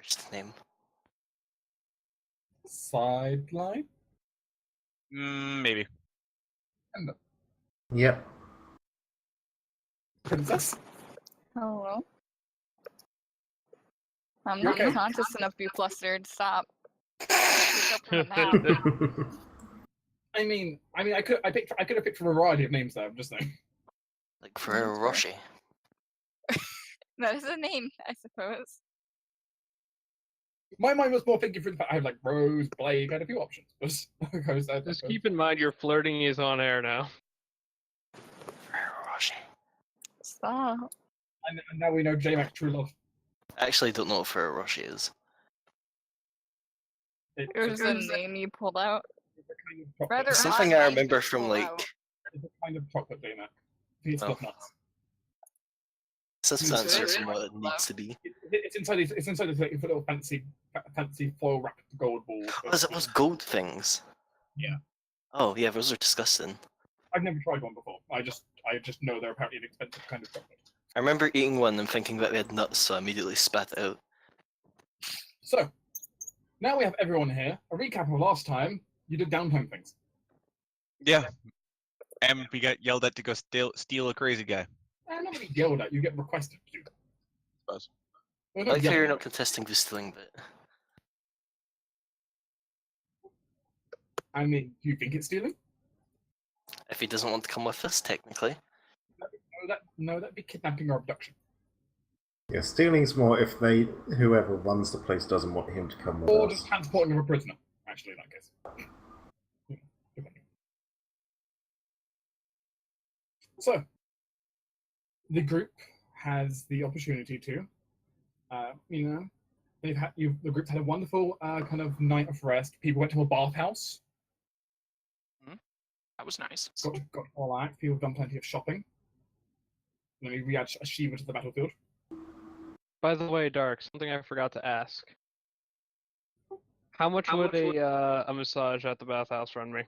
first name. Sideline? Maybe. Yep. Princess? Hello. I'm You not okay? conscious enough to be flustered. Stop. Pick up from the map. I mean, I could have picked from a variety of names there. I'm just saying. Like Ferrero Rocher. That is a name, I suppose. My mind was more thinking through the fact I had like Rose, Blake, I had a few options. Just keep in mind your flirting is on air now. Ferrero Rocher. Stop. And now we know J-Mac's true love. I actually don't know what Ferrero Rocher is. It was a name you pulled out. Rather It's odd something I name to remember from pull like. out. It's a kind of chocolate J-Mac. It's not nuts. Substances from what it needs to be. It's inside these like, little fancy foil wrapped gold balls. Oh, is it those gold things? Yeah. Oh yeah, those are disgusting. I've never tried one before. I just know they're apparently an expensive kind of chocolate. I remember eating one and thinking that they had nuts, so I immediately spat it out. So, now we have everyone here. A recap of last time. You did downtime things. Yeah. And we got yelled at to go steal a crazy guy. And not really yelled at. You get requested to do that. Suppose. Well, I not like how yelled you're at. not contesting the stealing bit. I mean, do you think it's stealing? If he doesn't want to come with us, technically. No, that'd be kidnapping or abduction. Yeah, stealing's more if whoever runs the place doesn't want him to come with Or us. just transporting of a prisoner, actually, in that case. So, the group has the opportunity to, the group's had a wonderful kind of night of rest. People went to a bathhouse. That was nice. Got all out. People have done plenty of shopping. And then we add Shiva to the battlefield. By the way, Dark, something I forgot to ask. How much would a massage at the bathhouse run me?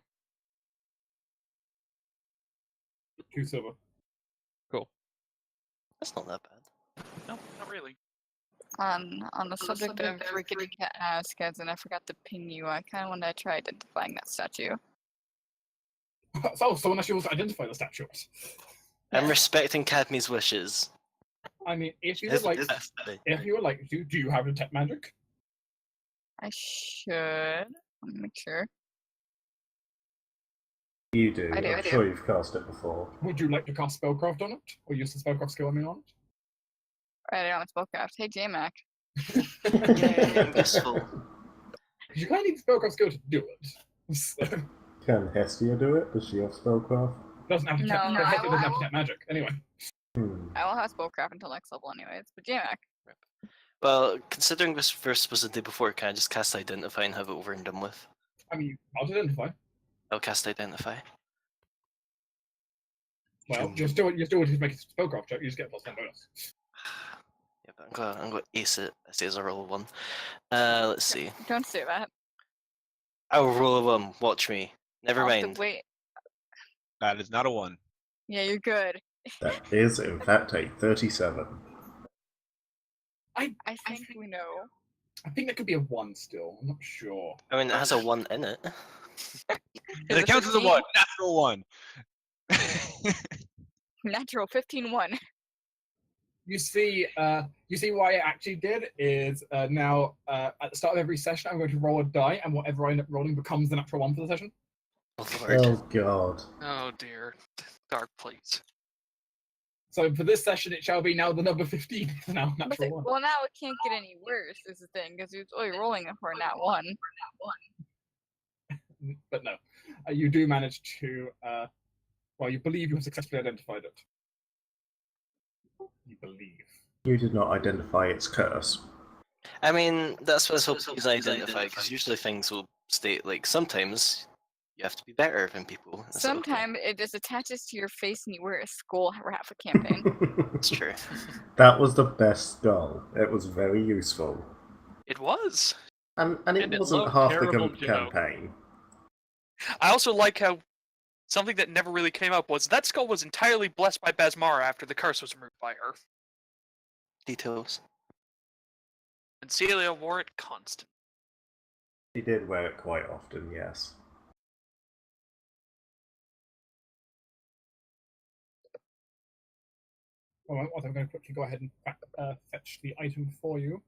2 silver. Cool. That's not that bad. No, not really. On the subject of rickety cat ass kids, and I forgot to ping you, I kind of want to try identifying that statue. So, someone actually wants to identify the statues. I'm respecting Cadmy's wishes. I mean, if you were like, do you have detect magic? I should. Let me make sure. You do. I do. I'm sure you've cast it before. Would you like to cast spellcraft on it, or use the spellcraft skill on it? Right on spellcraft. Hey, J-Mac. Yay, useful. Because you kind of need the spellcraft skill to do it. So, Can Hestia do it? Does she have spellcraft? doesn't have to No, detect, no, Hestia doesn't have to detect magic. Anyway. I will have spellcraft until next level anyways, but J-Mac. Well, considering this verse was the day before, can I just cast Identify and have it over and done with? I mean, I'll identify. I'll cast Identify. Well, you're still just make a spellcraft check. You just get a +1 bonus. Yeah, but I'm going to ace it. I say as a roll 1. Let's see. Don't say that. I'll roll a 1. Watch me. Never I'll have to mind. wait. That is not a 1. Yeah, you're good. That is, in fact, a 37. I think we know. I think that could be a 1 still. I'm not sure. I mean, it has a 1 in it. And it counts as a 1. Natural 1. Natural 15-1. You see why I actually did is now at the start of every session I'm going to roll a die, and whatever I end up rolling becomes the natural 1 for the session. Oh, Lord. Oh god. Oh dear. Dark, please. So for this session, it shall be now the number 15. Now natural 1. Well, now it can't get any worse, is the thing, because it's only rolling it for a nat 1. But no, you do manage to. Well, you believe you have successfully identified it. You believe. You did not identify its curse. I mean, that's what I was hoping you can identify, because usually things will state, like, sometimes you have to be better than people. That's okay. Sometimes it just attaches to your face and you wear a skull for half a campaign. It's true. That was the best skull. It was very useful. It was. And it And it wasn't looked half the terrible, too. campaign. I also like how something that never really came up was that skull was entirely blessed by Basmara after the curse was removed by her. Details. And Celia wore it constant. He did wear it quite often, yes. Well, I'm going to quickly go ahead and fetch the item for you.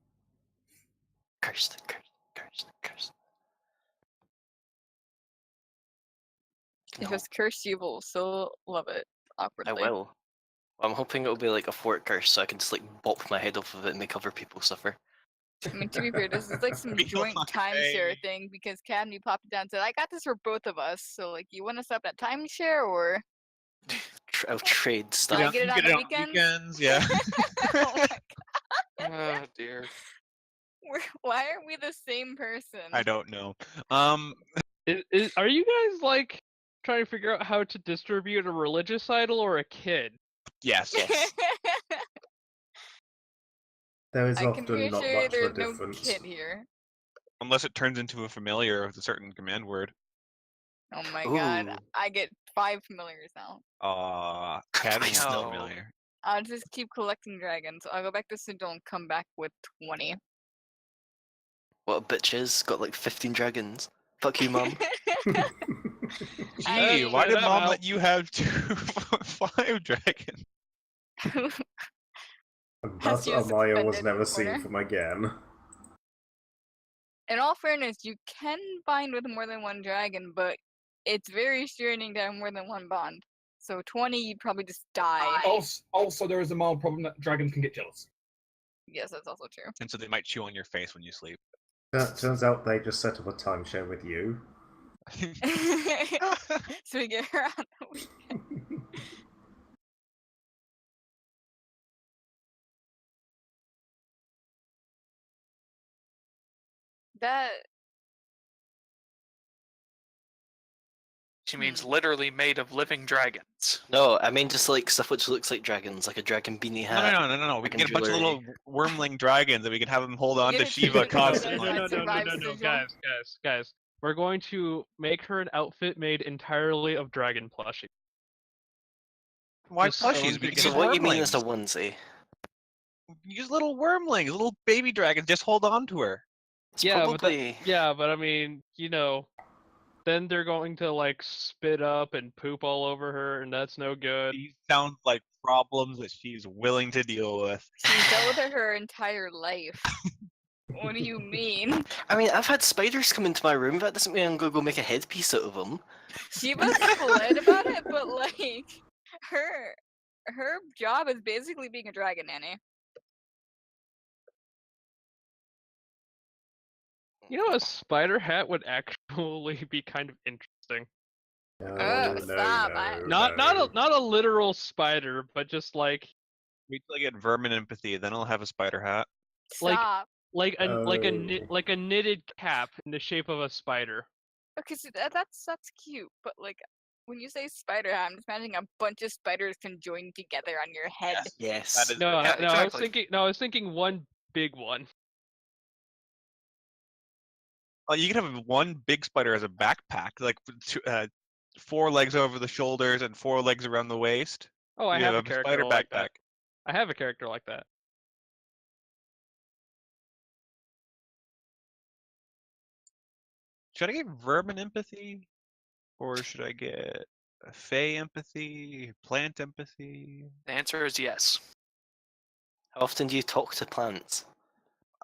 Cursed, cursed, cursed, cursed. If No, it's cursed, you will so love it. I Awkwardly. will. I'm hoping it'll be like a fort curse, so I can just like bop my head off of it and make other people suffer. I mean, to be fair, this is like some Feel joint my timeshare pain. thing because Cadney popped it down and said, I got this for both of us. So, like, you want to stop at timeshare or. I'll trade stuff. I get it on the weekends, yeah. Oh my God. Oh dear. Why aren't we the same person? I don't know. Are you guys like trying to figure out how to distribute a religious idol or a kid? Yes. Yes. There is I can often pretty not sure much there's of a no difference. kid here. Unless it turns into a familiar with a certain command word. Oh my God. Ooh. I get 5 familiars now. Academy Nice, no. familiar. I'll just keep collecting dragons. I'll go back to Sigil and come back with 20. What a bitch is. Got like 15 dragons. Fuck you, mum. I Gee, why mean, did I'm mom out. let you have 5 dragons? And Has thus you Amaya was suspended in never the seen corner. from again. In all fairness, you can bind with more than one dragon, but it's very straining to have more than one bond. So 20, you'd probably just die. Also, there is a mild problem that dragons can get jealous. Yes, that's also true. And so they might chew on your face when you sleep. Turns out they just set up a timeshare with you. So we get her on the weekend. That She means literally made of living dragons. No, I mean just like stuff which looks like dragons, like a dragon beanie No, hat. no. We can dragon get a bunch of little jewelry. wormling dragons and we can have them hold on Get to it Shiva twisted so that constantly. it's not survive Sigil. Guys. We're going to make her an outfit made entirely of dragon plushie. Why Just so plushies? We can So use what you mean wormlings. is a onesie? Use little wormlings, little baby dragons. Just hold on to her. It's Yeah, probably... but I mean, then they're going to like spit up and poop all over her, and that's no good. These sound like problems that she's willing to deal with. She's dealt with it her entire life. What do you mean? I mean, I've had spiders come into my room. That doesn't mean I'm gonna go make a headpiece out of them. Shiva's polite about it, but like her job is basically being a dragon nanny. A spider hat would actually be kind of interesting. No, Stop, Not a literal spider, but just like Wait till I get vermin empathy, then I'll have a spider hat. Like- Stop. like a knitted cap in the shape of a spider. Okay, so that's cute, but like when you say spider hat, I'm just imagining a bunch of spiders conjoined together on your head. Yes. That is- No, Yeah, exactly. I was thinking one big one. Well, you can have one big spider as a backpack, like 4 legs over the shoulders and 4 legs around the waist. Oh, I You have a spider character like backpack. that. I have a character like that. Should I get vermin empathy? Or should I get a fey empathy, plant empathy? The answer is yes. How often do you talk to plants?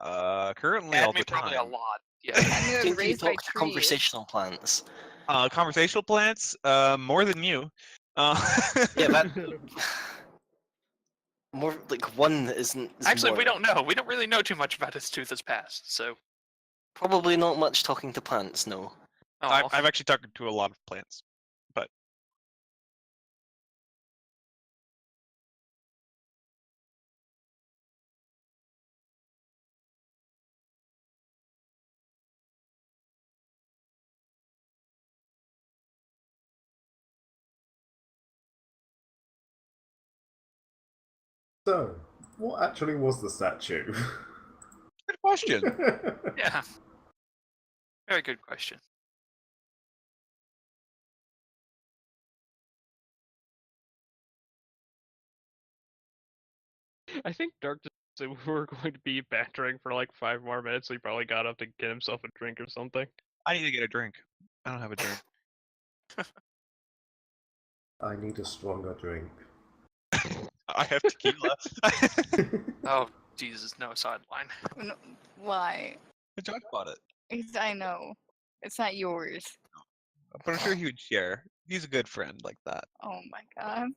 Currently all the Probably a time. lot. Yeah. And How they're often do you raised by talk to trees. conversational plants? Conversational plants, more than you. Yeah, that... More like one isn't... is Actually, more. we don't know. We don't really know too much about his Tooth's past, so. Probably not much talking to plants, no. Oh, I've actually talked to a lot of plants. So, what actually was the statue? Good question. yeah. Very good question. I think Dark just we were going to be bantering for like 5 more minutes, so he probably got up to get himself a drink or something. I need to get a drink. I don't have a drink. I need a stronger drink. I have tequila. Oh, Jesus, no sideline. No, why? John bought it. I know. It's not yours. But I'm sure he would share. He's a good friend like that. Oh my god.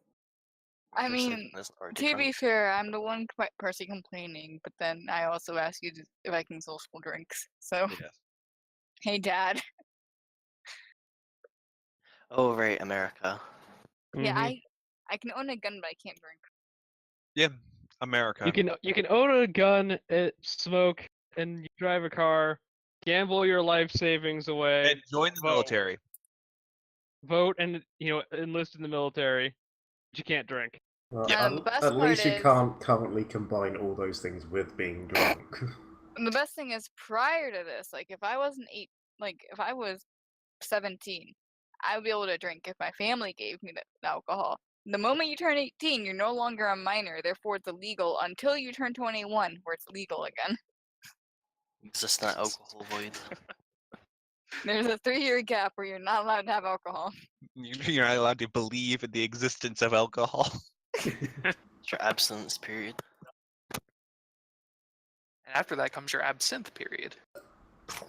I Looks like mean, it isn't already to be drunk. fair, I'm the one person complaining, but then I also ask you if I can social drinks. So, Yes. hey, Dad. Oh right, America. Yeah, Mhm. I can own a gun, but I can't drink. Yeah. America. You can own a gun, smoke, and you drive a car, gamble your life savings away, And join the vote. military. vote, and enlist in the military. But you can't drink. Well, Yeah, the best at least part you is- can't currently combine all those things with being drunk. And the best thing is, prior to this, like if I wasn't if I was 17, I would be able to drink if my family gave me the alcohol. The moment you turn 18, you're no longer a minor, therefore it's illegal until you turn 21, where it's legal again. Existent alcohol void. There's a 3-year gap where you're not allowed to have alcohol. You're not allowed to believe in the existence of alcohol. It's your abstinence period. And after that comes your absinthe period.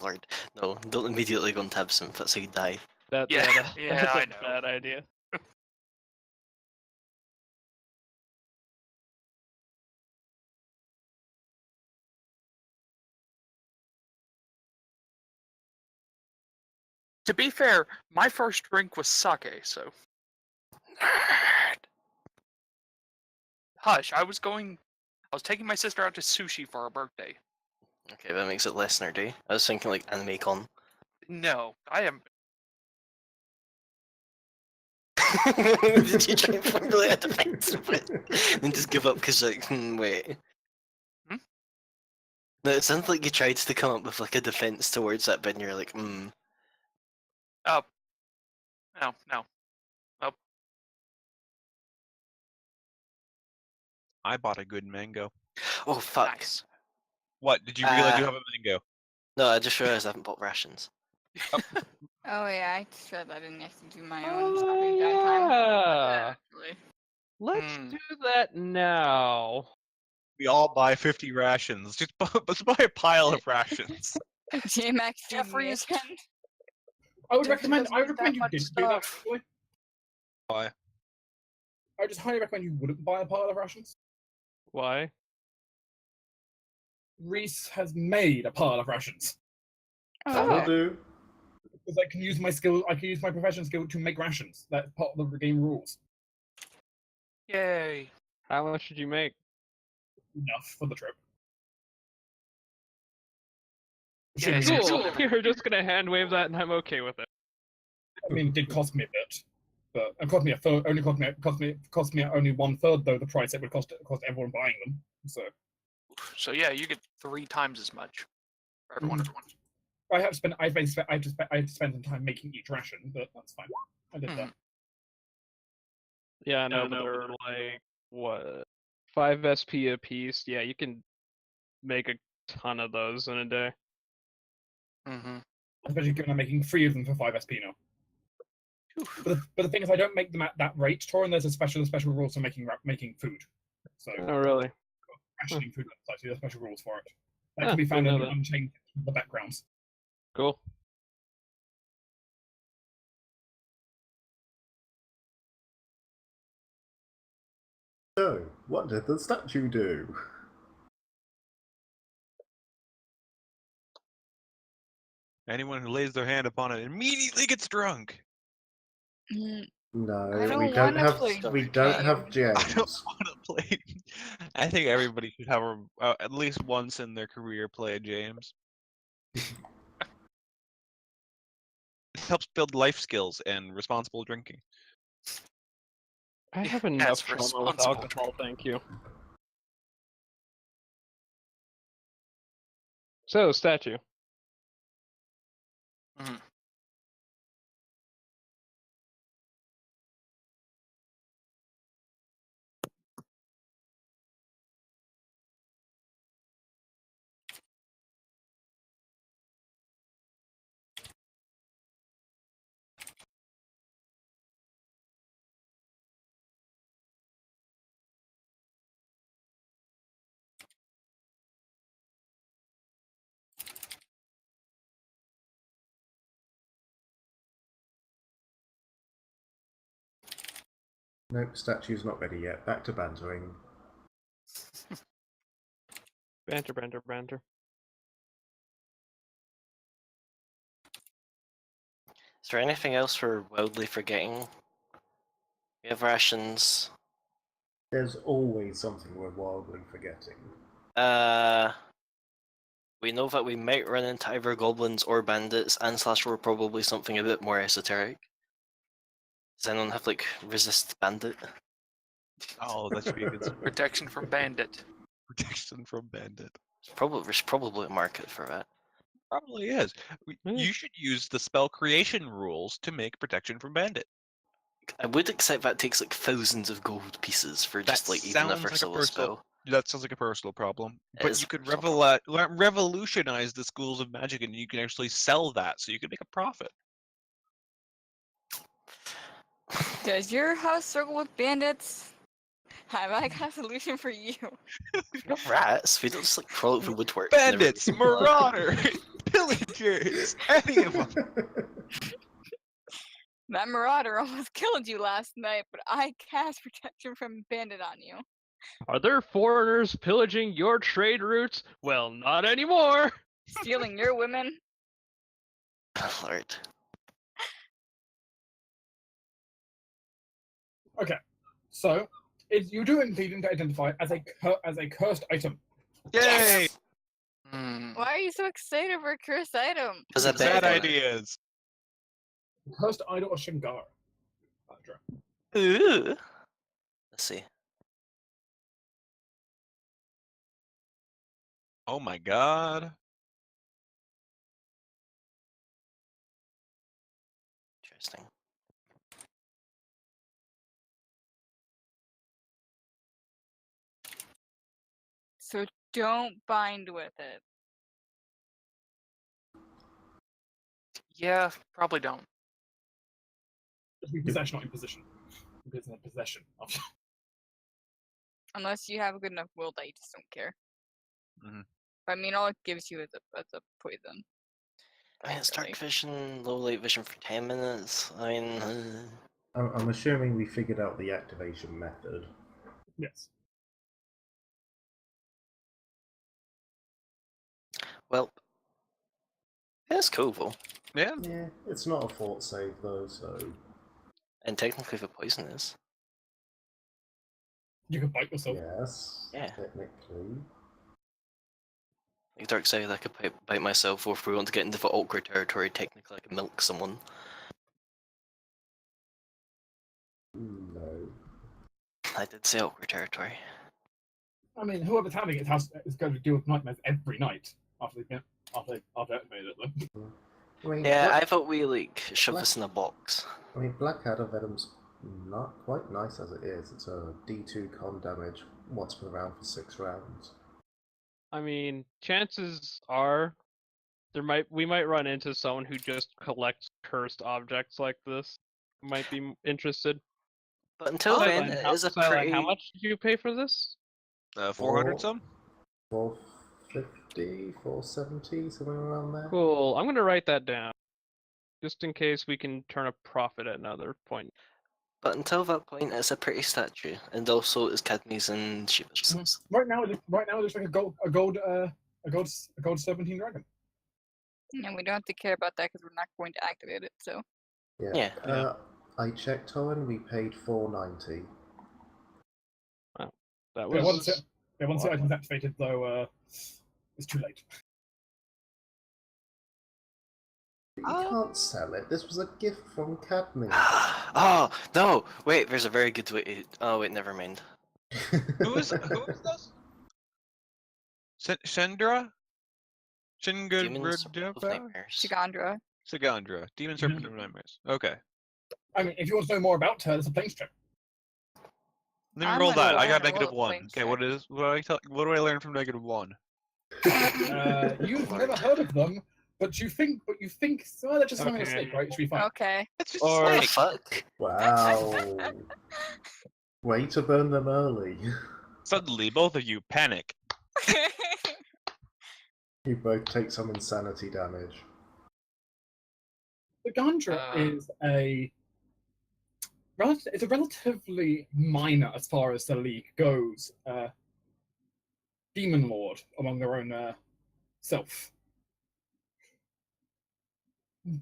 Lord, no, don't immediately go into absinthe. That's how you die. That, Yeah, yeah, that's I a know. bad idea. To be fair, my first drink was sake, so. Hush, I was taking my sister out to sushi for her birthday. Okay, that makes it less nerdy. I was thinking like anime con. No, I am. Did you try and formulate a defense of it? And just give up because like, wait. Hmm? No, it sounds like you tried to come up with like a defense towards that, but you're like, Oh. No, no. I bought a good mango. oh fuck. Nice. What? Did you realize you Uh, have a mango? No, I just realized I haven't bought rations. Oh yeah, I said I didn't actually do my own Oh, shopping that time. yeah. Actually. Let's Hmm. do that now. We all buy 50 rations. Let's buy a pile of rations. J-Max Jeffrey's- Jeffrey. I would Jeffrey recommend. doesn't I need would recommend that you much didn't do that. stuff. Actually. Why? I just highly recommend you wouldn't buy a pile of rations. Why? Reese has made a pile of rations I will do. because I can use my skill. I can use my professional skill to make rations. That's part of the game rules. Yay. How much did you make? Enough for the trip. Yeah, Shouldn't be- so- Cool. You're just gonna hand wave that, and I'm okay with it. I mean, it did cost me a bit, but it cost me a third. Only cost me only 1/3 though the price it would cost everyone buying them. So yeah, you get 3 times as much for everyone. I have spent. I had to spend some time making each ration, but that's fine. I did that. Yeah, I know, but they're like what 5 SP a piece. Yeah, you can make a ton of those in a day. Mm-hmm. Especially given I'm making 3 of them for 5 SP now. But the thing is, I don't make them at that rate, Tor, and there's a special rules for making food. So Oh, really? rationing food, actually, there's special rules for it. That Ah, can be found didn't in know that. Unchained, the backgrounds. Cool. So, what did the statue do? Anyone who lays their hand upon it immediately gets drunk. Mm, No, I don't we don't wanna have. play We the don't have I gems. don't want to play. I think everybody should have at least once in their career play James. It helps build life skills and responsible drinking. I have Yes, enough trauma with responsible alcohol, thank you. So, statue. Mhm. Nope, statue's not ready yet. Back to bantering. Banter, banter, banter. Is there anything else we're wildly forgetting? We have rations. There's always something we're wildly forgetting. We know that we might run into either goblins or bandits, and / probably something a bit more esoteric. Does anyone have like resist bandit? Oh, that should be a good story. Protection from bandit. Protection from bandit. There's probably a market for that. Probably is. Hmm. You should use the spell creation rules to make protection from bandit. I would accept that takes like thousands of gold pieces for just That like even a sounds like first a level personal- spell. That sounds like a personal problem. It But is you a could personal revolutionize the schools of magic, and you can actually sell that, so you can make a profit. Does your house struggle with bandits? Have I got a solution for you? We got rats. We don't just like crawl over woodwork. and never Bandits, get blood. marauders, pillagers, any of them. That marauder almost killed you last night, but I cast protection from bandit on you. Are there foreigners pillaging your trade routes? Well, not anymore. Stealing your women? Oh, Lord. Okay, so you do indeed identify as a cursed item. Yay! Yes! Hmm. Why are you so excited for a cursed item? Because I Bad bet on it. ideas. Cursed idol of Shingar. Ooh. Let's see. Oh my god. Interesting. So don't bind with it. Yeah, probably don't. Just be possession, not imposition. Because in possession of. Unless you have a good enough will that you just don't care. Mhm. But I mean, all it gives you is a poison. I mean, it's Really. dark vision, low light vision for 10 minutes. I mean, I'm assuming we figured out the activation method. Yes. well, it's cool though. Yeah. Yeah, it's not a fort save though, so And technically, the poison is. You can bite yourself. yes, Yeah. technically. Like Dark Side, I could bite myself, or if we want to get into the awkward territory, technically I can milk someone. No. I did say awkward territory. I mean, whoever's having it is going to deal with nightmares every night after they've activated it. Then. I mean, Yeah, Black, I thought we like shove this in a box. I mean, Blackadder Venom's not quite nice as it is. It's a D2 con damage once per round for 6 rounds. I mean, chances are we might run into someone who just collects cursed objects like this. Might be interested. But until then, Sideline, it is a Sideline, pretty. how much did you pay for this? 400 some? 450, 470, somewhere around there. Cool. I'm gonna write that down, just in case we can turn a profit at another point. But until that point, it's a pretty statue, and also it's kidneys and sheepishness. Right now, it's like a gold 17 dragon. And we don't have to care about that because we're not going to activate it. So Yeah. I checked, Owen. We paid 490. That Yeah, was once the item's activated, though, it's too late. But you can't sell it. This was a gift from Cadme. Oh no! Wait, there's a very good way. Oh wait, never mind. Who is this? Shendra? Demons of Shingudrudapa? nightmares. Shigandra. Sagandra. Demon Serpent of Nightmares. Okay. I mean, if you want to know more about her, there's a planes trip. Let me I'm roll gonna that. I learn got a negative little 1. things Okay, what do I learn from negative 1? You've never heard of them, but you think, so they're just having a Okay. snake, right? It should be fine. Okay. It's just Or- What the snake. fuck? Wow. Way to burn them early. Suddenly, both of you panic. You both take some insanity damage. The Gandra Uh. is a it's a relatively minor as far as the league goes. Demon Lord among their own self.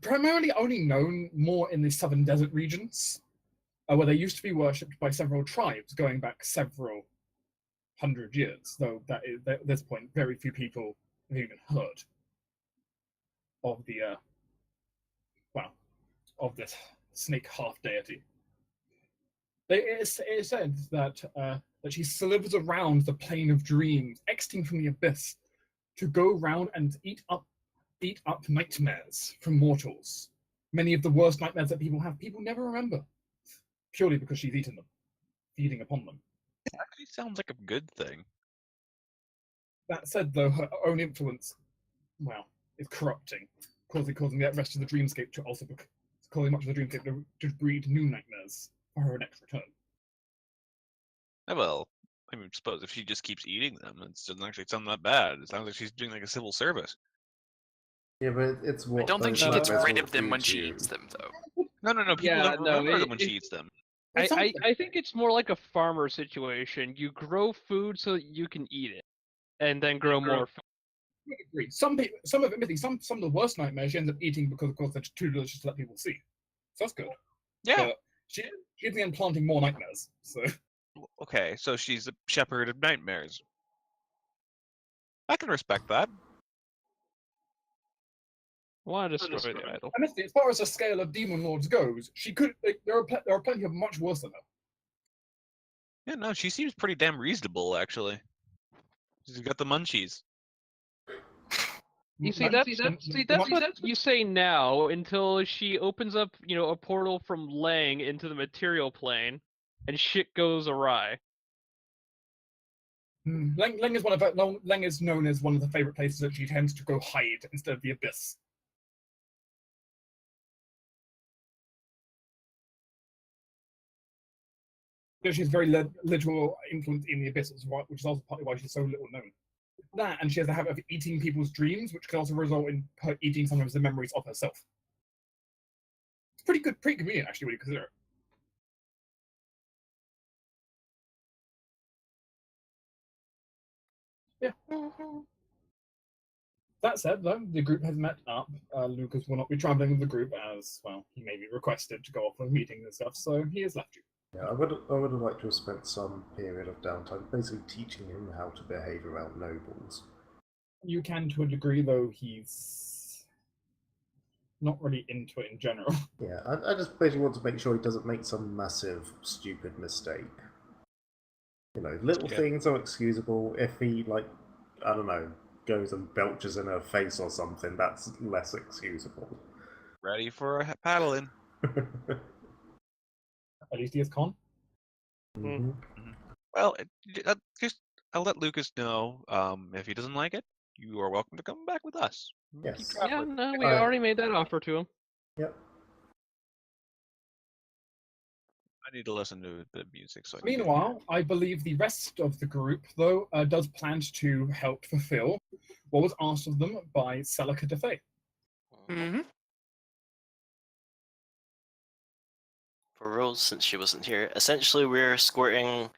Primarily only known more in the southern desert regions, where they used to be worshipped by several tribes going back several hundred years, though at this point very few people have even heard of the of this snake half deity. It is said that she slithers around the plane of dreams, exiting from the abyss, to go round and eat up nightmares from mortals. Many of the worst nightmares that people have, people never remember, purely because she's eaten them, feeding upon them. It actually sounds like a good thing. That said, though, her own influence, is corrupting, causing the rest of the dreamscape to also causing much of the dreamscape to breed new nightmares for her next return. Well, I mean, suppose if she just keeps eating them, it doesn't actually sound that bad. It sounds like she's doing like a civil service. Yeah, but it's what I don't think those she gets nightmares rid will of them do when to she you. eats them, though. No. People Yeah, don't no, remember them when she eats them. I think it's more like a farmer situation. You grow food so that you can eat it, and then grow more food. I agree. Some of the worst nightmares she ends up eating because, of course, they're too delicious to let people see. So that's good. Yeah. But she's then planting more nightmares. So Okay, so she's a shepherd of nightmares. I can respect that. Want to destroy the idol? honestly, as far as the scale of demon lords goes, she could. There are plenty of much worse than her. Yeah, no, she seems pretty damn reasonable, actually. She's got the munchies. You see, that's what you say now until she opens up, a portal from Lang into the material plane, and shit goes awry. Leng is Leng is known as one of the favorite places that she tends to go hide instead of the abyss. Because she's very literal influence in the abyss, which is also partly why she's so little known. That, and she has a habit of eating people's dreams, which can also result in her eating sometimes the memories of herself. It's pretty convenient actually when you consider it. Yeah. That said, though, the group has met up. Lucas will not be traveling with the group as, well, he may be requested to go off on meetings and stuff, so he has left you. Yeah, I would have liked to have spent some period of downtime basically teaching him how to behave around nobles. You can to a degree, though he's not really into it in general. Yeah, I just basically want to make sure he doesn't make some massive, stupid mistake. Little things are excusable. If he, I don't know, goes and belches in her face or something, that's less excusable. Ready for a paddling. At least he is con. Mm-hmm. Well, I'll let Lucas know. If he doesn't like it, you are welcome to come back with us. Yes. Keep Yeah, traveling. no, we already made that offer to him. Yep. I need to listen to the music. So Meanwhile, I believe the rest of the group, though, does plan to help fulfill what was asked of them by Celica de Fey. Mm-hmm. For Rose, since she wasn't here, essentially we're escorting,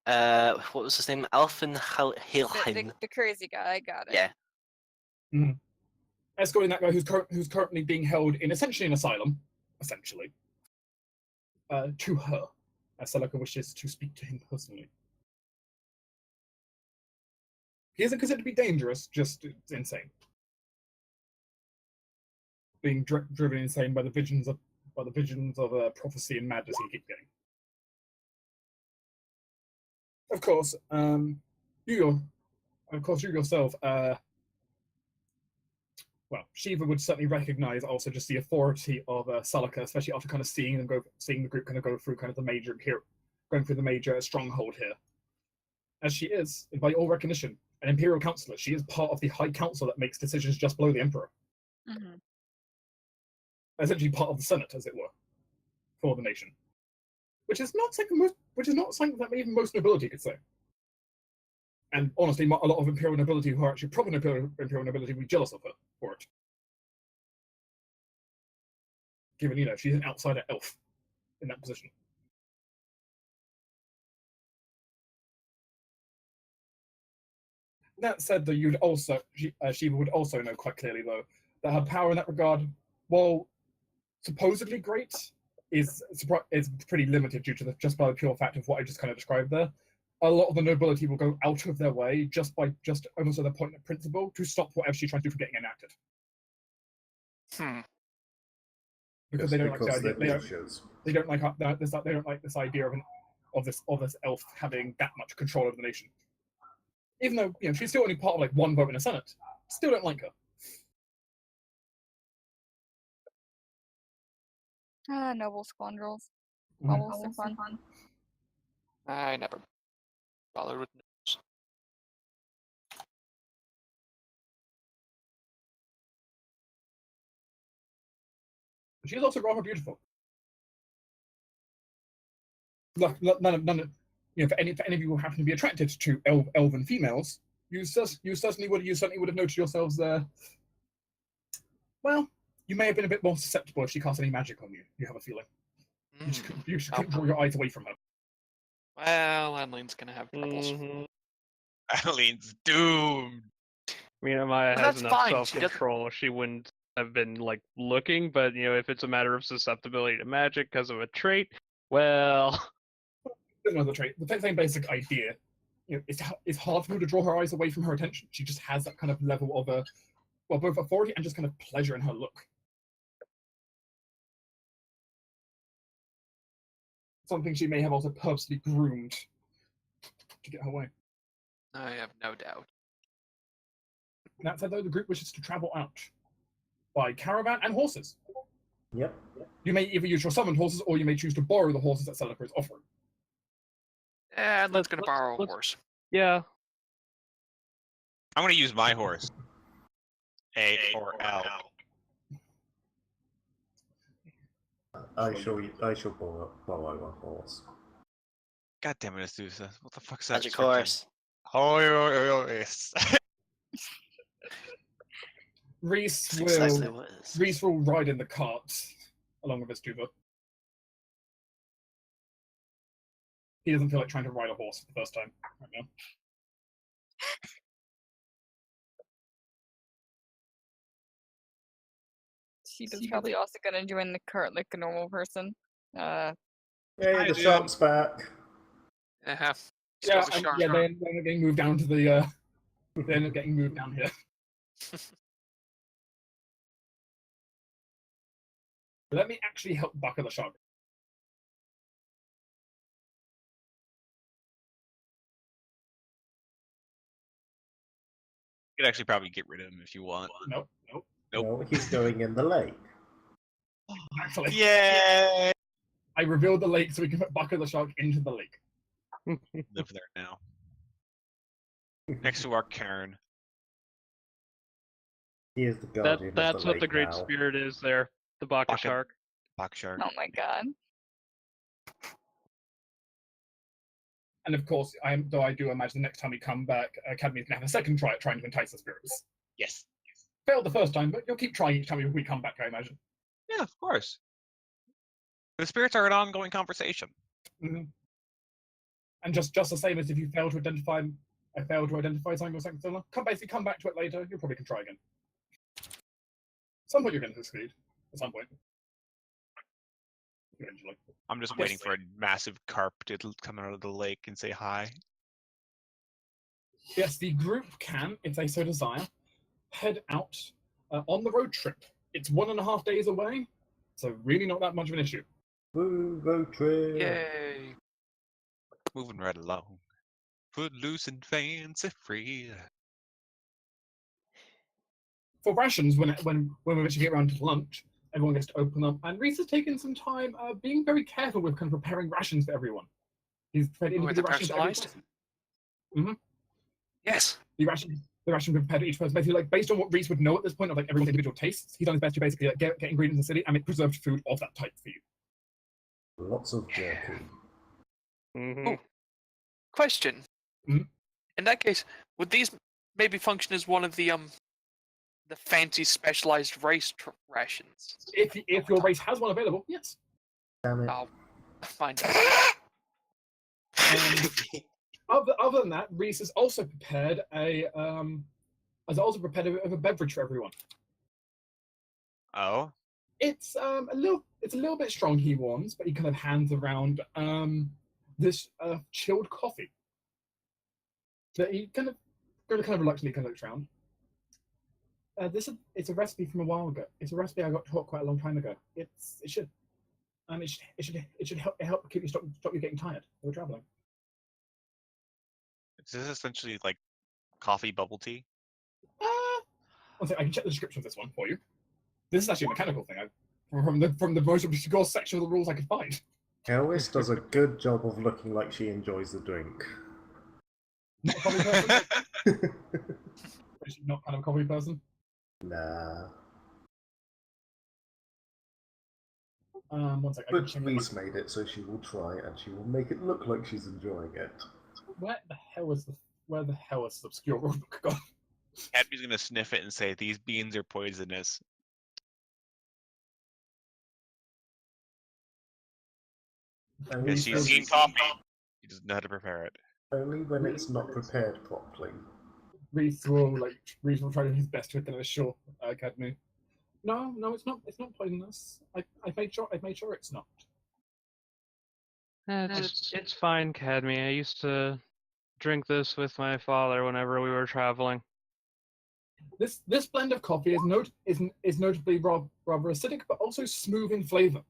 what was his name? Alfen Hilheim. The crazy guy, I got it. Yeah. Escorting that guy who's currently being held in essentially an asylum, to her, as Celica wishes to speak to him personally. He isn't considered to be dangerous, just insane. Being driven insane by the visions of prophecy and madness he keeps getting. Of course, you yourself, Shiva would certainly recognize also just the authority of Celica, especially after kind of seeing the group kind of go through kind of going through the major stronghold here. As she is, by all recognition, an imperial counselor. She is part of the High Council that makes decisions just below the Emperor. Mm-hmm. Essentially part of the Senate, as it were, for the nation. Which is not something that even most nobility could say. And honestly, a lot of imperial nobility who are actually proper imperial nobility would be jealous of her for it. Given, she's an outsider elf in that position. That said, though, Shiva would also know quite clearly, though, that her power in that regard, while supposedly great, is pretty limited due to just by the pure fact of what I just kind of described there. A lot of the nobility will go out of their way just almost at the point of principle to stop whatever she's trying to do from getting enacted. Because they don't like the idea. They don't like this idea of this elf having that much control over the nation. Even though she's still only part of like one vote in the Senate, still don't like her. Noble scoundrels. Almost so fun. I never bothered with nobles. She's also rather beautiful. None of for any of you who happen to be attracted to elven females, you certainly would have noted yourselves there. Well, you may have been a bit more susceptible if she cast any magic on you. You have a feeling. You just couldn't draw your eyes away from her. Well, Adeline's gonna have troubles. Adeline's doomed. I mean, Amaya But has that's enough fine, she doesn't- self-control. She wouldn't have been like looking, but if it's a matter of susceptibility to magic because of a trait, well, Another trait. The same basic idea. It's hard for her to draw her eyes away from her attention. She just has that kind of level of both authority and just kind of pleasure in her look. Something she may have also purposely groomed to get her way. I have no doubt. That said, though, the group wishes to travel out by caravan and horses. Yep. You may either use your summoned horses, or you may choose to borrow the horses that Celica is offering. Adeline's gonna borrow a let's- horse. yeah. I'm gonna use my horse. A or L. I shall borrow a horse. God damn it, Azusa. What the fuck's that? Magic freaking- horse. Oh, yes. Reese That's exactly will what it is. Reese will ride in the cart along with his tuba. He doesn't feel like trying to ride a horse for the first time right now. She's probably also gonna join the cart like a normal person. Hey, I the do. shark's back. Yeah. Yeah, Still the they're shark. getting moved down to the. They end up getting moved down here. Let me actually help bucker the shark. You could actually probably get rid of him if you want. Nope. Nope. No, he's going in the lake. Actually, Yay! I revealed the lake so we can put bucker the shark into the lake. Live there now. Next to our cairn. He is the guardian That's of the what lake the Great now. Spirit is there. The Baka Baka. Shark. Box shark. Oh my god. And of course, I do imagine the next time we come back, Academy's gonna have a second try at trying to entice the spirits. Yes. Failed the first time, but you'll keep trying each time we come back, I imagine. Yeah, of course. The spirits are an ongoing conversation. Mm-hmm. And just the same as if you fail to identify something or something similar, come back to it later. You probably can try again. At some point you're going to succeed. At some point. Eventually. I'm just Yes. waiting for a massive carp to come out of the lake and say hi. Yes, the group can, if they so desire, head out on the road trip. It's 1.5 days away, so really not that much of an issue. Woo, road trip. Yay. Moving right along. Footloose and fancy free. For rations, when we eventually get around to lunch, everyone gets to open up, and Reese has taken some time being very careful with kind of preparing rations for everyone. He's prepared Oh, individual they're rations for every personalized? person. Yes. The ration prepared to each person, basically like based on what Reese would know at this point of like everyone's individual tastes. He's done his best to basically like, get ingredients in the city and make preserved food of that type for you. Lots of jerky. Mm-hmm. Oh. Question. Mhm. In that case, would these maybe function as one of the fancy specialized race rations? If your race has one available, yes. Damn it. Oh, fine. Other than that, Reese has also prepared a beverage for everyone. Oh, It's a little bit strong. He warns, but he kind of hands around this chilled coffee that he kind of reluctantly kind of looks around. It's a recipe from a while ago. It's a recipe I got taught quite a long time ago. It should help keep you stop you getting tired while traveling. is this essentially like coffee bubble tea? One second, I can check the description of this one for you. This is actually a mechanical thing. From the most obscure section of the rules I could find. Elvis does a good job of looking like she enjoys the drink. Not a coffee person. Is she not kind of a coffee person? Nah. One second. But Reese made it, so she will try, and she will make it look like she's enjoying it. Where the hell is this obscure rulebook gone? Cadby's gonna sniff it and say, "These beans are poisonous." Only She's when- seen coffee. She doesn't know how to prepare it. Only when it's not prepared properly. Reese will try his best to assure Academy. No, it's not. It's not poisonous. I made sure it's not. It's fine, Cadmy. I used to drink this with my father whenever we were traveling. This blend of coffee is notably rather acidic, but also smooth in flavor.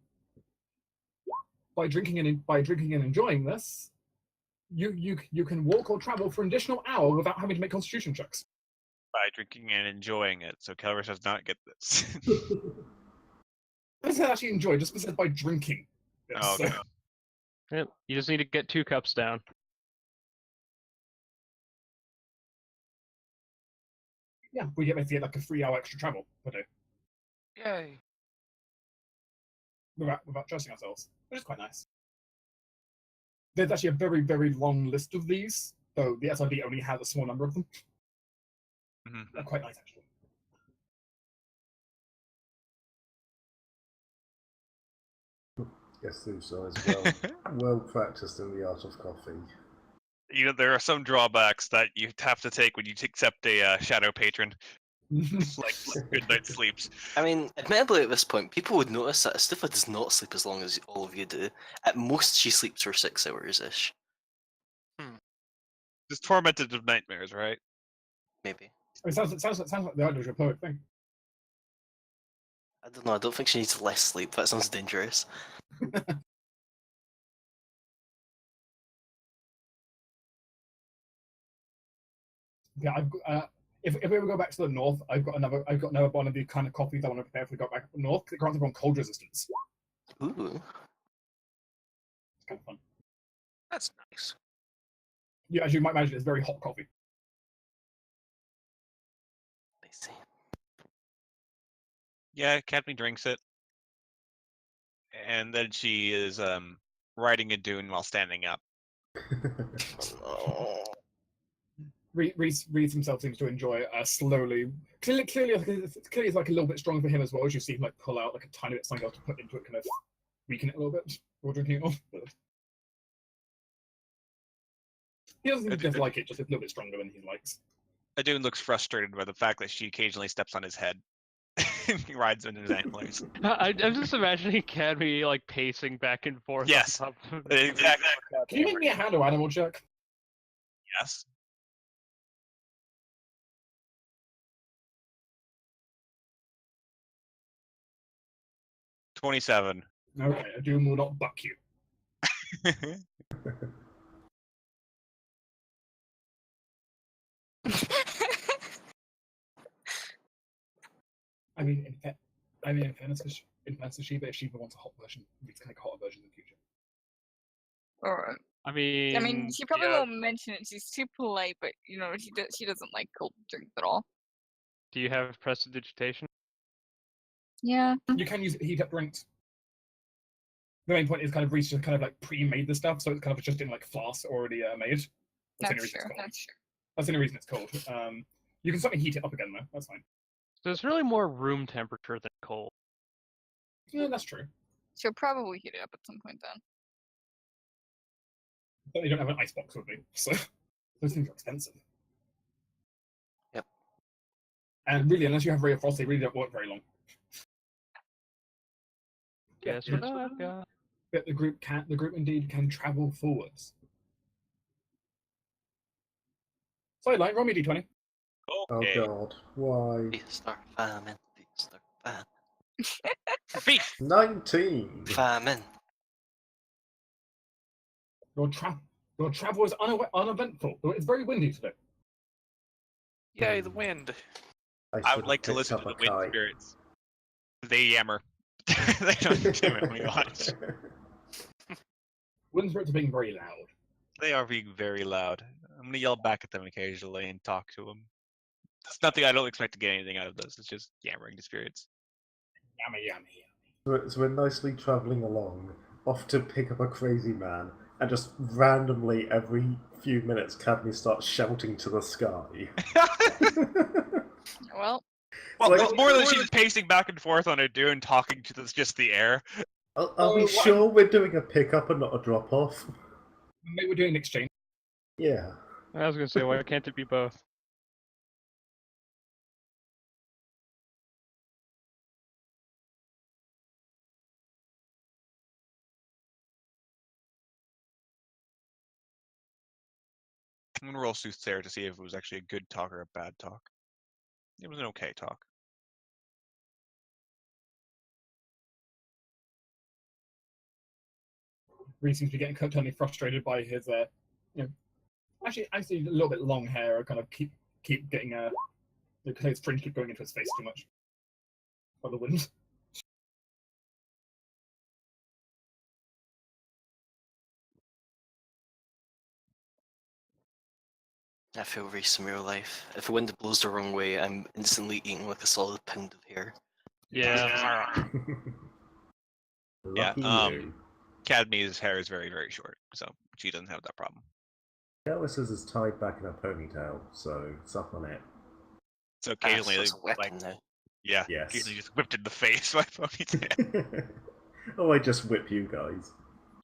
By drinking and enjoying this, you can walk or travel for an additional hour without having to make constitution checks. By drinking and enjoying it, so Kelris does not get this. This is actually enjoy, just because by drinking. Oh, okay. Yep, you just need to get 2 cups down. Yeah, we get basically like a 3-hour extra travel per day Yay. without stressing ourselves, which is quite nice. There's actually a very, very long list of these, though the SID only has a small number of them. Mhm. They're quite nice, actually. Yes, these are as well. Well practiced in the art of coffee. You know, there are some drawbacks that you have to take when you accept a shadow patron, like good night's sleeps. I mean, admittedly at this point, people would notice that Astufa does not sleep as long as all of you do. At most, she sleeps for 6 hours-ish, Just tormented with nightmares, right? maybe. It sounds like the idea of a poet thing. I don't know, I don't think she needs less sleep. That sounds dangerous. Yeah, if we ever go back to the north, I've got another one of the kind of coffees I want to prepare if we go back up north. It grants everyone cold resistance. Ooh. It's kind of fun. That's nice. Yeah, as you might imagine, it's very hot coffee. I see. Yeah, Cadmy drinks it, and then she is riding a dune while standing up. Oh, Reese himself seems to enjoy it slowly. Clearly, it's like a little bit strong for him as well. As you see him like pull out like a tiny bit of something else to put into it, kind of weaken it a little bit before drinking it off. But he doesn't dislike it, just a little bit stronger than he likes. Adun looks frustrated by the fact that she occasionally steps on his head. He rides on his antlers. I'm just imagining Cadmy like pacing back and forth. Yes, on top of exactly. Can you make me a handle animal check? Yes. $27. Okay, a doom will not buck you. I mean, in fairness to Shiva, if Shiva wants a hot version, we can make a hotter version in the future. Alright. I mean, she probably yeah. won't mention it. She's too polite, but you know, she doesn't like cold drinks at all. Do you have prestidigitation? Yeah. You can use heat up drinks. The main point is kind of Reese just kind of like pre-made the stuff, so it's kind of just in like flasks already made. That's the only reason it's cold. That's the only reason it's cold. You can certainly heat it up again though. That's fine. So it's really more room temperature than cold. Yeah, that's true. She'll probably heat it up at some point then. Certainly don't have an icebox with me, so those things are expensive. Yep. And really, unless you have Ray of Frost, they really don't work very long. Guess Yeah, what I've got? but the group indeed can travel forwards. Sideline, roll me d20. Oh Okay. god, why? Feast or famine, feast or famine. Feast. 19! Famine. Your travel is uneventful, though it's very windy today. Yay, the wind. I should would have like to picked listen up to a the wind kite. spirits. They yammer. They don't do it much. Wind spirits are being very loud. They are being very loud. I'm gonna yell back at them occasionally and talk to them. It's nothing. I don't expect to get anything out of this. It's just yammering to spirits. Yummy, yummy. So we're nicely travelling along, off to pick up a crazy man, and just randomly every few minutes Cadney starts shouting to the sky. Well, Well, like- it's more that she's pacing back and forth on her dune, talking to just the air. Are we sure we're doing a pickup and not a drop off? Maybe we're doing an exchange. Yeah. I was gonna say, why can't it be both? I'm gonna roll Soothsayer to see if it was actually a good talk or a bad talk. It was an okay talk. Reed seems to be getting totally frustrated by his, actually a little bit long hair. Kind of keep getting his fringe keep going into his face too much by the wind. I feel Reese in real life. If the wind blows the wrong way, I'm instantly eating like a solid pound of hair. Yeah. Lucky Yeah, you. Cadmy's hair is very, very short, so she doesn't have that problem. Ellis's is tied back in a ponytail, so suck on it. So occasionally, so it's a weapon like, now. yeah, Yes. occasionally just whipped in the face by ponytail. Oh, I just whip you guys.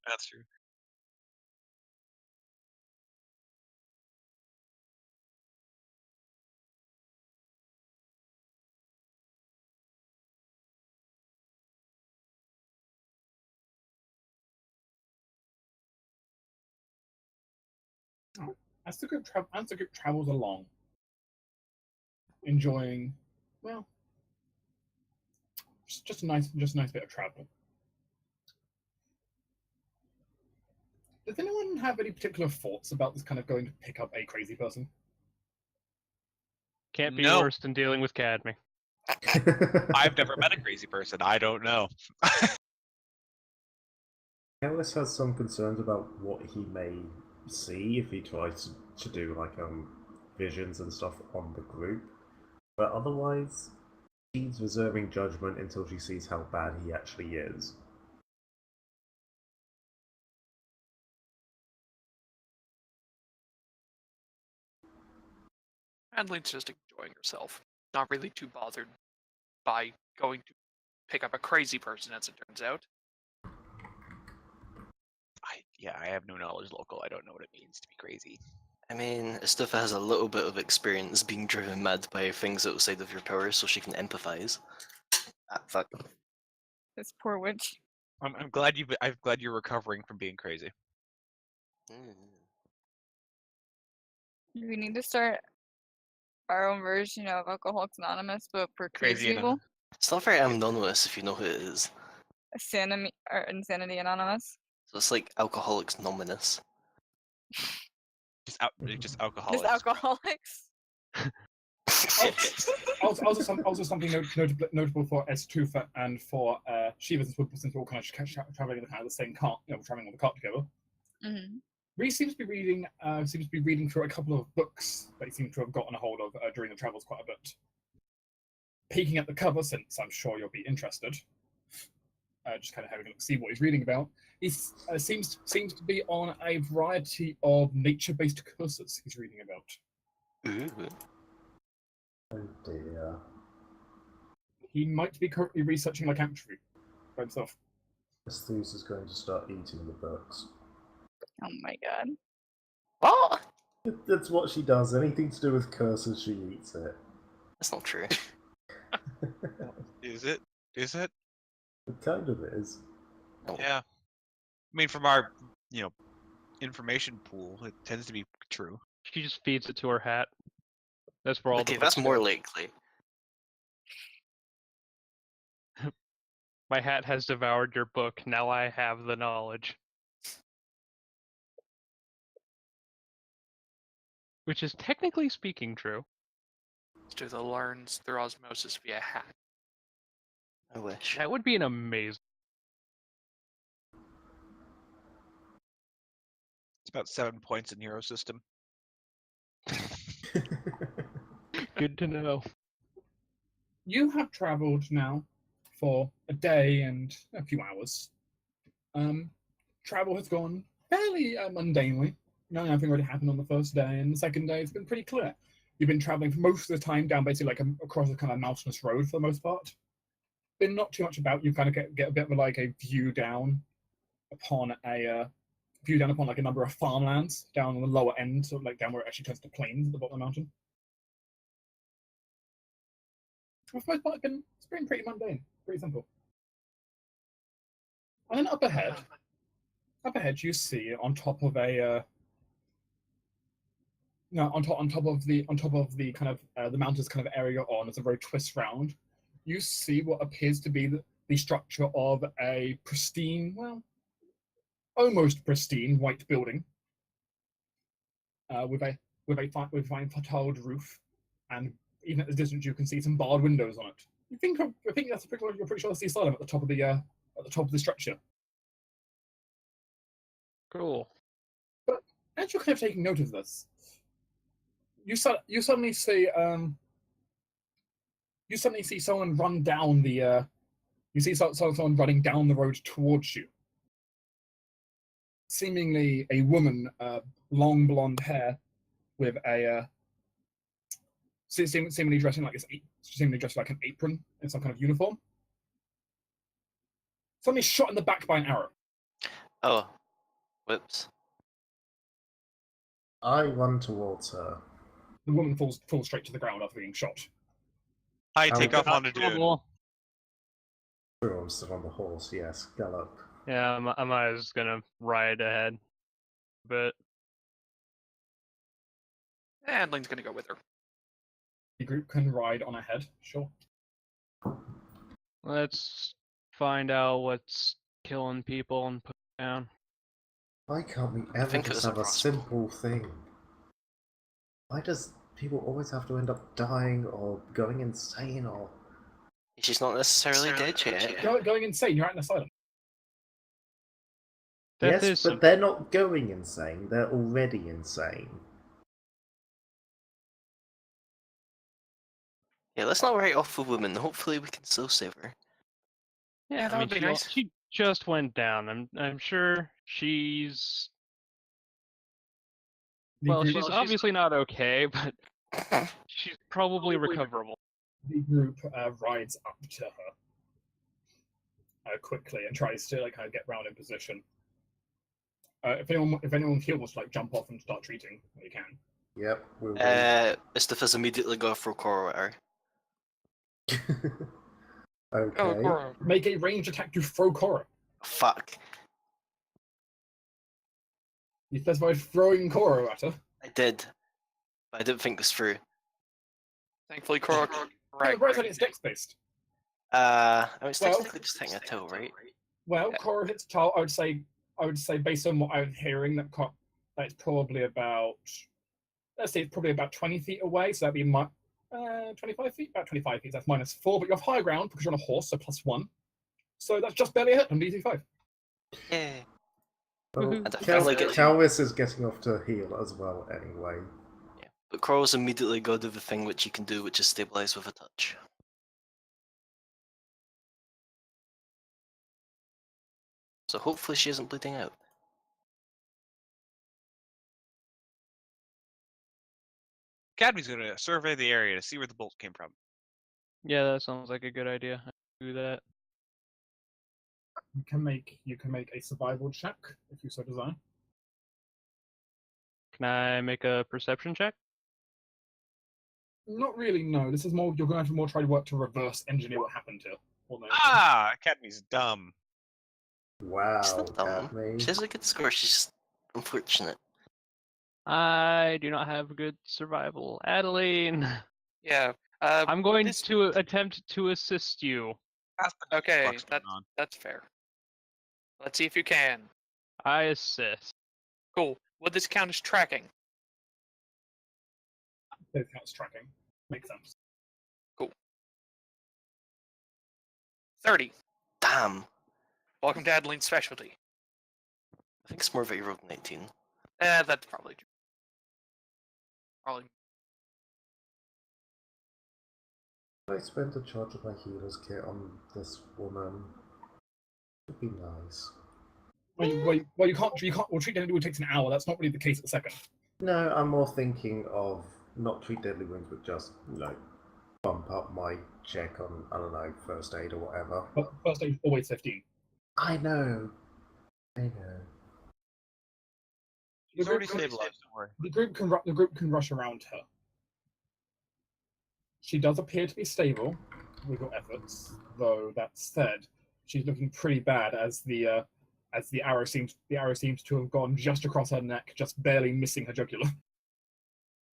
That's true. As the group travels along, enjoying, well, just a nice bit of travel. Does anyone have any particular thoughts about this kind of going to pick up a crazy person? Can't be No. worse than dealing with Cadme. I've never met a crazy person. I don't know. Ellis has some concerns about what he may see if he tries to do like visions and stuff on the group, but otherwise she's reserving judgment until she sees how bad he actually is. Adeline's just enjoying herself. Not really too bothered by going to pick up a crazy person, as it turns out. I have no knowledge local. I don't know what it means to be crazy. I mean, Estufa has a little bit of experience being driven mad by things outside of your power, so she can empathize. Ah, fuck. this poor witch. I'm glad you're recovering from being crazy. Mm. We need to start our own version of Alcoholics Anonymous, but for Crazy crazy people. It's not very anonymous if you know who it is. Insanity Anonymous. So it's like Alcoholics Nominous. Just alcoholics. Just alcoholics. Also something notable for Estufa and for Shiva, since we're all kind of traveling in the same cart, traveling on the cart together. Mm-hmm. Reese seems to be reading through a couple of books that he seems to have gotten a hold of during the travels quite a bit. Peeking at the cover, since I'm sure you'll be interested. Just kind of having a look, see what he's reading about. He seems to be on a variety of nature-based curses he's reading about. Ooh. Oh dear. He might be currently researching lycanthropy by himself. Esthus is going to start eating the books. Oh my god. That's what she does. Anything to do with curses, she eats it. That's not true. Is it? Is it? It kind of is. No. Yeah. I mean, from our, information pool, it tends to be true. She just feeds it to her hat. That's where all Okay, the that's books more go. likely. My hat has devoured your book. Now I have the knowledge. Which is technically speaking true. To the learns through osmosis via hat. I wish. That would be an amazing. It's about 7 points in Hero System. Good to know. You have travelled now for a day and a few hours. Travel has gone fairly mundanely. Nothing really happened on the first day, and the second day it's been pretty clear. You've been travelling for most of the time down basically like across a kind of mountainous road for the most part. Been not too much about. You kind of get a bit of like a view down upon like a number of farmlands down on the lower end, sort of like down where it actually turns to plains at the bottom of the mountain. For the most part, it's been pretty mundane, pretty simple. And then up ahead you see on top of a on top of the kind of the mountains kind of area on, it's a very twist round. You see what appears to be the structure of a pristine, well, almost pristine white building with a fine tiled roof, and even at the distance you can see some barred windows on it. I think that's you're pretty sure that's the asylum at the top of the structure. Cool. But as you're kind of taking note of this, you suddenly see someone run down the you see someone running down the road towards you. Seemingly a woman, long blonde hair, with a seemingly dressing like an apron in some kind of uniform. Suddenly shot in the back by an arrow. Oh. Whoops. I run towards her. The woman falls straight to the ground after being shot. I How- take off on a dune. Normal. True, I'm still on the horse, yes. Gallop. Yeah, Amaya's gonna ride ahead. But And Lane's gonna go with her. The group can ride on ahead, sure. let's find out what's killing people and put it down. Why can't we I ever think it just was a have a crossbow. simple thing? Why does people always have to end up dying or going insane or... She's not necessarily dead yet. Going insane, you're at an asylum. Death yes, is but they're not going insane. They're already insane. Yeah, let's not write off the woman. Hopefully we can still save her. Yeah, that would be nice. She just went down. I'm sure she's she's obviously not okay, but she's probably recoverable. The group rides up to her quickly and tries to like kind of get round in position. If anyone here wants to like jump off and start treating, you can. Yep, we'll Mustafa's immediately go for Coro at her. Okay. Oh, Goro. Make a ranged attack to throw Korra. Fuck. You specified throwing Korra at her. I did. But I didn't think this through. Thankfully, Korok. Right, right side it's dex based. I mean, it's Well- technically just hitting a toe, right? Well, Korra hits Tal. I would say based on what I'm hearing that it's probably about, let's say it's probably about 20 feet away. So that'd be 25 feet, about 25 feet. That's -4, but you're high ground because you're on a horse, so +1. So that's just barely a hit on DC5. Yeah. Well, And I feel like it's- Calvis is getting off to heal as well anyway. Yeah. But Coro's immediately go do the thing which you can do, which is stabilize with a touch. So hopefully she isn't bleeding out. Academy's gonna survey the area to see where the bolt came from. Yeah, that sounds like a good idea. I can do that. You can make a survival check if you so desire. Can I make a perception check? Not really, no. This is more, you're going to have to more try to work to reverse engineer what happened here. Almost. Ah, Academy's dumb. Wow, She's not dumb. Cadme. She has a good score. She's just unfortunate. I do not have good survival. Adeline, Yeah. I'm going this- to attempt to assist you. Okay, Fuck's going on? that's fair. Let's see if you can. I assist. Cool. Would this count as tracking? Both counts tracking. Makes sense. 30. Damn. Welcome to Adeline's specialty. I think it's more of a rolled 19. That's probably true. Probably. I spent a charge of my healer's kit on this woman. It'd be nice. Well, you can't. Well, treat deadly wound takes an hour. That's not really the case at the second. No, I'm more thinking of not treat deadly wounds, but just, bump up my check on, I don't know, first aid or whatever. But first aid always 15. I know. She's already stabilized. Don't worry. The group can rush around her. She does appear to be stable with your efforts, though that said, she's looking pretty bad as the arrow seems to have gone just across her neck, just barely missing her jugular.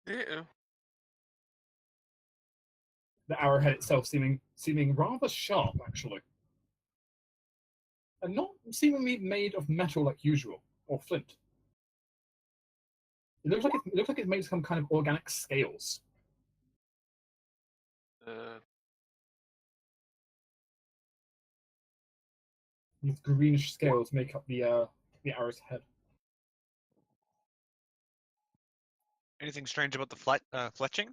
Yeah. The arrowhead itself seeming rather sharp, actually, and not seemingly made of metal like usual or flint. It looks like it's made of some kind of organic scales. These greenish scales make up the arrow's head. Anything strange about the fletching?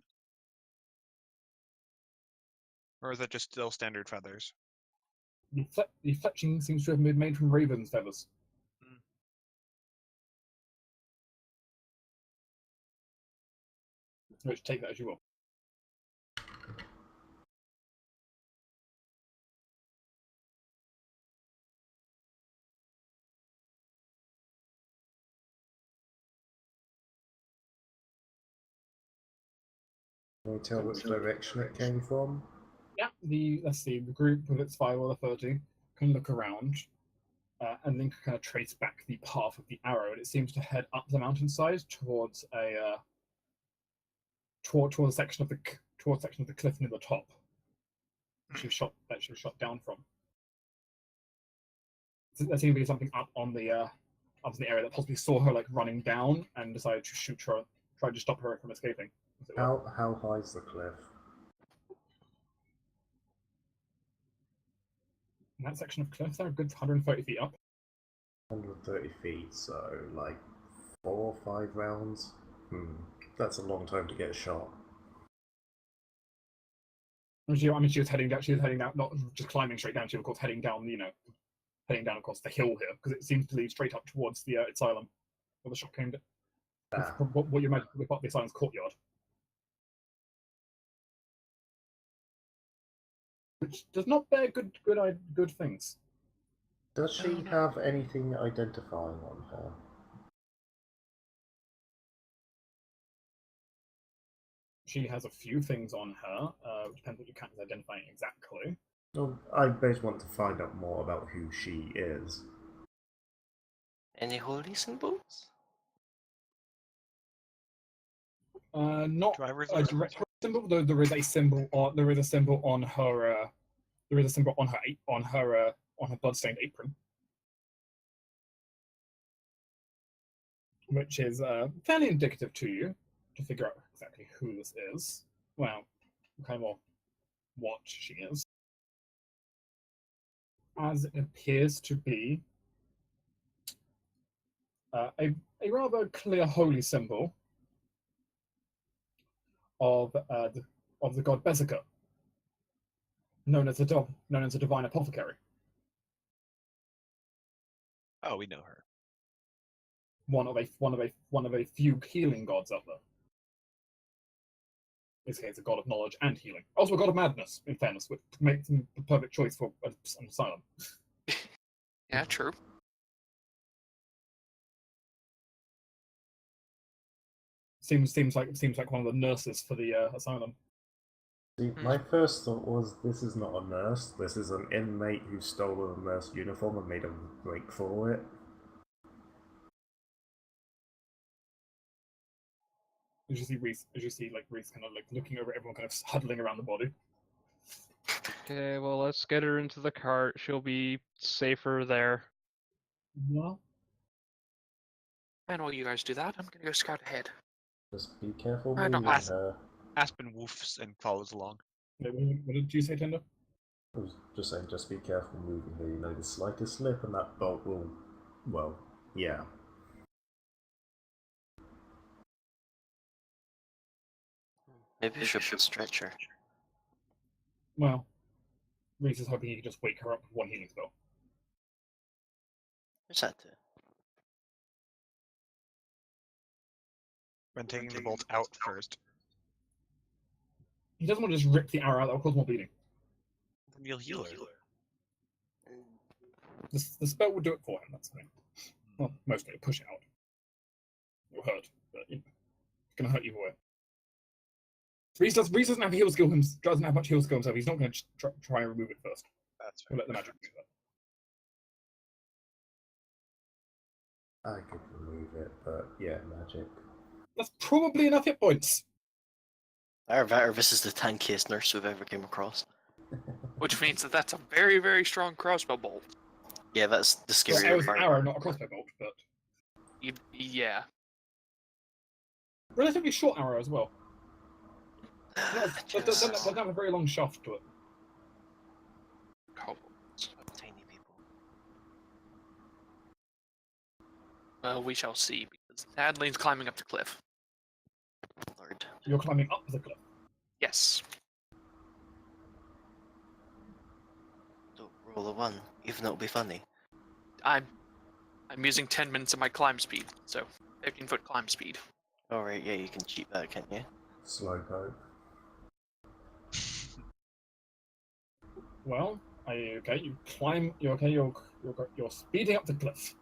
Or is that just still standard feathers? The fletching seems to have been made from raven's feathers. Hmm. Which take that as you will. Can you tell which direction it came from? Yeah, let's see, the group with its 5 or 30 can look around and then kind of trace back the path of the arrow, and it seems to head up the mountainside towards towards a section of the cliff near the top. That she was shot down from. So there seemed to be something up in the area that possibly saw her running down and decided to shoot her, tried to stop her from escaping. How high is the cliff? In that section of cliff, they're a good 130 feet up. 130 feet, so 4 or 5 rounds. That's a long time to get shot. She was heading down. She was heading down, not just climbing straight down. She was, of course, heading down. Heading down across the hill here because it seems to lead straight up towards the asylum, where the shot came. What you imagine would be the asylum's courtyard, which does not bear good things. Does she have anything identifying on her? She has a few things on her. Depends what you count as identifying exactly. Well, I basically want to find out more about who she is. Any holy symbols? Not Driver's a license? direct symbol, though there is a symbol on her. There is a symbol on her bloodstained apron, which is fairly indicative to you to figure out exactly who this is. Well, kind of what she is, as it appears to be a rather clear holy symbol of the god Bezica, known as a divine apothecary. Oh, we know her. One of a few healing gods out there. In this case, a god of knowledge and healing. Also a god of madness, in fairness, which makes him the perfect choice for an asylum. Yeah, true. Seems like one of the nurses for the asylum. See, my first thought was, this is not a nurse, this is an inmate who stole a nurse uniform and made a break for it. As you see Reese kind of like looking over everyone, kind of huddling around the body. Okay, well, let's get her into the cart. She'll be safer there. Well, And while you guys do that, I'm gonna go scout ahead. Just be careful I don't moving ask- her. Aspen woofs and follows along. what did you say, Tender? I was just saying, just be careful moving her. You know, the slightest slip and that bolt will, well, yeah. Maybe we should put stretcher. Well, Reese is hoping he can just wake her up with one healing spell. Where's that to? When taking the bolt out first, He doesn't want to just rip the arrow out; that will cause more bleeding. then you'll heal her. The spell will do it for him. That's fine. Well, mostly it'll push it out. It'll hurt, but it's gonna hurt either way. Reese doesn't have heal skill himself. Doesn't have much heal skill himself. He's not going to try and remove it first. That's We'll right. let the magic do that. I could remove it, but yeah, magic. That's probably enough hit points. This is the tankiest nurse we've ever came across. Which means that that's a very, very strong crossbow bolt. Yeah, that's the Well, scarier an part. arrow, not a crossbow bolt, but Yeah. relatively short arrow as well. Just Doesn't have a very long shaft to it. tiny people. Well, we shall see, because Adeline's climbing up the cliff. Lord. You're climbing up the cliff. Yes. Don't roll a 1, even though it'll be funny. I'm using 10 minutes of my climb speed, so 15-foot climb speed. Alright, yeah, you can cheat that, can't you? Slowpoke. Well, are you okay? You climb. You're okay. You're speeding up the cliff.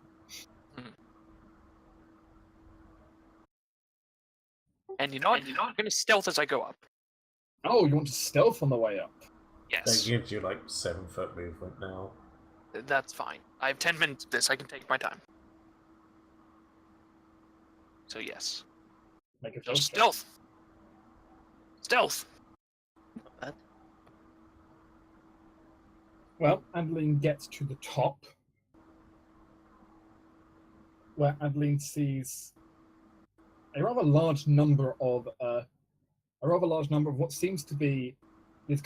And you know what? I'm gonna stealth as I go up. Oh, you want to stealth on the way up? That Yes, gives you like 7-foot movement now. that's fine. I have 10 minutes of this. I can take my time. So yes, Make a so stealth check. stealth. Stealth. Not bad. Well, Adeline gets to the top, where Adeline sees a rather large number of what seems to be these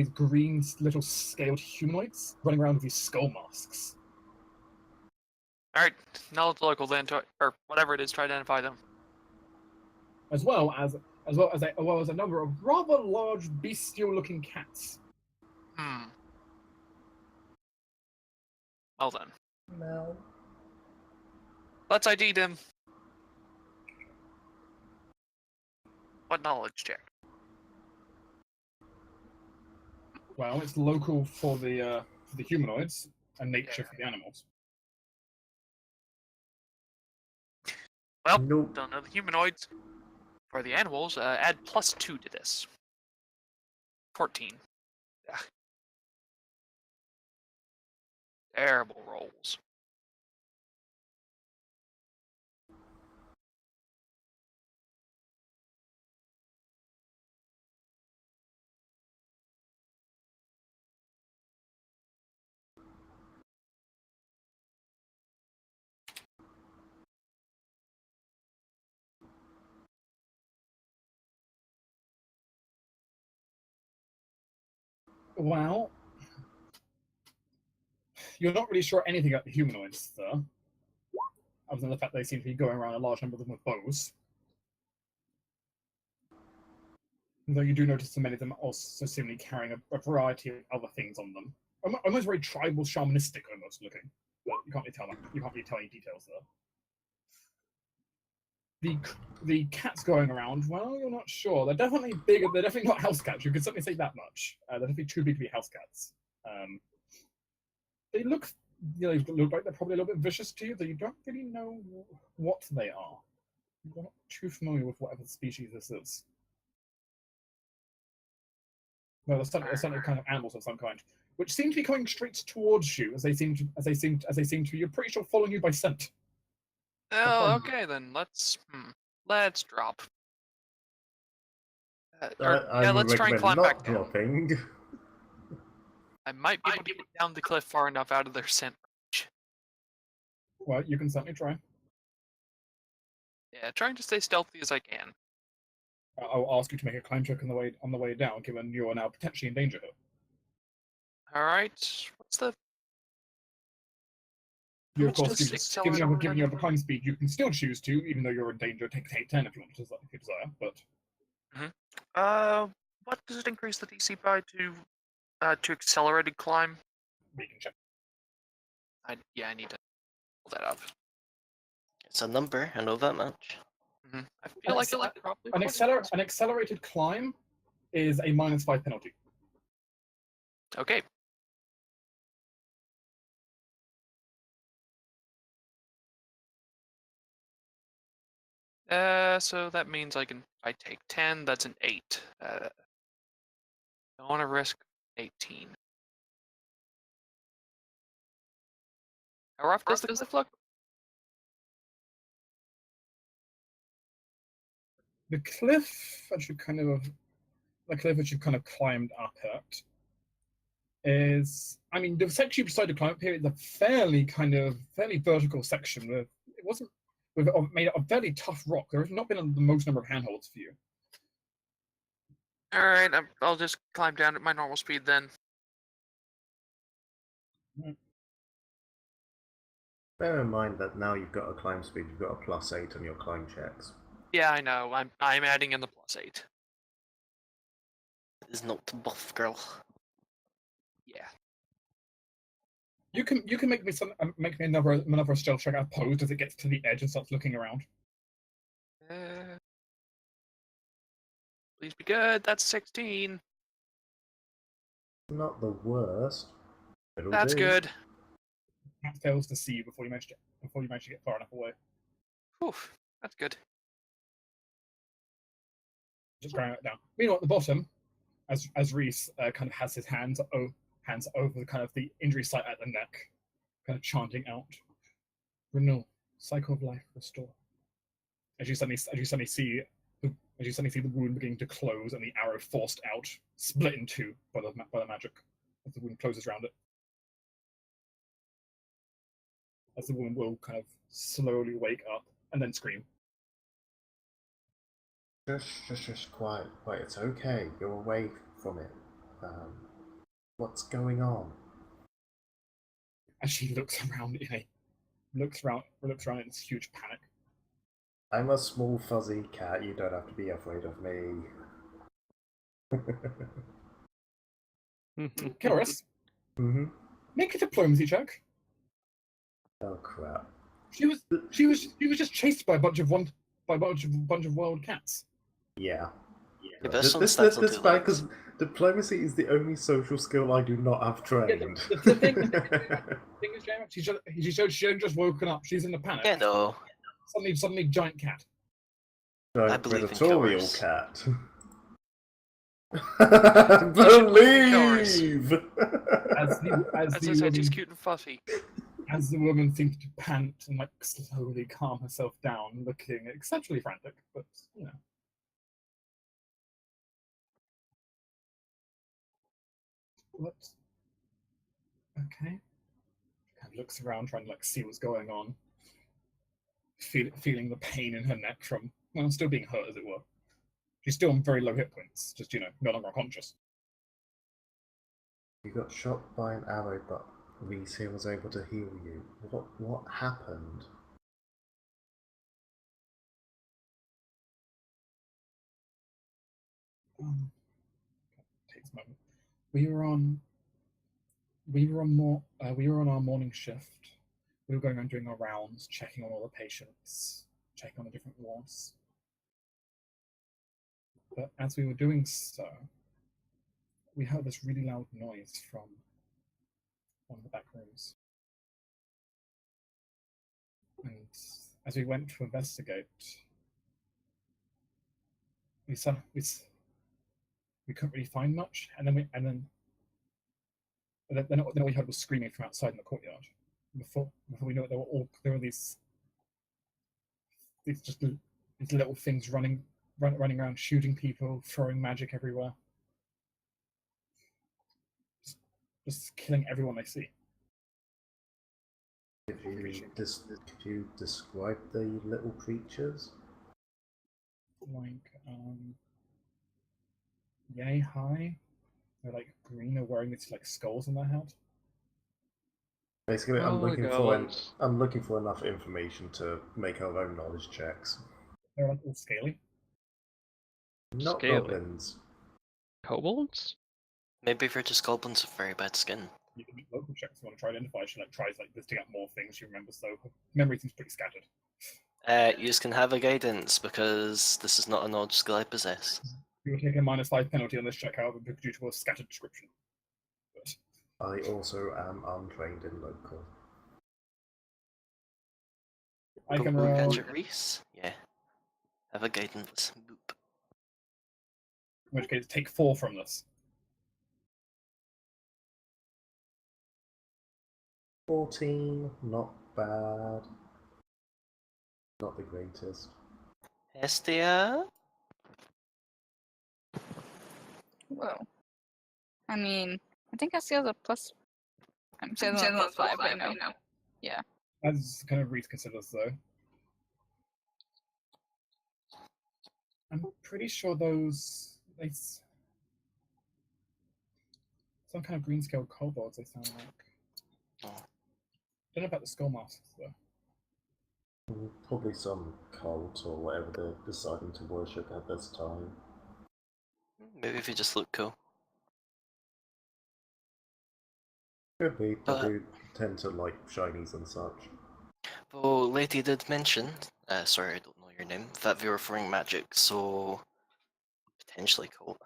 green little scaled humanoids running around with these skull masks. All right, now let the local then, or whatever it is, try to identify them. as well as a number of rather large bestial-looking cats. Well then, No. let's ID them. What knowledge check? Well, it's local for the humanoids and nature for the animals. Well, Nope. don't know the humanoids. For the animals, add +2 to this. 14. Ugh. Terrible rolls. Well, you're not really sure anything about the humanoids, though, other than the fact they seem to be going around a large number of them with bows. Though you do notice that many of them are also seemingly carrying a variety of other things on them. Almost very tribal, shamanistic almost looking. But you can't really tell any details there. The cats going around, well, you're not sure. They're definitely bigger. They're definitely not house cats. You can certainly say that much. They're definitely too big to be house cats. They look like they're probably a little bit vicious to you, though you don't really know what they are. You're not too familiar with whatever species this is. No, there's certainly kind of animals of some kind, which seem to be coming straight towards you as they seem to. You're pretty sure following you by scent. Oh, fun. okay then. Let's drop. I would let's try and recommend climb not back down. dropping. I might be able to get down the cliff far enough out of their scent range. Well, you can certainly try. Yeah, trying to stay stealthy as I can. I'll ask you to make a climb check on the way down, given you are now potentially in danger here. All right. What's the? You, of much course, does giving you up a climb speed, you can still choose to, even though you're in danger, take 10 if you want to, if you desire. But What does it increase the DC by to accelerated climb? we can check. I need to pull that up. It's a number, I know that much. I feel like probably An accelerated climb is a -5 penalty. Okay. So that means if I take 10, that's an 8. Don't want to risk 18. How rough does the cliff look? The cliff that you've kind of climbed up at is, I mean, the section you decided to climb up here is a fairly vertical section. Made out of fairly tough rock. There has not been the most number of handholds for you. All right, I'll just climb down at my normal speed then. Bear in mind that now you've got a climb speed, you've got a +8 on your climb checks. Yeah, I know. I'm adding in the +8. Is not buff girl. Yeah. You can make me another stealth check opposed as it gets to the edge and starts looking around. Please be good. That's 16. Not the worst. That's good. That fails to see you before you manage to get far enough away. Whew, that's good. Just going down. Meanwhile, at the bottom, as Reese kind of has his hands over kind of the injury site at the neck, kind of chanting out, "Renewal, cycle of life, restore." As you suddenly see the wound beginning to close and the arrow forced out, split in two by the magic as the wound closes around it. As the woman will kind of slowly wake up and then scream. Just quiet. It's okay. You're away from it. What's going on? As she looks around in this huge panic. I'm a small fuzzy cat. You don't have to be afraid of me. Karis, make a diplomacy check. Oh crap! She was just chased by a bunch of wild cats. Yeah. This This bad because diplomacy is the only social skill I do not have trained. The thing is, James, she's just woken up. She's in a panic. Yeah, no. Suddenly, giant cat. Giant believe in predatorial killers. cat. Believe. As I said, she's cute and fluffy. As the woman seems to pant and slowly calm herself down, looking exceptionally frantic, but you know. What? Okay. Kind of looks around, trying to see what's going on. Feeling the pain in her neck from still being hurt, as it were. She's still on very low hit points, just no longer unconscious. You got shot by an arrow, but Reese here was able to heal you. What happened? Takes a moment. We were on our morning shift. We were going around doing our rounds, checking on all the patients, checking on the different wards. But as we were doing so, we heard this really loud noise from one of the back rooms. And as we went to investigate, we saw we couldn't really find much, and then all we heard was screaming from outside in the courtyard. Before we knew it, there were these these little things running around, shooting people, throwing magic everywhere, just killing everyone they see. Could you describe the little creatures? Like yay high. They're like green. They're wearing these like skulls on their head. Basically, Oh, goblins. I'm looking for enough information to make our own knowledge checks. They're like all scaly. Not Scaly. goblins. Kobolds? Maybe if you're just goblins with very bad skin. You can make local checks if you want to try to identify. She like tries like listing out more things she remembers, though her memory seems pretty scattered. You just can have a guidance because this is not a knowledge skill I possess. You will take a -5 penalty on this check, however, due to a scattered description. But I also am untrained in local. I can Go roll. Gadget Reese? Yeah. Have a guidance. Boop. In which case, take 4 from this. 14, not bad. Not the greatest. Hestia? Whoa. I mean, I think SC has a plus. I'm saying plus 5, I know. Yeah. As kind of Reese considers, though. I'm pretty sure some kind of green scale kobolds they sound like. Oh. Don't know about the skull masks though. Probably some cult or whatever they're deciding to worship at this time. Maybe if you just look cool. Could be, they do tend to like shinies and such. Though Lady did mention, sorry I don't know your name, that they were throwing magic, so potentially cool.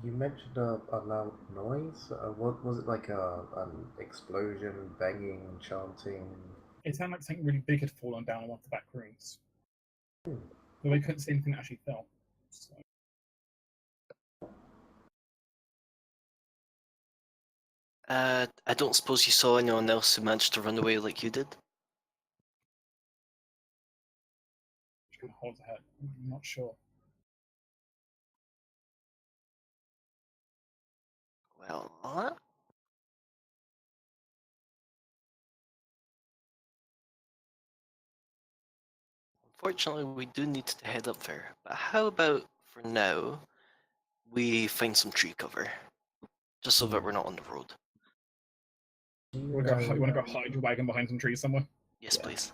You mentioned a loud noise? What was it, like an explosion, banging, chanting? It sounded like something really big had fallen down in one of the back rooms. Hmm. But they couldn't see anything that actually fell. So. I don't suppose you saw anyone else who managed to run away like you did? She kind of holds her head. I'm not sure. Well, unfortunately we do need to head up there, but how about for now we find some tree cover, just so that we're not on the road. You want to go hide your wagon behind some trees somewhere? Yes, please.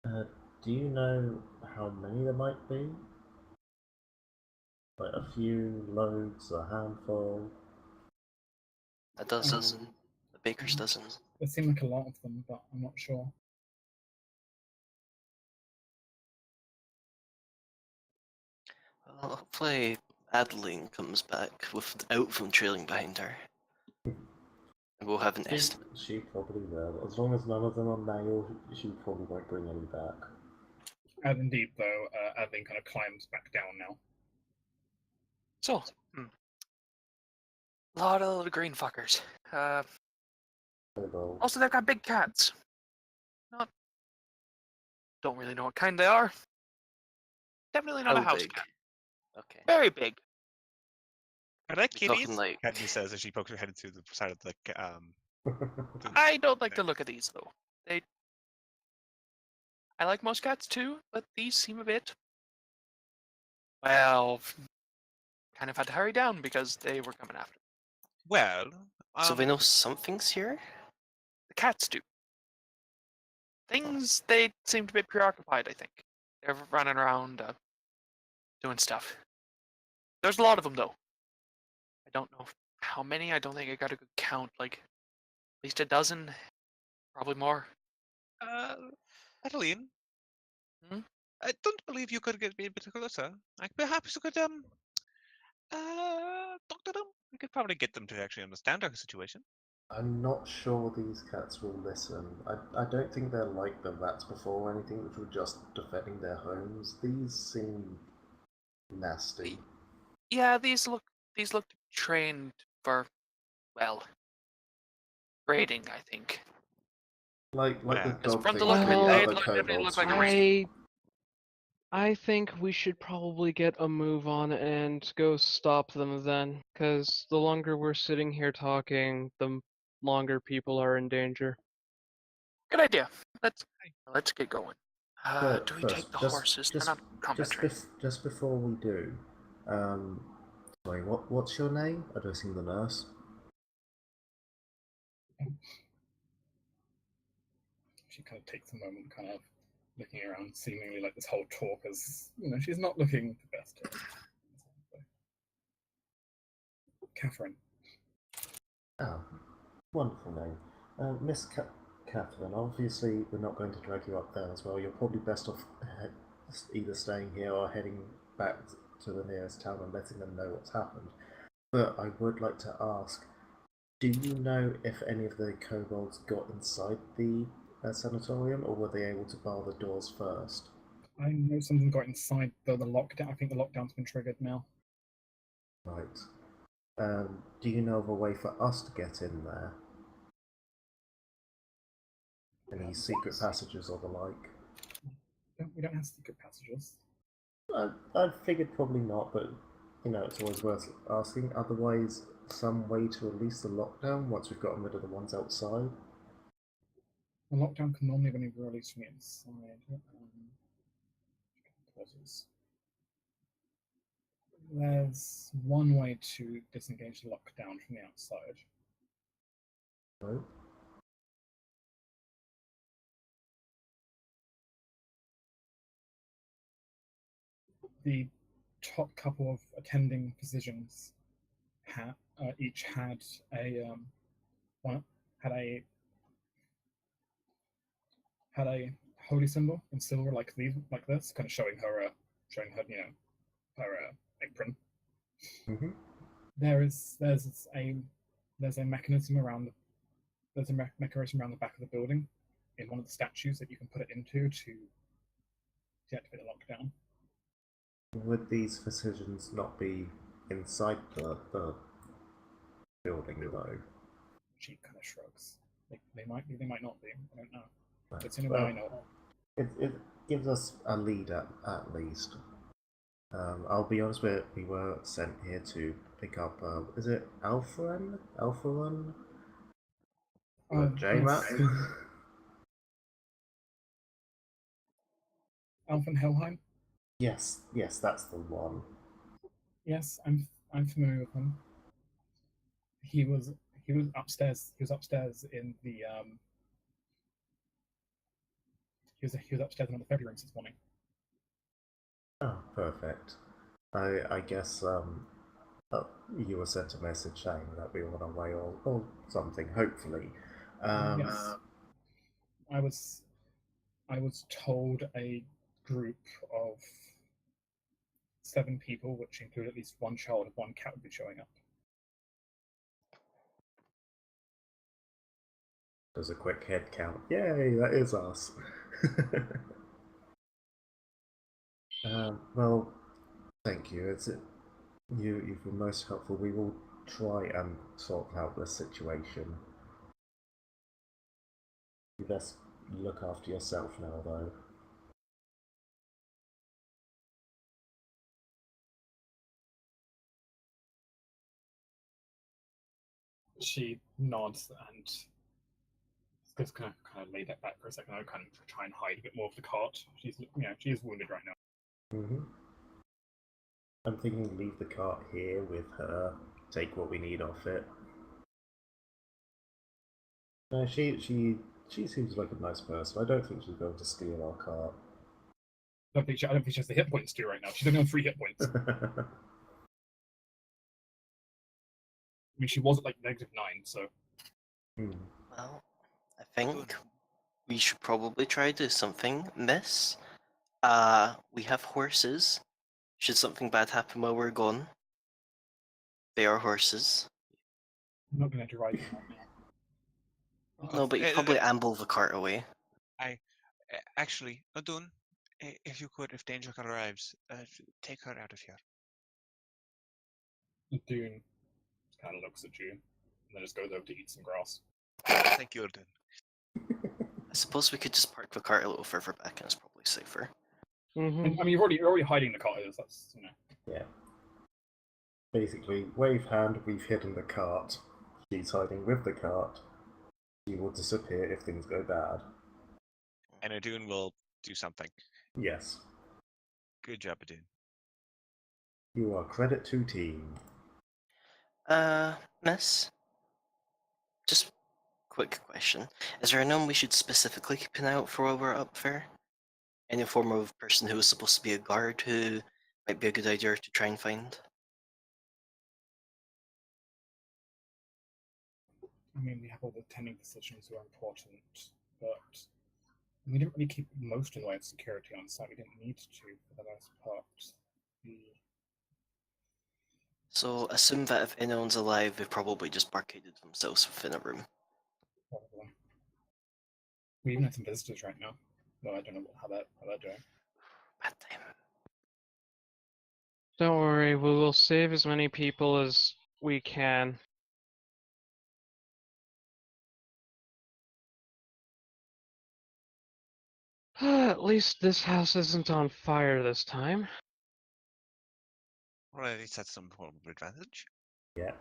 Do you know how many there might be? Like a few, loads, a handful? A dozen, a baker's dozen. There seem like a lot of them, but I'm not sure. Well, hopefully Adeline comes back without them trailing behind her. And we'll have an estimate. She probably will. As long as none of them are male, she probably won't bring any back. As indeed, though, Adeline kind of climbs back down now. So, lot of little green fuckers. Also, they've got big cats. Don't really know what kind they are. Definitely not a How house big? cat. Okay. Very big. Are they We're kitties? talking like Kathy says as she pokes her head into the side of the I don't like the look of these though. I like most cats too, but these seem a bit. Well, kind of had to hurry down because they were coming after. Well, so they know something's here? The cats do. Things they seem to be preoccupied. I think they're running around doing stuff. There's a lot of them though. I don't know how many. I don't think I got a good count. Like at least a dozen, probably more. Adeline, Hmm? I don't believe you could get me a bit closer. Like perhaps you could talk to them. We could probably get them to actually understand our situation. I'm not sure these cats will listen. I don't think they're like the rats before or anything, which were just defending their homes. These seem nasty. Yeah, these look trained for, well, raiding, I think. Like the Yeah. Because dog from the things look of it, the Well, other definitely kobolds look like a use. raid. I think we should probably get a move on and go stop them then, because the longer we're sitting here talking, the longer people are in danger. Good idea. Let's get going. But Do we first, take the horses? They're not combat trained. just before we do, um, sorry, what's your name? Addressing the nurse. She kind of takes a moment, kind of looking around, seemingly like this whole talk is, she's not looking the best. Catherine. Oh, wonderful name. Miss Catherine, obviously we're not going to drag you up there as well. You're probably best off either staying here or heading back to the nearest town and letting them know what's happened. But I would like to ask, do you know if any of the kobolds got inside the sanatorium, or were they able to bar the doors first? I know some of them got inside the lockdown. I think the lockdown's been triggered now. Right. Do you know of a way for us to get in there? Any secret passages or the like? We don't have secret passages. I figured probably not, but it's always worth asking. Otherwise, some way to release the lockdown once we've gotten rid of the ones outside. The lockdown can normally be released from the inside. Pauses. There's one way to disengage the lockdown from the outside. Right? The top couple of attending physicians each had a had a holy symbol in silver, like this, kind of showing her her apron. Mm-hmm. There's a mechanism around mechanism around the back of the building in one of the statues that you can put it into to deactivate the lockdown. Would these physicians not be inside the building though? She kind of shrugs. They might be, they might not be. I don't know. Right. It's the only way I know. It gives us a lead at least. I'll be honest with it, we were sent here to pick up, is it Alfen? Alfen? J-Map? Alfen Helheim? Yes, that's the one. Yes, I'm familiar with him. He was upstairs. He was upstairs in the he was upstairs in one of the February rooms this morning. Oh, perfect. I guess you were sent a message saying that we were on our way or something, hopefully. Yes. I was told a group of 7 people, which include at least one child and one cat, would be showing up. There's a quick head count. Yay, that is us. Well, thank you. You've been most helpful. We will try and sort out this situation. You best look after yourself now, though. She nods and just kind of lay that back for a second. I kind of try and hide a bit more of the cart. She is wounded right now. Mm-hmm. I'm thinking leave the cart here with her. Take what we need off it. No, she seems like a nice person. I don't think she's going to steal our cart. I don't think she has the hit points to right now. She's only on 3 hit points. I mean, she was at like -9, so. Well, I think we should probably try to do something, miss. We have horses. Should something bad happen while we're gone, they are horses. I'm not going to ride them right now. No, but you probably amble the cart away. Actually, Adun, if you could, if danger arrives, take her out of here. Dune kind of looks at you and then just goes over to eat some grass. Thank you, Adun. I suppose we could just park the cart a little further back and it's probably safer. Mm-hmm. And, I mean, you're already hiding the cart. That's Yeah. Basically, wave hand, we've hidden the cart. She's hiding with the cart. She will disappear if things go bad. And Adun will do something. Yes. Good job, Adun. You are credit to team. Miss? Just quick question. Is there anyone we should specifically keep an eye out for while we're up there? Any form of person who was supposed to be a guard who might be a good idea to try and find? I mean, we have all the tending positions who are important, but we didn't really keep most of the way of security on site. We didn't need to for the most part. So assume that if anyone's alive, they've probably just barricaded themselves within a room. Probably. We even have some visitors right now. No, I don't know how they're doing. Bad time. Don't worry, we will save as many people as we can. At least this house isn't on fire this time. Well, at least that's some form of advantage. Yet.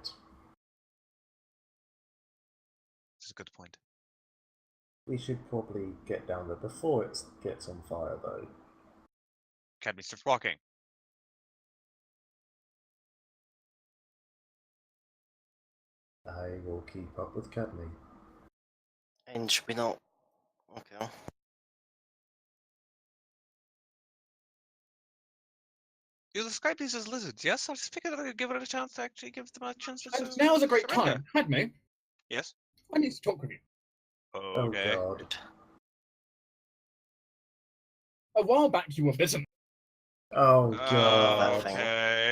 That's a good point. We should probably get down there before it gets on fire, though. Cadmy starts walking. I will keep up with Cadney. And should we not? Okay. You describe these as lizards, yes? I just figured I would give it a chance to actually give them a chance to And now's a great surrender. time. Padme, Yes? I need to talk with you. Okay. Oh god. A while back, you were bitten. Oh god. Okay.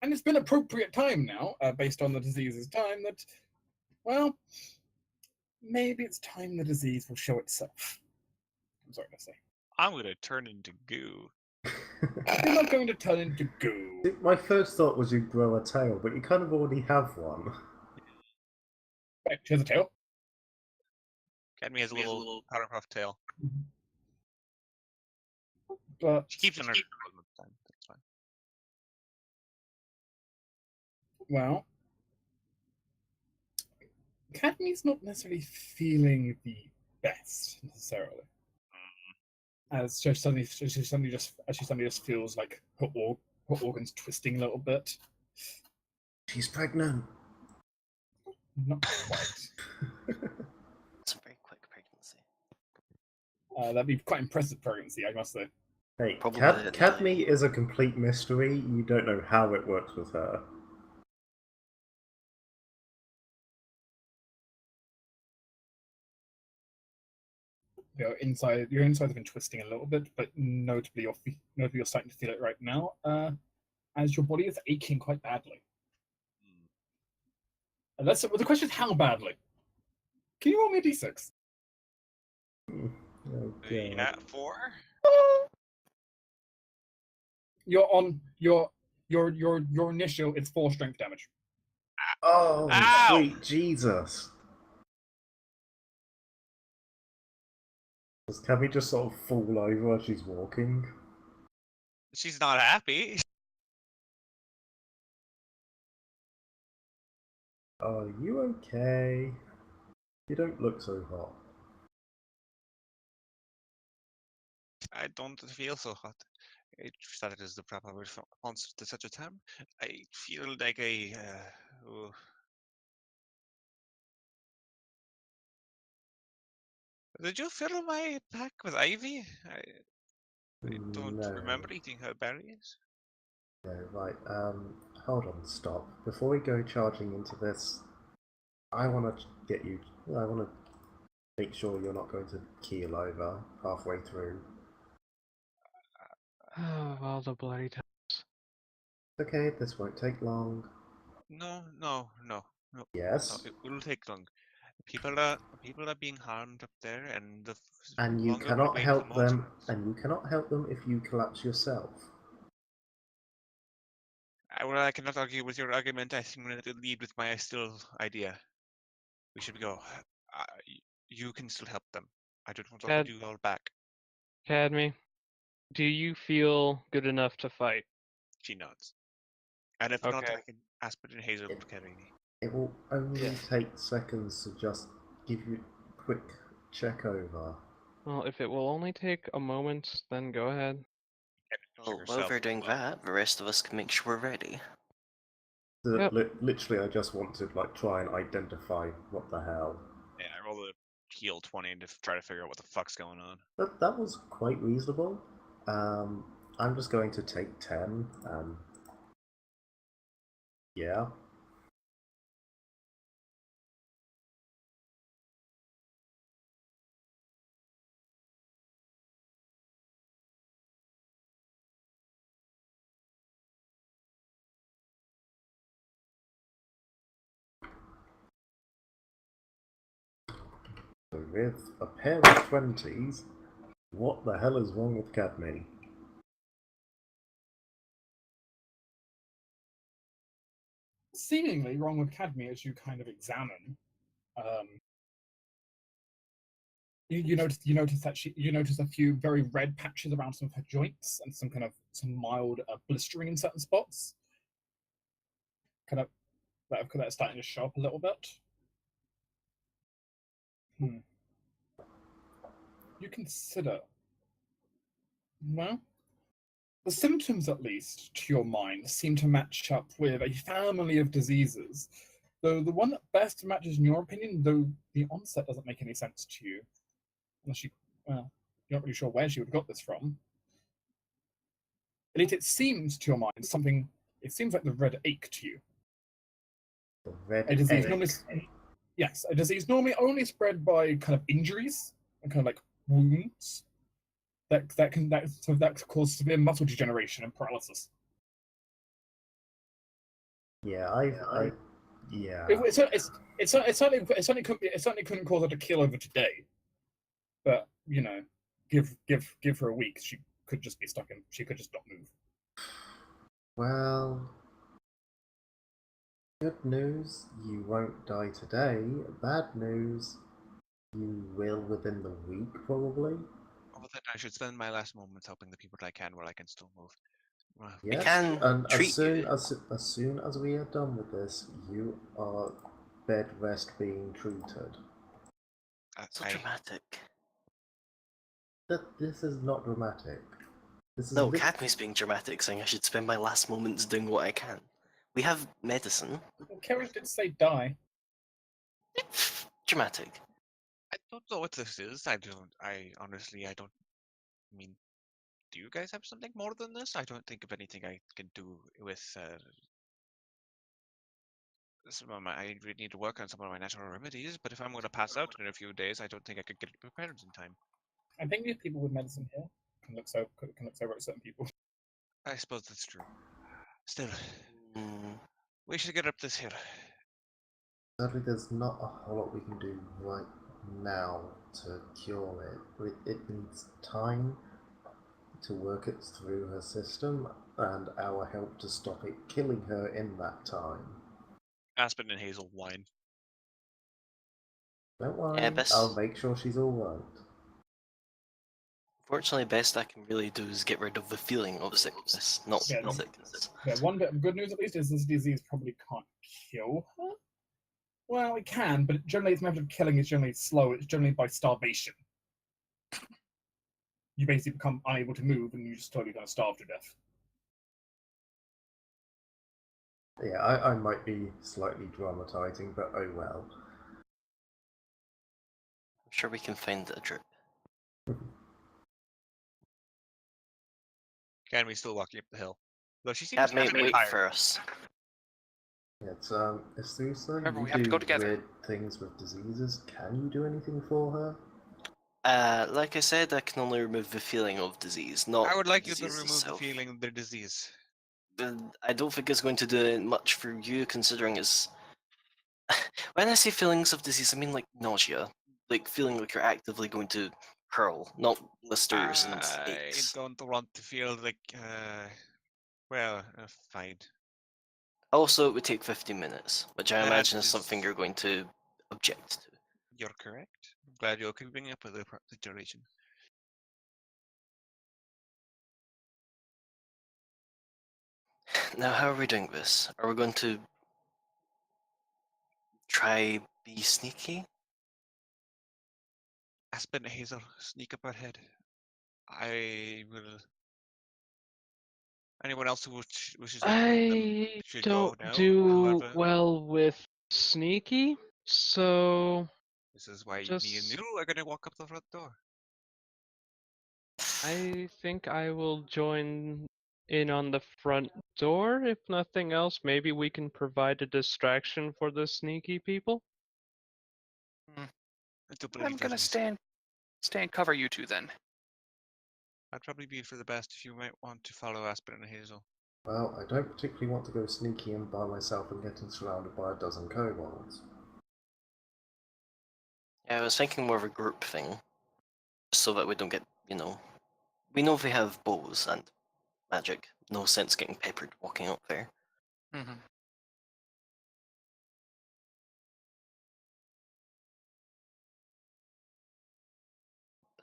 And it's been appropriate time now, based on the disease's time, that, well, maybe it's time the disease will show itself. I'm sorry to say. I'm gonna turn into goo. You're not going to turn into goo. My first thought was you'd grow a tail, but you kind of already have one. Right, here's a tail. Cadmy has a little powder puff tail. But, She keeps it on her all the time. That's fine. well, Cadmy's not necessarily feeling the best, necessarily. As she suddenly just feels like her organs twisting a little bit. She's pregnant. Not quite. It's a very quick pregnancy. That'd be quite impressive pregnancy, I must say. Hey, Probably Cadme is a complete mystery. You don't know how it works with her. Your insides have been twisting a little bit, but notably you're starting to feel it right now, as your body is aching quite badly. And the question is how badly. Can you roll me a d6? Oh, God. Yeah, 4? Your initial it's 4 strength damage. Oh, Ow! sweet Jesus. Does Cammy just sort of fall over as she's walking? She's not happy. Are you okay? You don't look so hot. I don't feel so hot. I thought it is the proper response to such a time. I feel like oh. Did you fill my pack with ivy? I don't No. remember eating her berries. No, right, hold on, stop. Before we go charging into this, I want to make sure you're not going to keel over halfway through. Oh, all the bloody times. Okay, this won't take long. No. No, Yes, it will take long. People are being harmed up there, and the and you longer we cannot wait, the help more them, chance. and you cannot help them if you collapse yourself. Well, I cannot argue with your argument. I think I'm going to lead with my still idea. We should go. You can still help them. I don't want to hold Cad- you all back. Cadme, do you feel good enough to fight? She nods. And if not, Okay. I can Aspen and Hazel carry me. It will only Yeah. take seconds to just give you a quick check over. Well, if it will only take a moment, then go ahead. Well, while we're doing that, the rest of us can make sure we're ready. Yep. Literally, I just want to like try and identify what the hell. Yeah, I roll a heal 20 to try to figure out what the fuck's going on. That was quite reasonable. I'm just going to take 10. Yeah. So with a pair of 20s, what the hell is wrong with Cadme? Seemingly wrong with Cadme as you kind of examine. You notice that you notice a few very red patches around some of her joints and some mild blistering in certain spots. Kind of that's starting to show up a little bit. You consider, well, the symptoms, at least to your mind, seem to match up with a family of diseases. Though the one that best matches in your opinion, though the onset doesn't make any sense to you, unless you're not really sure where she would have got this from. At least it seems to your mind something. It seems like the red ache to you. The red A disease egg. normally, yes, a disease normally only spread by kind of injuries and kind of like wounds that cause severe muscle degeneration and paralysis. Yeah, yeah. It certainly couldn't cause her to kill over today, but you know, give her a week, she could just be stuck in. She could just not move. Well, good news, you won't die today. Bad news, you will within the week, probably. Well, then I should spend my last moments helping the people I can where I can still move. Yes, can and treat as soon as we are done with this, you are bed rest being treated. So dramatic. This is not dramatic. This is No, Cadme's being dramatic, saying I should spend my last moments doing what I can. We have medicine. Well, Kara did say die. Dramatic. I don't know what this is. I honestly, I don't. I mean, do you guys have something more than this? I don't think of anything I can do with. I really need to work on some of my natural remedies, but if I'm going to pass out in a few days, I don't think I could get it prepared in time. I think these people with medicine here can look sober at certain people. I suppose that's true. Still, we should get up this hill. Sadly, there's not a whole lot we can do right now to cure it. It needs time to work it through her system, and our help to stop it killing her in that time. Aspen and Hazel whine. Don't worry, Yeah, I'll make sure she's alright. Fortunately, best I can really do is get rid of the feeling of sickness, not sickness. Yeah, one bit of good news at least is this disease probably can't kill her. Well, it can, but generally its method of killing is generally slow. It's generally by starvation. You basically become unable to move, and you just totally kind of starve to death. Yeah, I might be slightly dramatizing, but oh well. I'm sure we can find a drip. Can we still walking up the hill? Though she seems Cadme, kind of wait tired. for us. It's Esthusa, Remember, you we have to go do together. weird things with diseases. Can you do anything for her? Like I said, I can only remove the feeling of disease, not I would like you disease to remove itself. the feeling of the disease. I don't think it's going to do much for you, considering it's When I say feelings of disease, I mean like nausea, like feeling like you're actively going to hurl, not blisters and I aches. don't want to feel like, well, fine. Also, it would take 15 minutes, which I That imagine is is, something you're going to object to. you're correct. I'm glad you're keeping up with the situation. Now, how are we doing this? Are we going to try be sneaky? Aspen and Hazel, sneak up ahead. I will. Anyone else who wishes to join them I should go don't now. do However, well with sneaky, so this is why me and just Noodle are gonna walk up the front door. I think I will join in on the front door. If nothing else, maybe we can provide a distraction for the sneaky people. I don't I'm believe that gonna is. stay and cover you two then. I'd probably be for the best if you might want to follow Aspen and Hazel. Well, I don't particularly want to go sneaky in by myself and getting surrounded by a dozen kobolds. Yeah, I was thinking more of a group thing, so that we don't get, we know they have bows and magic. No sense getting peppered walking up there. Mm-hmm.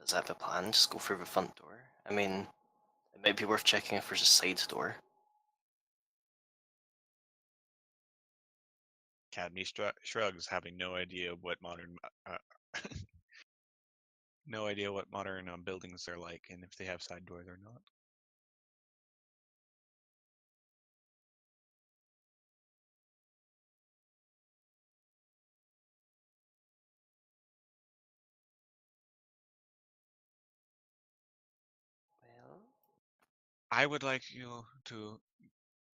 Is that the plan? Just go through the front door? I mean, it might be worth checking if there's a side door. Academy shrugs, having no idea what modern, no idea what modern buildings are like, and if they have side doors or not. Well, I would like you to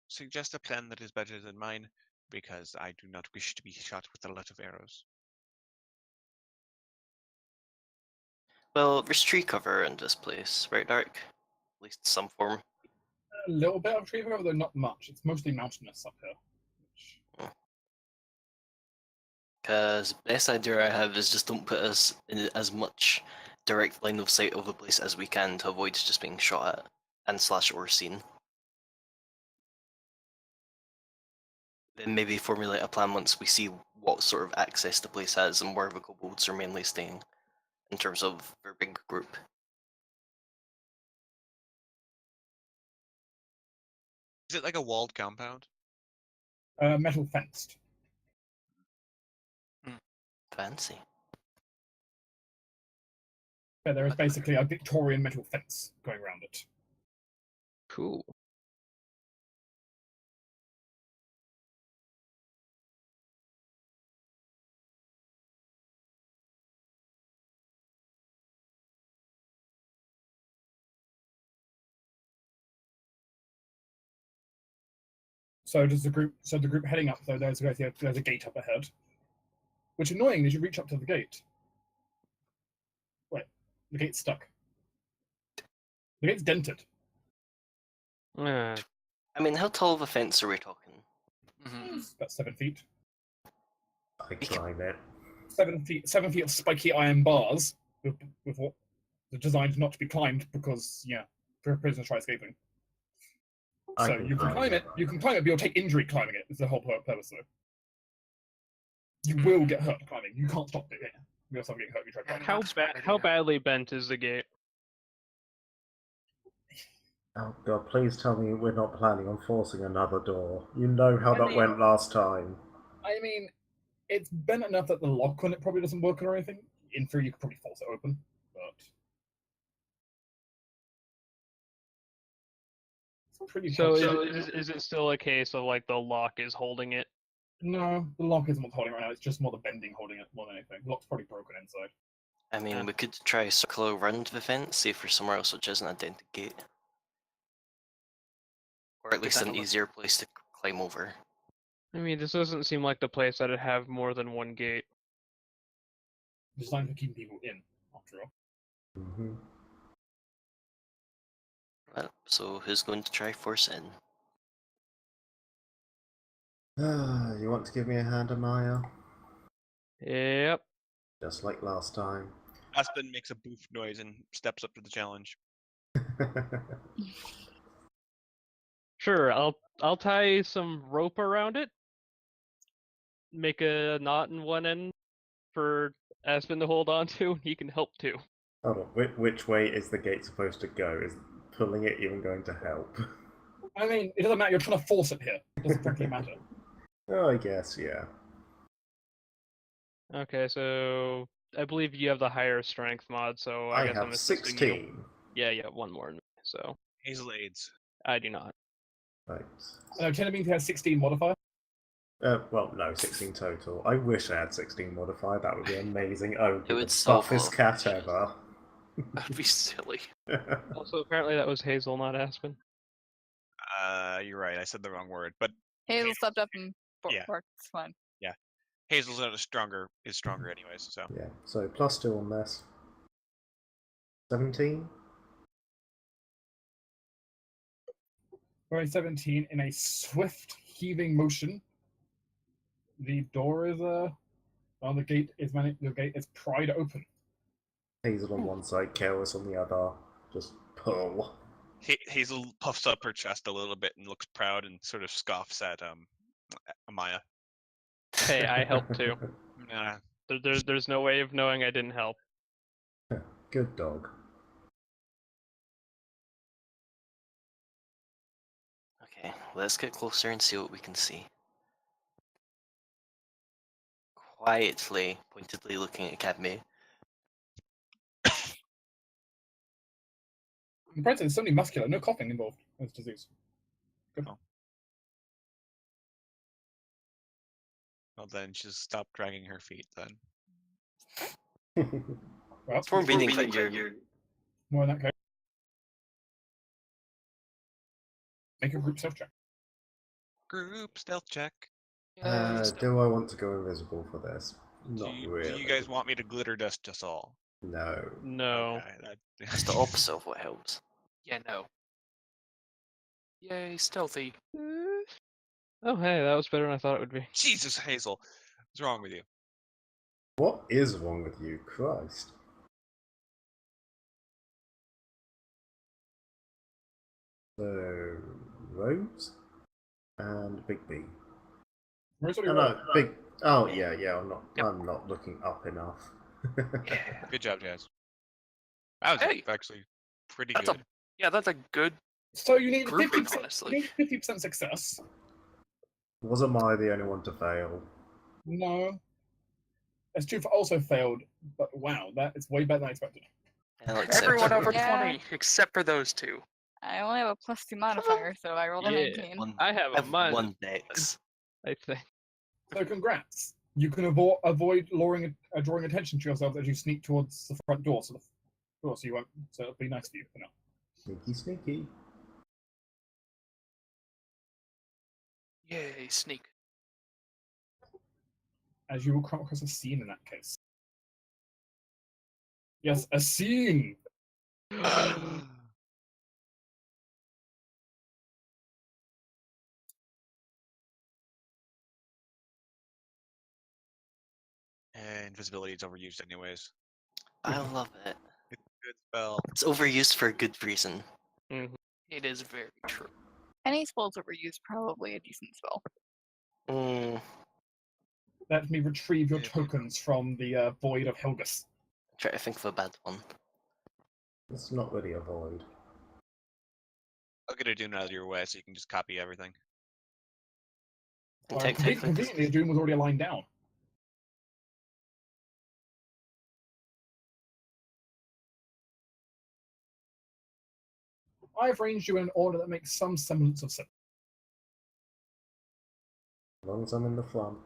suggest a plan that is better than mine, because I do not wish to be shot with a lot of arrows. well, there's tree cover in this place, right, Dark? At least some form. A little bit of tree cover, though not much. It's mostly mountainous up here. Which... Because best idea I have is just don't put us in as much direct line of sight of the place as we can to avoid just being shot at and slash or seen. Then maybe formulate a plan once we see what sort of access the place has and where the kobolds are mainly staying in terms of their big group. Is it like a walled compound? Metal fenced. Fancy. Yeah, there is basically a Victorian metal fence going around it. Cool. So does the group? So the group heading up, though, there's a gate up ahead. Which annoyingly, as you reach up to the gate, wait, the gate's stuck. The gate's dented. Uh, I mean, how tall of a fence are we talking? Mm-hmm. It's about 7 feet. I climb it. 7 feet of spiky iron bars with what are designed not to be climbed because prisoners try escaping. I So can you can climb climb it. it. You can climb it, but you'll take injury climbing it. Is the whole purpose, though. You will get hurt climbing. You can't stop it. You'll stop getting hurt if you try climbing. how Not a smart how idea. badly bent is the gate? Oh god, please tell me we're not planning on forcing another door. You know how that went last time. I mean, it's bent enough that the lock on it probably doesn't work or anything. In theory, you could probably force it open, but it's pretty. So tough. is it still a case of like the lock is holding it? No, the lock isn't what's holding it right now. It's just more the bending holding it more than anything. The lock's probably broken inside. I mean, Yeah. we could try circle around the fence, see if there's somewhere else which isn't a dented gate. Or at least that an look- easier place to climb over. I mean, this doesn't seem like the place that'd have more than one gate. Designed for keeping people in, after all. Mm-hmm. Well, so who's going to try force in? You want to give me a hand, Amaya? Yep. Just like last time. Aspen makes a boof noise and steps up to the challenge. Sure, I'll tie some rope around it. Make a knot in one end for Aspen to hold on to, and he can help too. Hold on, which way is the gate supposed to go? Is pulling it even going to help? I mean, it doesn't matter. You're trying to force it here. It doesn't frankly matter. Oh, I guess, yeah. Okay, so I believe you have the higher strength mod, so I guess I'm have assisting 16. you. Yeah, you have one more than me, so Hazel aids. I do not. Right. No, Tenebin has 16 modifier. Well, no, 16 total. I wish I had 16 modified. That would be amazing. I would It be would the solve buffest all cat issues. ever. That'd be silly. Also, apparently that was Hazel, not Aspen. You're right. I said the wrong word, but Hazel stepped up and Yeah. barked. It's fine. Hazel's stronger anyways. So Yeah, so +2 on this. 17? Very 17 in a swift heaving motion. The door is the gate is pried open. Hazel on one side, Chaos on the other. Just pull. Hazel puffs up her chest a little bit and looks proud and sort of scoffs at Amaya. Hey, I helped too. Nah, There's no way of knowing I didn't help. Good dog. Okay, let's get closer and see what we can see. Quietly, pointedly looking at Cadme. Impressive, it's only muscular, no coughing involved in this disease. Good. Oh. Well, then just stop dragging her feet then. Well, It's more meaning that you're... more in that case. Make a group self check. Group stealth check. Do I want to go invisible for this? Do Not you, really. do you guys want me to glitter dust us all? No. No. Okay, It's the opposite of what helps. Yeah, no. Yay, stealthy. Oh, hey, that was better than I thought it would be. Jesus, Hazel, what's wrong with you? What is wrong with you? Christ. So, Rose and Big B. Where's all No, your no, Big. Oh yeah, Yep. I'm not looking up enough. Yeah. Good job, Jazz. That was Hey, actually pretty that's good. that's a good. So you need Grouping, 50%, honestly. you need 50% success. Wasn't I the only one to fail? No. S2 also failed, but wow, that is way better than I expected. I'll Everyone accept over it. Yeah. 20, except for those two. I only have a +2 modifier, so I rolled a Yeah. 19. I have I a have minus, one dex. I think. So congrats. You can avoid drawing attention to yourself as you sneak towards the front door, so you won't. So it'll be nice for you for now. Sneaky, sneaky. Yay, sneak. As you will come across a scene in that case. Yes, a scene. Invisibility is overused anyways. I love it. It's a good spell. It's overused for a good reason. Mhm. It is very true. Any spells overused, probably a decent spell. Mm, Let me retrieve your Yeah. tokens from the void of Helgus. try to think of a bad one. It's not really a void. I'll get a Dune out of your way so you can just copy everything. And technically, Conveniently, Doom was already aligned down. I've arranged you in an order that makes some semblance of sense. As long as I'm in the front.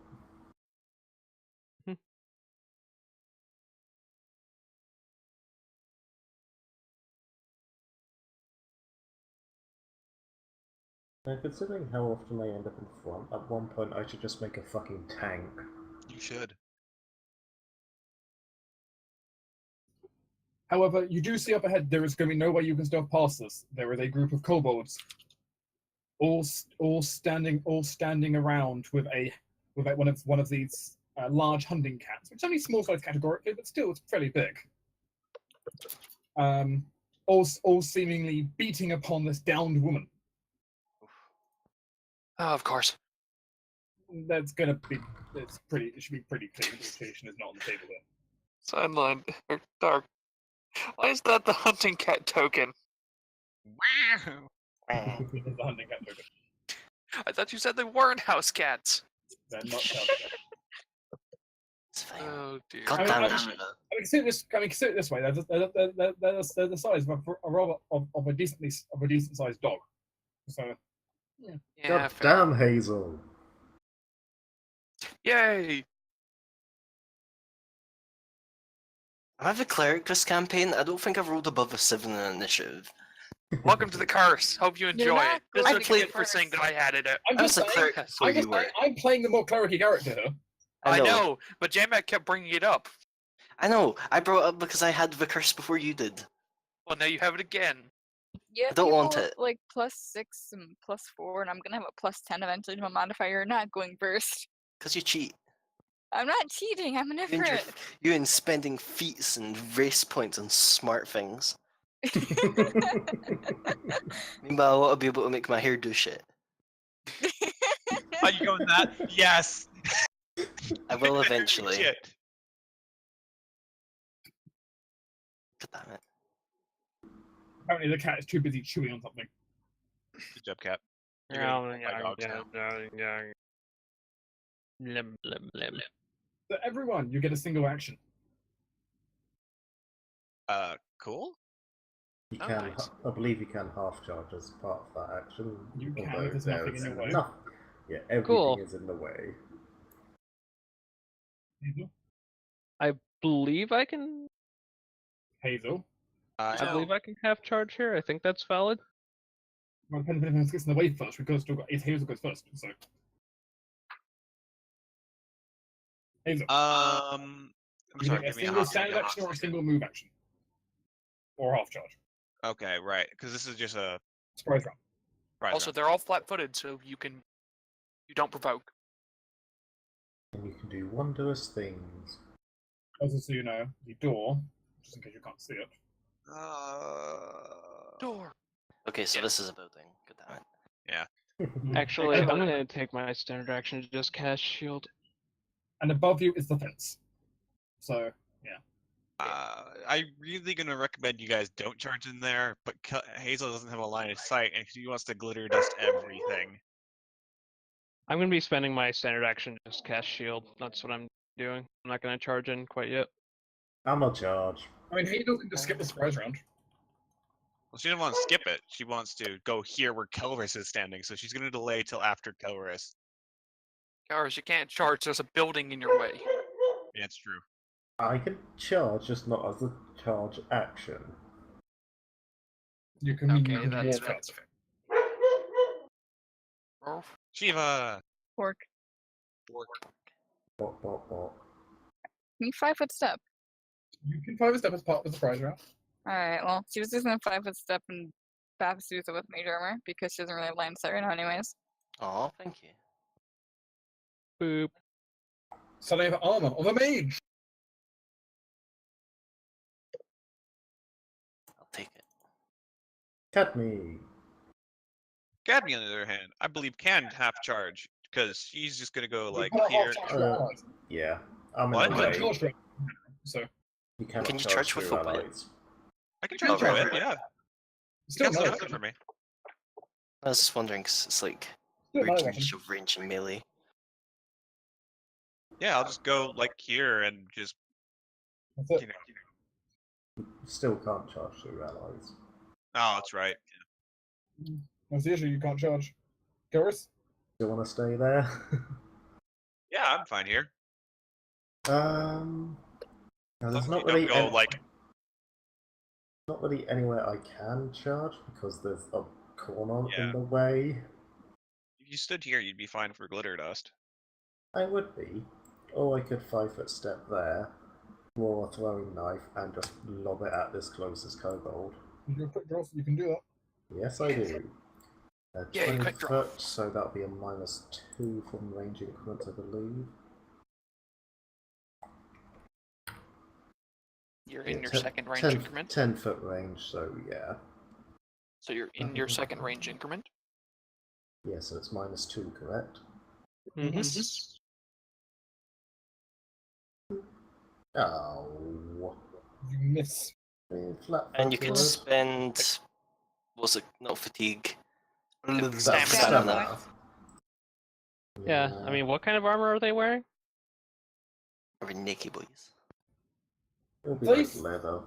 Now, considering how often I end up in front, at one point I should just make a fucking tank. You should. However, you do see up ahead there is going to be no way you can still pass this. There is a group of kobolds all standing around with one of these large hunting cats, which is only small size categorically, but still it's fairly big. All seemingly beating upon this downed woman. Oh, of course. That's gonna be. It should be pretty clear. Negotiation is not on the table there. Sideline. Dark. Why is that the hunting cat token? Wow. It is the hunting cat token. I thought you said they weren't house cats. They're not house cats. It's fine. Oh dear. God I mean, damn it, I- Shiva. Consider this way. They're the size of a decent sized dog. So Yeah, God fair. damn, Hazel. Yay! I have a cleric this campaign. I don't think I've rolled above a 7 in initiative. Welcome to the curse. Hope you enjoy not it. This going was to good get for saying that I had it. I'm I just was a saying. cleric before you were. I'm playing the more clericy character here. I know, but J-Mac kept bringing it up. I know. I brought it up because I had the curse before you did. Well, now you have it again. Yeah, I don't want people it. like +6 and +4, and I'm gonna have a +10 eventually to my modifier. You're not going first. Because you cheat. I'm not cheating. I'm an You and, your, ifrit. you and spending feats and race points on smart things. Meanwhile, I want to be able to make my hair do shit. Are you going that? Yes. I will eventually. Shit. God damn it. Apparently, the cat is too busy chewing on something. Good job, Cap. You're gonna eat my dogs now. So everyone, you get a single action. Cool. You Oh, can, nice. I believe you can half charge as part of that action. You can, although there's there nothing in is your way. Yeah, everything Cool. is in the way. Hazel. I believe I can. Hazel. I believe I can half charge here. I think that's valid. Well, depending on who gets in the way first, because Hazel goes first. So Hazel. I'm sorry. a Give me a single hot standard second. action or a single move action, or half charge. Okay, right. Because this is just a Surprise round. surprise Also, round. they're all flat-footed, so you don't provoke. And you can do wondrous things. Also, so you know, the door, just in case you can't see it. Door. Okay, so Yeah. this is a building. God damn it. Actually, and, I'm gonna take my standard action to just cast shield. and above you is the fence. So I'm really gonna recommend you guys don't charge in there, but Hazel doesn't have a line of sight, and she wants to glitter dust everything. I'm gonna be spending my standard action to just cast shield. That's what I'm doing. I'm not gonna charge in quite yet. I'm a charge. I mean, Hazel can just skip the surprise round. Well, she doesn't want to skip it. She wants to go here where Kelris is standing, so she's gonna delay till after Kelris. Garrus, you can't charge. There's a building in your way. Yeah, it's true. I can charge, just not as a charge action. You can Okay, you can that's walk up. fair. Rolf? Shiva. Pork. Bot, bot, bot. Me 5-foot step. You can 5 step as part of the surprise round. Alright, well, she was just gonna 5-foot step and Baptiste with mage armor because she doesn't really have line of sight right now, anyways. Aw, thank you. Boop. Suddenly have armor of a mage. I'll take it. Cut me. Cadmy, on the other hand, I believe can half charge because she's just gonna go like You can't here. half charge for allies. Yeah, I'm What? in You the can't way. charge for so You cannot Can you charge charge with through a whip? allies. I can charge charge through for it. Yeah, still that's another not weapon. for me. I was just wondering, 'cause it's like Still another reach weapon. reach of range and melee. Yeah, I'll just go like here and just That's it. you know. You still can't charge through allies. Oh, that's right. That's the issue. You can't charge. Garrus? Still want to stay there? Yeah, I'm fine here. Now As there's long as not you really don't go like not really anywhere I can charge because there's a corner Yeah. in the way. if you stood here, you'd be fine for glitter dust. I would be, or I could 5-foot step there, draw a throwing knife, and just lob it at this closest kobold. You do a quick draw, so you can do that. Yes, I do. Yay, 20 quick draw. foot, so that'll be a -2 from range increment, I believe. You're in Yeah, your 10 second range 10 increment. 10-foot range, so yeah. So you're in your second range increment. Yeah, so it's -2, correct? Mm-hmm. Oh. You miss. Flat And you could footed. spend, was it not fatigue? That's Stamina. stamina. Yeah, I mean, what kind of armor are they wearing? Or naked boys. It'll be Please. like leather.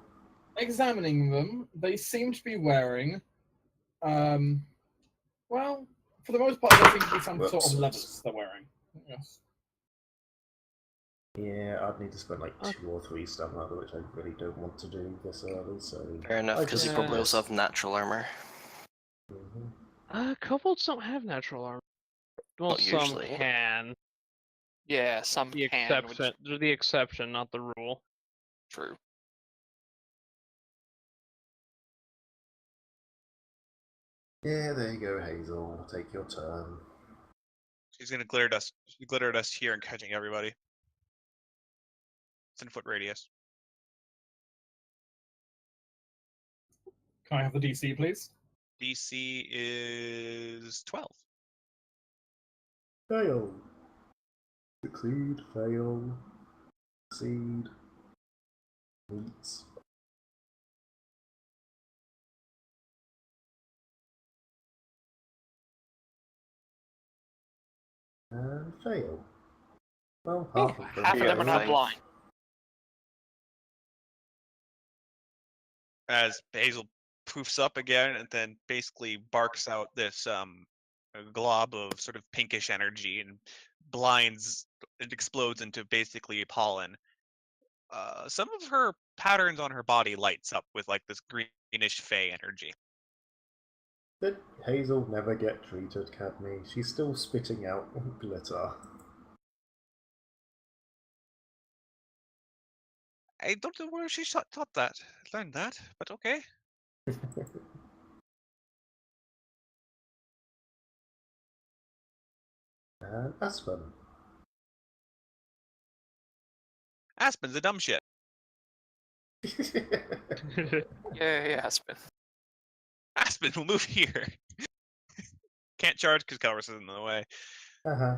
Examining them, they seem to be wearing, well, for the most part, there seems to be some sort of Whoops. leathers they're wearing. Yes. Yeah, I'd need to spend like 2 or 3 stamina, which I really don't want to do this early, so... Fair enough, I because you just probably do also this. have natural armor. Kobolds don't have natural armor. Well, Not some usually. can. Yeah, some The can, which exception, they're the exception, not the rule. true. Yeah, there you go, Hazel. Take your turn. She's gonna glitter dust. She glitter dust here and catching everybody. 10-foot radius. Can I have the DC, please? DC is 12. Fail. Succeed, fail. Succeed. Meets. And fail. Well, half of them. Half of You them are got now five. blind. As Hazel poofs up again and then basically barks out this a glob of sort of pinkish energy and blinds. It explodes into basically pollen. Some of her patterns on her body lights up with like this greenish fey energy. Did Hazel never get treated, Cadme? She's still spitting out glitter. I don't know where she taught that, learned that, but okay. And Aspen. Aspen's a dumb shit. Yay, Aspen. Aspen will move here. Can't charge because Calrus is in the way. Uh-huh.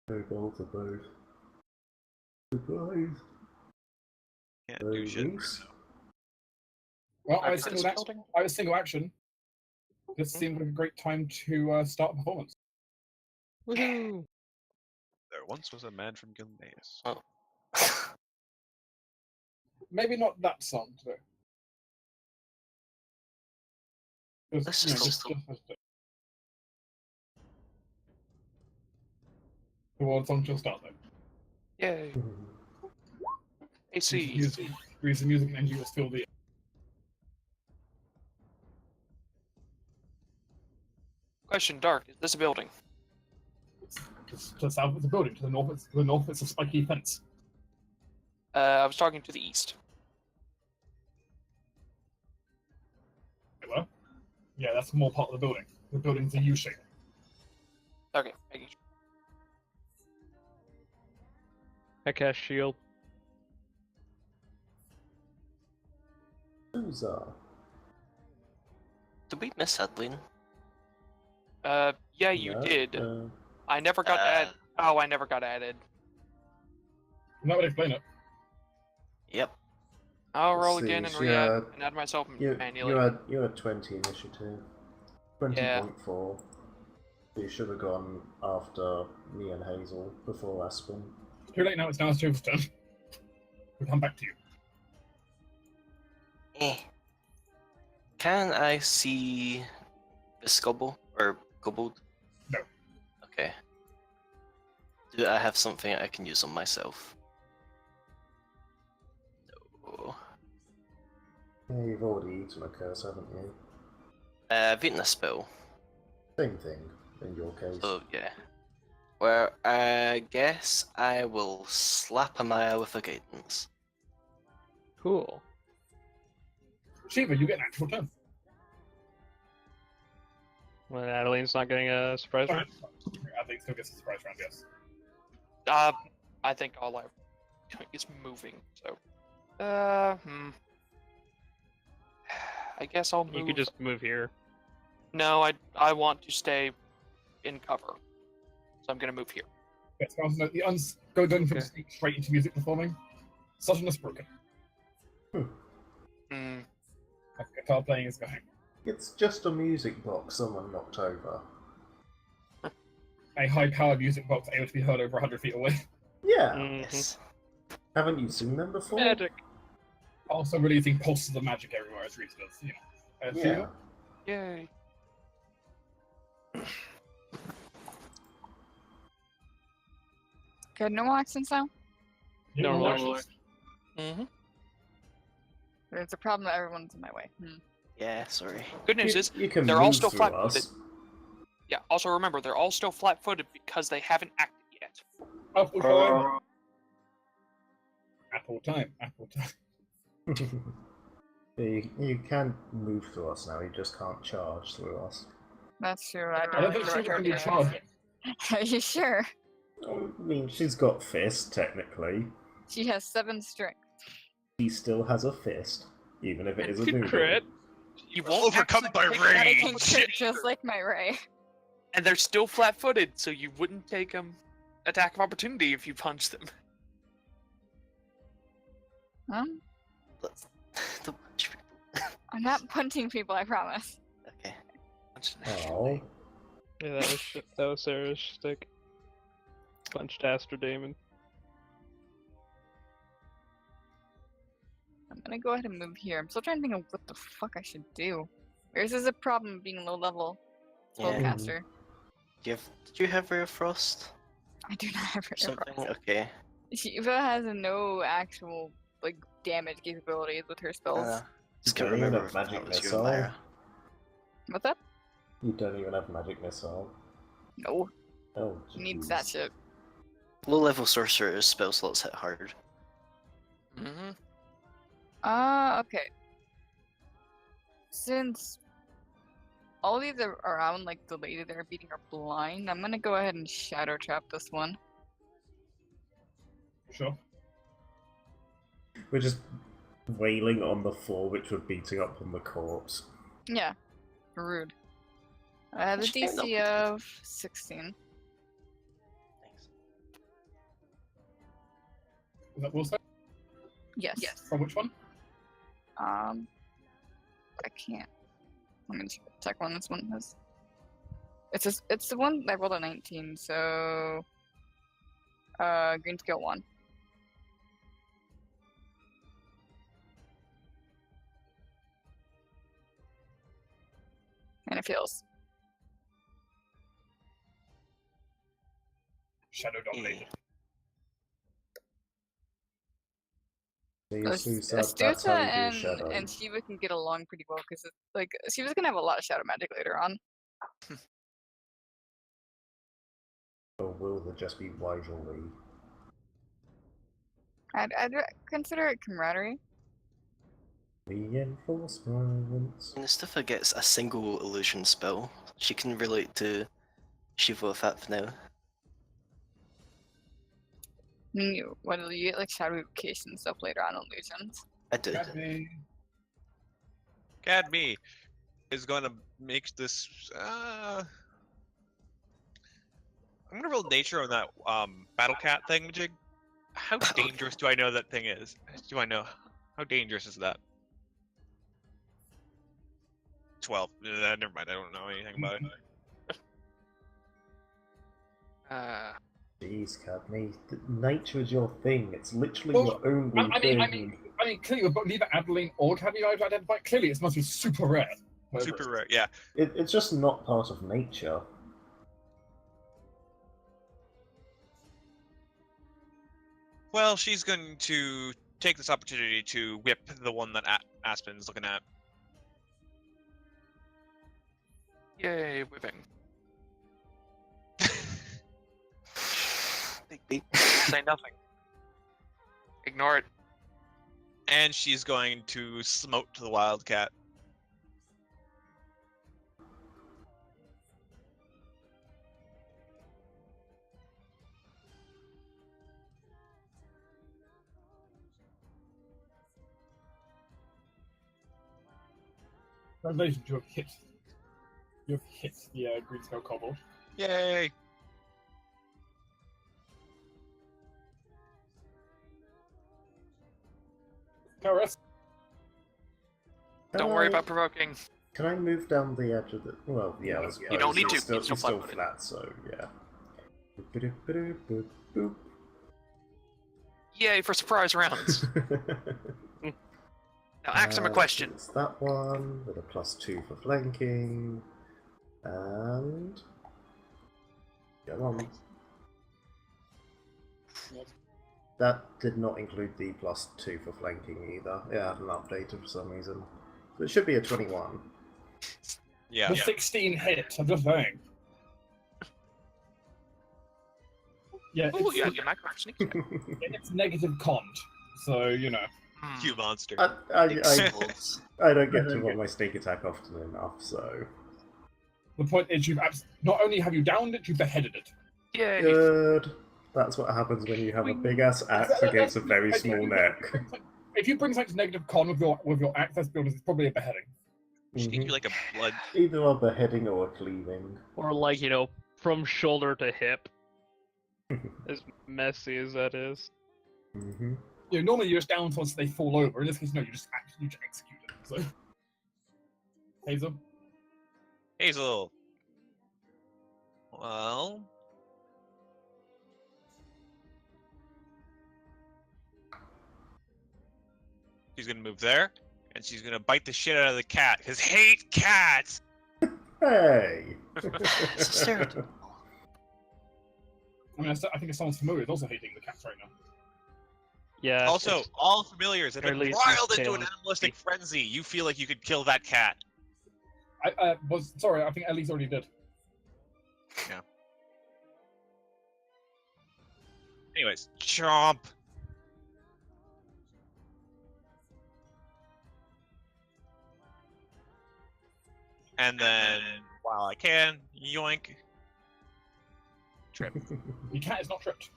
No goal for both. Surprise! Can't do shit. Reese? Well, I Back was to this single, building. I was single action. This seemed like a great time to start a performance. Woohoo! There once was a man from Gilneas. Oh. Maybe not that song today. Let's just the world song just start though. Yay. AC. Grease the music and then you will fill the Question, Dark, is this a building? to the south it's a building, to the north it's a spiky fence. I was talking to the east. Hello? Yeah, that's more part of the building. The building's a U shape. Okay, making sure. I cast shield. Loser. Did we miss Edwin? Yeah, you No, did. I never got added. Oh, I never got added. That would explain it. Yep. I'll roll Let's again see, and she re-add had- and add myself You manually. had 20 initiative. 20.4. You should have gone after me and Hazel before Aspen. Too late now, it's now Stove's turn. We'll come back to you. Can I see the Skubble or Kobold? No. Okay. Do I have something I can use on myself? No. Yeah, you've already eaten a curse, haven't you? I've eaten a spell, Same thing, in your case. so yeah. Well, I guess I will slap a Maya with a guidance. Cool. Shiva, you get an actual turn. When Adeline's not getting a surprise round. I think still gets a surprise round, yes. I think all I'm doing is moving. So, I guess I'll move. You could just move here. No, I want to stay in cover, so I'm gonna move here. Yes, go down from sneak straight into music performing. Suddenness broken. Hmm. As guitar playing is going. It's just a music box someone knocked over. A high-powered music box able to be heard over 100 feet away. Yeah. Yes. Haven't you seen them before? Magic. Also releasing pulses of magic everywhere as Reese does. You know. Yeah. Yay. Good, normal accents now? Normal actions. Mm-hmm. There's a problem that everyone's in my way. Yeah, sorry. Good news is You can they're all move still through flat-footed. us. Yeah. Also remember, they're all still flat-footed because they haven't acted yet. Apple time. Apple time. Apple time. You can move through us now, you just can't charge through us. That's true. I I don't don't think think Shiva can do record charging. Are you sure? I mean, she's got fist, technically. She has 7 strength. She still has a fist, even if it is a Could noodle. crit. You won't Overcome by actually take I can rage. crit just like my Ray. And they're still flat-footed, so you wouldn't take attack of opportunity if you punch them. Huh? Let's don't punch people. I'm not punching people, I promise. Okay. Oh. Yeah, that was Sarah's stick. Punched Aster Damon. I'm gonna go ahead and move here. I'm still trying to think of what the fuck I should do. This is a problem being low level Yeah. spellcaster. Did you have Ray of Frost? I do not have Or her. something? Okay. Shiva has no actual like damage capabilities with her spells. Just You can't don't even remember have if magic that was you, missile. Lyra. What's up? You don't even have magic missile. No, Oh, needs jeez. that shit. Low level sorcerer's spell slots hit hard. Mm-hmm. Okay. Since all these are around like the lady they're beating are blind, I'm gonna go ahead and shadow trap this one. Sure. We're just wailing on the floor, which we're beating up on the corpse. Yeah. Rude. I have a Actually, no. DC of 16. Thanks. Is that will say? Yes. From which one? I can't. Let me just check when this one is. It's the one that rolled a 19, so green skill 1. And it fails. Shadow dominated. Astusa and Shiva can get along pretty well because like Shiva's gonna have a lot of shadow magic later on. Or will there just be rivalry? I'd consider it camaraderie. Reinforcements. When Astufa gets a single illusion spell, she can relate to Shiva with that for now. What do you get like shadow evocation stuff later on illusions? I did. Cadme is going to make this. I'm going to roll nature on that battle cat thing, Jig. How dangerous do I know that thing is? Do I know? How dangerous is that? 12. Never mind. I don't know anything about it. Jeez, Cadme, nature is your thing. It's literally Well, your only thing. I mean, clearly, but neither Adeline or Cadme I've identified. Clearly, it must be super rare. Super rare. Yeah. It's just not part of nature. Well, she's going to take this opportunity to whip the one that Aspen's looking at. Yay, whipping. Big beat. Say nothing. Ignore it. And she's going to smote the wildcat. Congratulations, you have hit. You have hit the green scale kobold. Yay! Karis, Don't worry about provoking. Can I move down the edge of the? Well, yeah. I suppose don't need to. It's still, It's still it's still flat-footed. flat, so yeah. Boop, boop, Yay for surprise rounds. boop. Now ask him a question. It's that one with a +2 for flanking, and go on. That did not include the +2 for flanking either. It had an updated for some reason. So it should be a 21. Yeah. the 16 hit. I'm just saying. Yeah, Oh, it's, yeah, you might crack sneak attack. it's negative cont, so you know. Hmm. You monster. I Explodes. don't get to roll my sneak attack often enough, so The point is, not only have you downed it, you beheaded it. Yay. good. That's what happens when you have a big ass axe against a very small neck. If you bring something to negative con with your axe, let's be honest, it's probably a beheading. She can do like a blood. Either a beheading or a cleaving. Or like, from shoulder to hip. As messy as that is. Mm-hmm. You know, normally you just down once they fall over. In this case, no, you just execute it. So, Hazel, Hazel. Well. She's gonna move there, and she's gonna bite the shit out of the cat, because hate cats! Hey! It's a stereotype. I mean, I think if someone's familiar, is also hating the cats right now. Yeah. Also, it's- all familiars have or at been least he's riled into an tailing. animalistic frenzy. You feel like you could kill that cat. I was sorry. I think Ellie's already did. Anyways, chomp. And then, while I can, yoink. Trip. The cat is not tripped.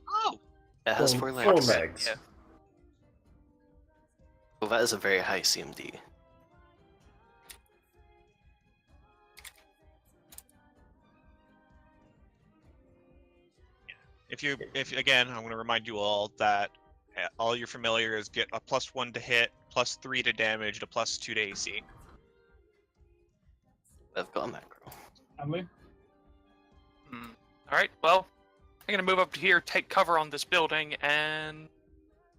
Oh! It has Four 4 legs. legs. Yeah. Well, that is a very high CMD. If again, I'm going to remind you all that all your familiars get a +1 to hit, +3 to damage, and a +2 to AC. I've got a macro. Emily, Hmm. Alright, well, I'm gonna move up to here, take cover on this building, and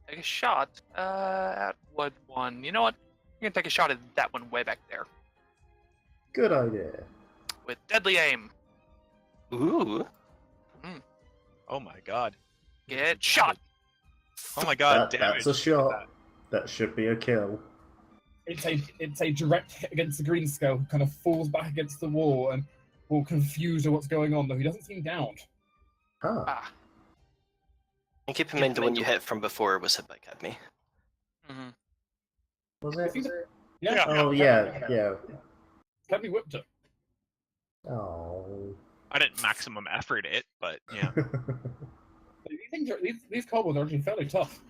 take a shot at what one? You know what? I'm gonna take a shot at that one way back there. Good idea. With deadly aim. Ooh. Oh my god. Get shot! Oh my god, That's a shot. That should be a kill. it's a direct hit against the green scale, who kind of falls back against the wall and will confused at what's going on, though he doesn't seem downed. Huh. Ah. And keep in mind the one you hit from before was hit by Cadme. Mm-hmm. Was I it? think Yeah. Oh, yeah. Cadme whipped it. Oh. I didn't maximum effort it, but yeah. These kobolds are actually fairly tough.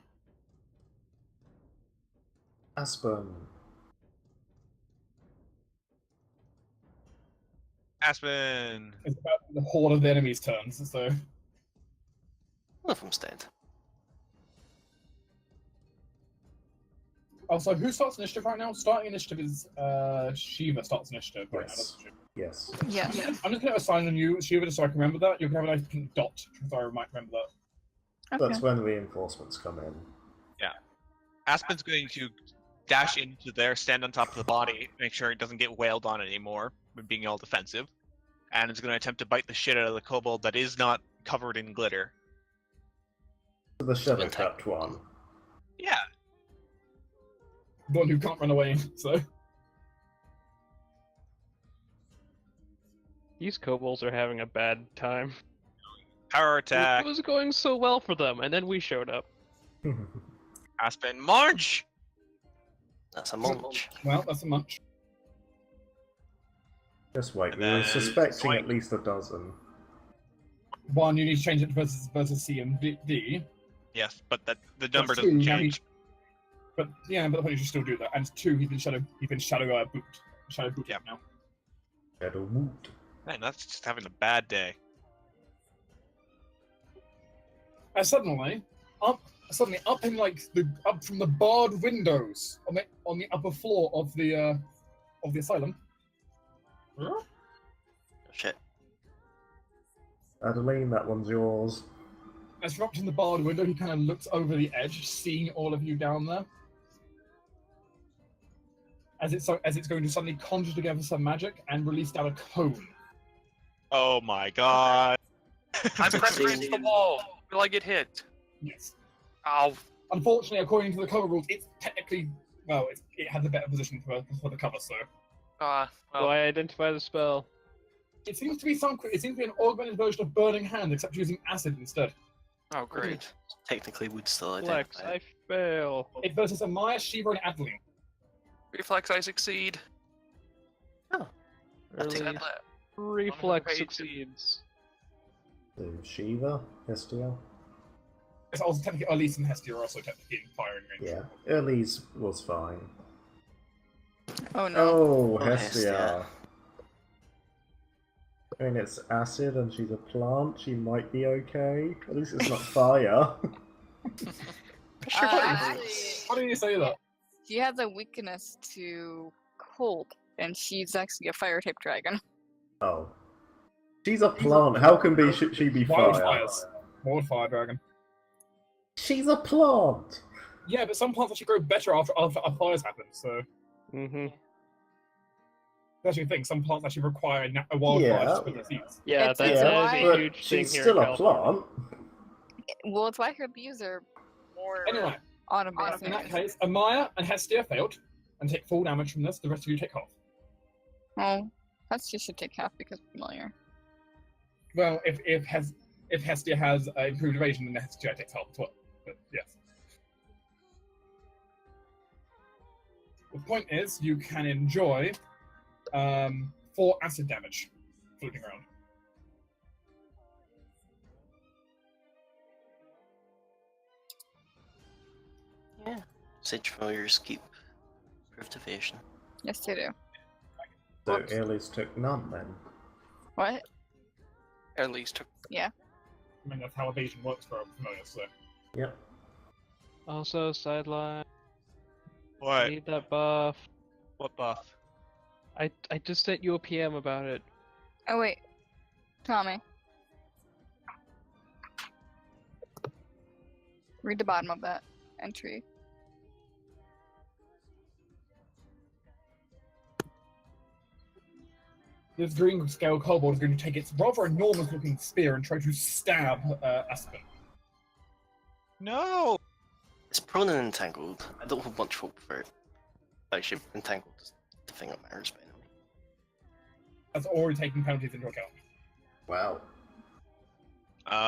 Aspen. Aspen. It's about the horde of the enemy's turns, so One of them's dead. also who starts initiative right now? Starting initiative is Shiva starts initiative right now, Yes. doesn't she? Yes. Yeah. I'm just gonna assign on you, Shiva, just so I can remember that. You can have a nice pink dot, so I might remember that. Okay. That's when reinforcements come in. Aspen's going to dash into there, stand on top of the body, make sure it doesn't get wailed on anymore, with being all defensive, and is going to attempt to bite the shit out of the kobold that is not covered in glitter. The shadow One type. trapped one. Yeah. The one who can't run away, so These kobolds are having a bad time. Power attack. It was going so well for them, and then we showed up. Aspen, March! That's a munch. Well, that's a munch. Just wait, And we were then suspecting Zoink. at least a dozen. One, you need to change it to versus C and D. Yes, but the number Two, doesn't now he- change. But yeah, but the point is you still do that. And two, he's been shadow booted Yep. now. Shadow Woot. Man, that's just having a bad day. And suddenly up in like up from the barred windows on the upper floor of the asylum. Oh, shit. Adeline, that one's yours. As from up from the barred window, he kind of looks over the edge, seeing all of you down there. As it's going to suddenly conjure together some magic and release down a cone. Oh my god. I'm pressing against the wall. Will I get hit? Yes. Ow. Unfortunately, according to the cover rules, it's technically it has a better position for the cover. So Do Well, I identify the spell? it seems to be an augmented version of Burning Hand, except using acid instead. oh, great. Technically would still Flex, identify. I fail. It versus Amaya, Shiva, and Adeline. Reflex, I succeed. I'll take Early that. reflex Wait. succeeds. So Shiva, Hestia. It's also technically Elise and Hestia are also technically in firing range. Yeah, Elise was fine. Oh no. Oh, Oh, Hestia. Hestia. I mean, it's acid and she's a plant. She might be okay. At least it's not fire. Actually, How do you say that? she has a weakness to cold, and she's actually a fire type dragon. Oh. She's a plant. How can she be fire? Wildfires. Wildfire dragon. She's a plant. Yeah, but some plants actually grow better after fires happen. So Mm-hmm. that's the thing. Some plants actually require a wildfire Yeah. to spread their seeds. Yeah, It's- that, it's that why- is a But huge thing she's here still in a California. plant. Well, it's why her leaves are more Anyway, autumn-based. in that case, Amaya and Hestia failed and take full damage from this. The rest of you take half. Oh, Hestia should take half because familiar. Well, if Hestia has improved evasion, then Hestia takes half as well. But yes. The point is, you can enjoy 4 acid damage floating around. Yeah. Sage familiars keep improved evasion. Yes, they do. So Whoops. Elise took none then. What? At least. I mean, that's how evasion works for familiar. So Yep. Also, sideline. What? Need that buff. What buff? I just sent you a PM about it. Oh wait, Tommy. Read the bottom of that entry. this green scale kobold is going to take its rather enormous-looking spear and try to stab Aspen. No! It's prone and entangled. I don't have much hope for it. Actually, entangled is the thing that matters, by the way. That's already taking penalties into account. Wow.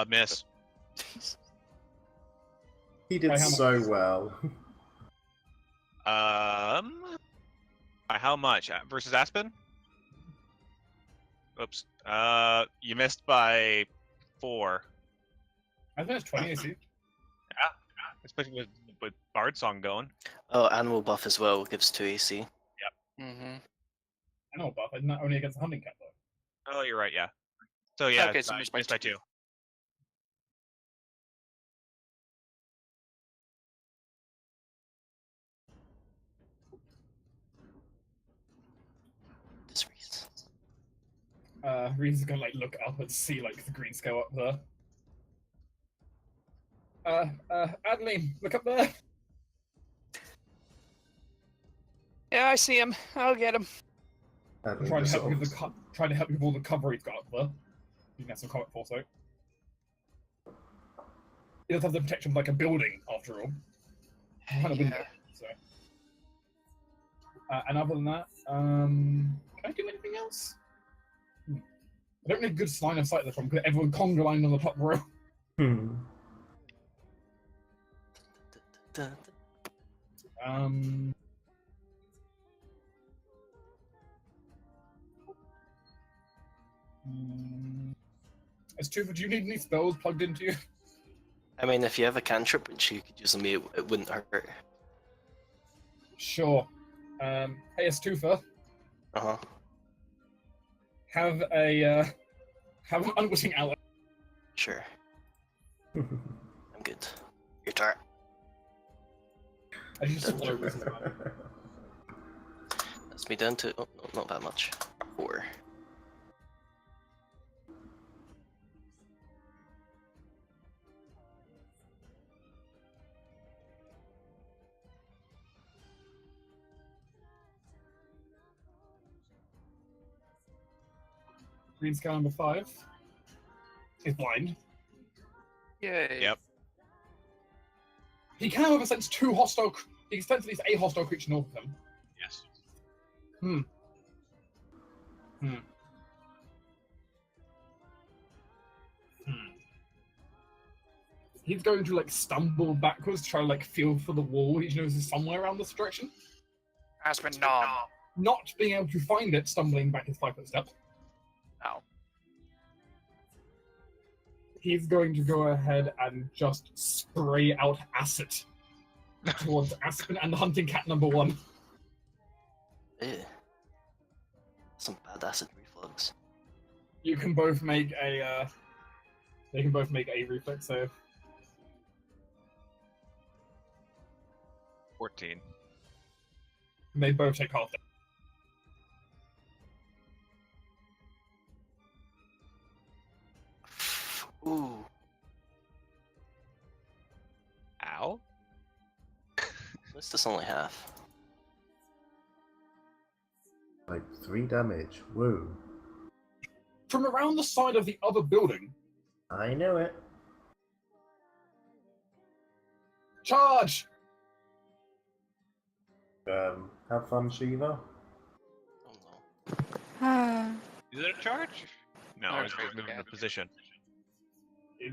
Miss. He did By how so much? well. By how much? Versus Aspen? Oops. You missed by 4. I think it's 20 AC. Especially with Bard Song going. Oh, animal buff as well gives 2 AC. Mm-hmm. I know buff, but not only against the hunting cat though. Oh, you're right, yeah. So yeah, Okay, so missed by missed by 2. This Reese. Reese is gonna like look up and see like the green scale up there. Adeline, look up there. Yeah, I see him. I'll get him. I'm Adeline trying to just help you sort with of- trying to help you with all the cover he's got up there. You can have some combat foresight. He does have the protection of like a building after all. Kind of window, so. And other than that, can I do anything else? I don't need a good line of sight from because everyone conga lined on the top row. Hmm. It's true, but do you need any spells plugged into you? I mean, if you have a cantrip which you could use on me, it wouldn't hurt. Sure. Hey, it's Tufa. Uh-huh. Have an unwitting ally. Sure. I'm good. Your turn. I just slow this as well. That's me down to... Oh, no, not that much. 4. Green scout number 5 is blind. Yay. Yep. He can, however, sense two hostile. He can sense at least a hostile creature north of him. Yes. He's going to like stumble backwards to try to like feel for the wall he knows is somewhere around this direction. Aspen Nom. Not being able to find it, stumbling back his 5-foot step. Ow. He's going to go ahead and just spray out acid towards Aspen and the hunting cat number 1. Ew. Some bad acid reflux. You can both make a. They can both make a reflex save. 14. And they both take half. Ooh. Ow. This is only half. Like 3 damage. Woo. From around the side of the other building, I know it. charge! Have fun, Shiva. Oh no. Is it a charge? No, No, it's it's moving okay. into position. It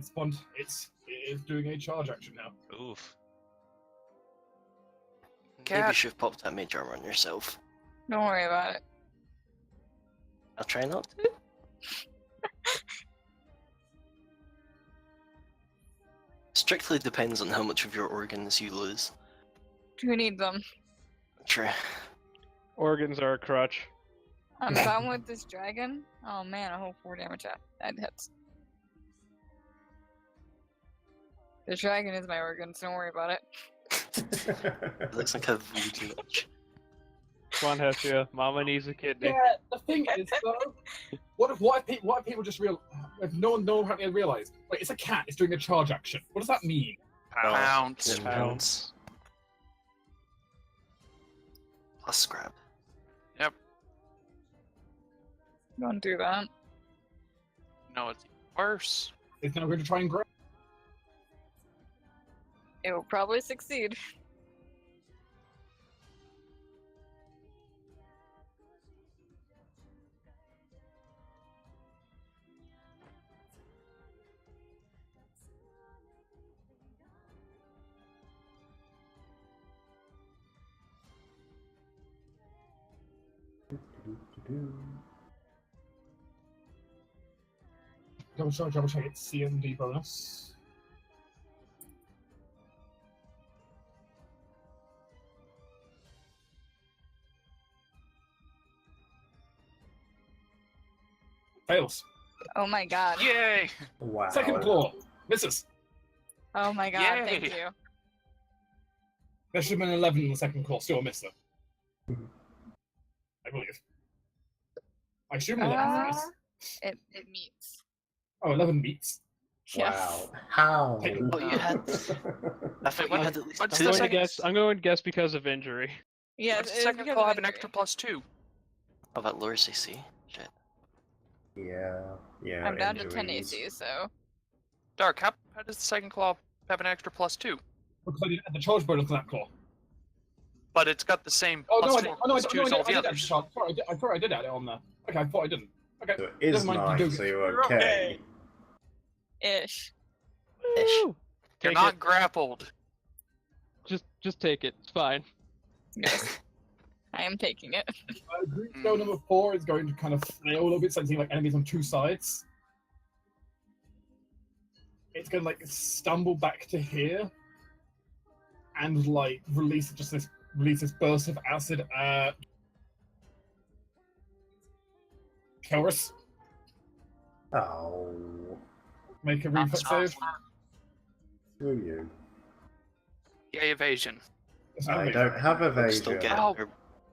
is doing a charge action now. Oof. Maybe you Cat. should have popped that mage armor on yourself. Don't worry about it. I'll try not to. Strictly depends on how much of your organs you lose. Who needs them? True. Organs are a crutch. I'm done with this dragon. Oh man, a whole 4 damage that hits. The dragon is my organ, so don't worry about it. It looks like I've really too much. Come on, Hestia. Mama needs a kidney. Yeah, the thing is though, what if people just if no one hadn't realized? Wait, it's a cat. It's doing a charge action. What does that mean? Pounce. It pounds. Plus scrap. Don't do that. No, it's worse. It's now going to try and grab. It will probably succeed. Double check. It's CMD bonus. Fails. Oh my god. Yay! Wow. Second claw. Misses. Oh my god, thank Yay. you. There should have been 11 in the second claw. Still a miss though. I believe. I assume 11 is. It meets. Oh, 11 meets. Yes. Wow. How? Hey, Oh, you had. I thought you what- had at least what's two. the I'm going to second- guess. I'm going to guess because of injury. Yeah, What's the it's second because claw of have an injury. extra +2? Oh, that lowers AC. Shit. Yeah. I'm down to 10 injuries. AC, so. Dark, how does the second claw have an extra +2? Because I didn't add the charge bonus on that claw. But it's got the same Oh no, +4, +2 as all the add the others. charge. I thought I did add it on there. Okay, I thought I didn't. Okay. So it is Never mind, you 9, do so it. you're okay. Ish. Ish. Woo! You're Take not it. grappled. Just take it. It's fine. Yes. I am taking it. Green skill number 4 is going to kind of flail a little bit, sensing like enemies on two sides. It's going to like stumble back to here and like release this burst of acid at Kelris. Oh, Make a Not reflex smart. save. screw you. Yay, evasion. It's I not don't have We'll still evasion. get Ow. our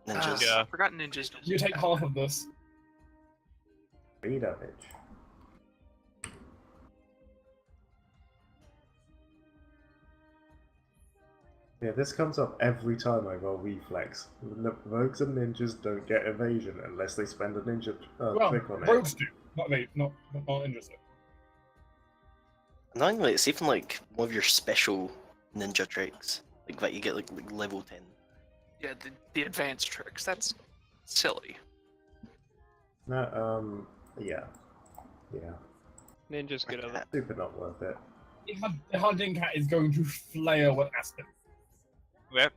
ninjas. Yeah. I forgot ninjas. You take half of this. 3 damage. Yeah, this comes up every time I roll reflex. Rogues and ninjas don't get evasion unless they spend a ninja Well, trick on rogues it. do, not interested. Annoyingly, it's even like one of your special ninja tricks, like that you get like level 10. Yeah, the advanced tricks. That's silly. No, yeah. Yeah, Ninja's good at that. super not worth it. The hunting cat is going to flail at Aspen. Yep.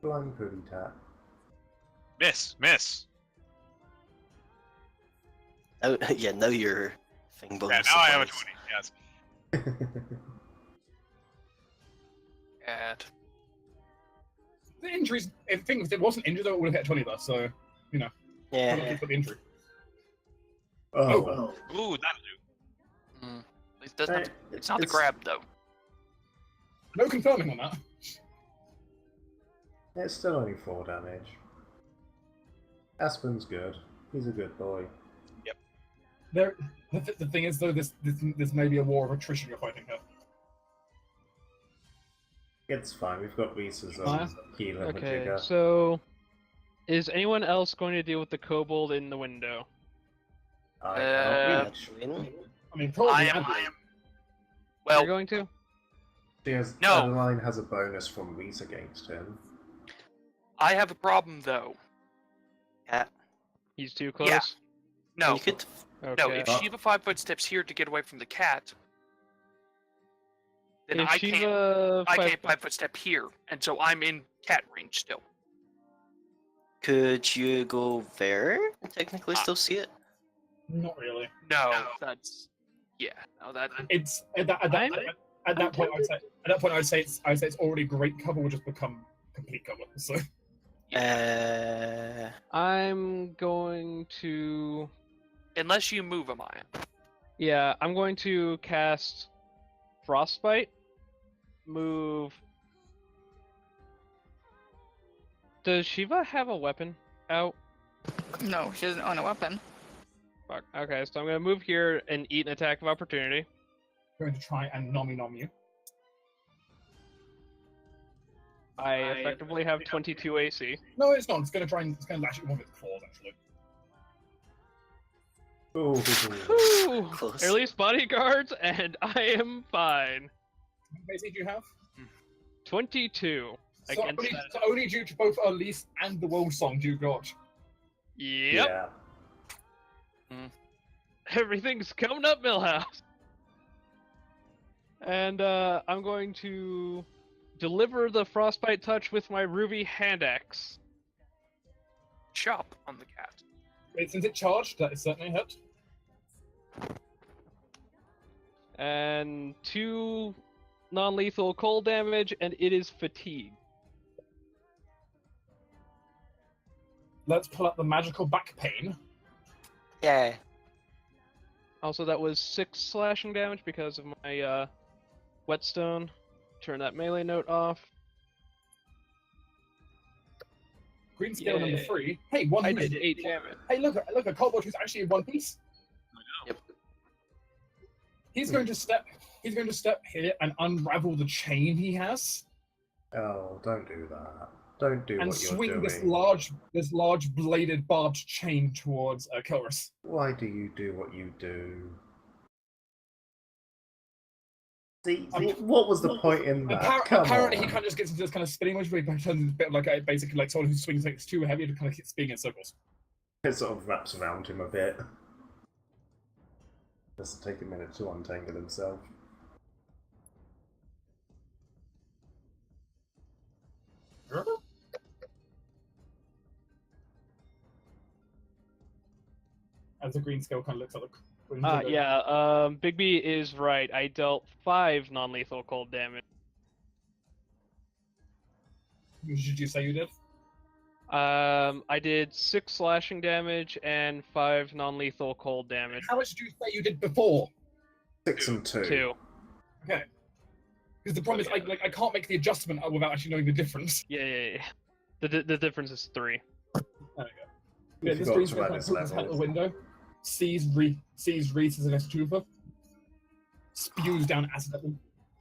Blind hoodie tat. Miss. Oh, yeah, now your thing bonus. Yeah, now I have a applies. 20. Yes. And The injuries, if it wasn't injured, though, it would have hit 20 though, so, you know, Yeah. for the injury. Oh, Ooh, that'll do. it doesn't have, it's not the it's- grab though. No confirming on that. It's still only 4 damage. Aspen's good. He's a good boy. The thing is, though, this may be a war of attrition you're fighting here. It's fine, we've got Reese's Fine. healer and Okay, Majigger. so is anyone else going to deal with the kobold in the window? I cannot reach. Actually, I mean, probably I am. Adeline. You're Well, going to? No. Adeline has a bonus from Reese against him. I have a problem though. cat. He's too close? Yeah. No, You could. Okay. no. If Shiva 5-foot steps here to get away from the cat, then If I can't. Shiva I five- can't 5-foot step here, and so I'm in cat range still. Could you go there and technically still see it? Not really. No, that's No, that It's at that point. I'd say it's already great cover. Will just become complete cover. So I'm going to... unless you move him, I am. Yeah, I'm going to cast Frostbite. Move... Does Shiva have a weapon out? No, she doesn't own a weapon. Fuck. Okay, so I'm going to move here and eat an attack of opportunity. going to try and nom you. I effectively have 22 AC. No, it's not. It's going to try and lash it with one of its claws. Actually, Oh, Whew! Close. At least bodyguards, and I am fine. how many AC do you have? 22 So against only, that. so only due to both Elise and the World Song you got. Yep. yeah. Everything's coming up, Millhouse. And I'm going to deliver the frostbite touch with my ruby hand axe. Chop on the cat. Wait, since it charged, that is certainly a hit. And 2 non-lethal cold damage, and it is fatigue. Let's pull up the magical back pain. Yeah. Also, that was 6 slashing damage because of my whetstone. Turn that melee note off. Green scale number Yay. 3. Hey, one I piece. did 8 damage. Hey, look, a kobold who's actually in one piece. Yep. He's going to step here and unravel the chain he has, Oh, don't do that. Don't do and what you're swing doing. this large bladed barbed chain towards Kilris. Why do you do what you do? See, what was the point in that? Come Apparently, on. he kind of just gets into this kind of spinning motion where he turns into a bit like basically like someone who swings like it's too heavy to kind of keep spinning in circles. It sort of wraps around him a bit. Just take a minute to untangle himself. As the green scale kind of looks at the window. Yeah, Bigby is right. I dealt 5 non-lethal cold damage. What did you say you did? I did 6 slashing damage and 5 non-lethal cold damage. How much did you say you did before? 6 and 2. 2. Okay. Because the problem is, I can't make the adjustment without actually knowing the difference. Yeah. The difference is 3. There we go. You Yeah, this forgot green to scale add kind his of pokes his head out the level. window, sees Reese as an S-trooper, spews down acid at them.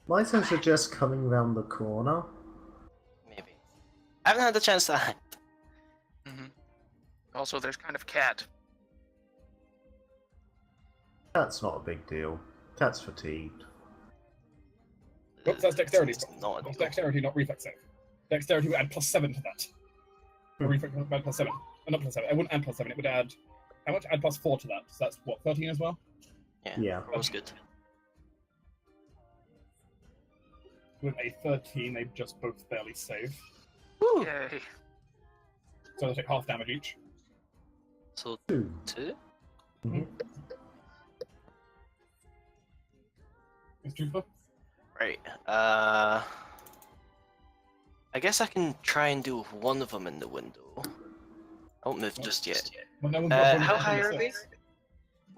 Might I suggest coming round the corner? Maybe. I haven't had the chance to act. Also, there's kind of cat. That's not a big deal. Cat's fatigued. Oops, that's dexterity. It's not a That's deal. dexterity, not reflex save. Dexterity would add +7 to that. Or reflex would add +7. Not +7. It wouldn't add +7. It would add how much? Add +4 to that. So that's what, 13 as well. Yeah. That was good. With a 13, they just both barely save. Woo! Yay. So they'll take half damage each. So 2. 2? Mhm. S-trooper. Right. I guess I can try and deal with one of them in the window. I won't move just yet. Well, no one's got bonus How action high to are they? six.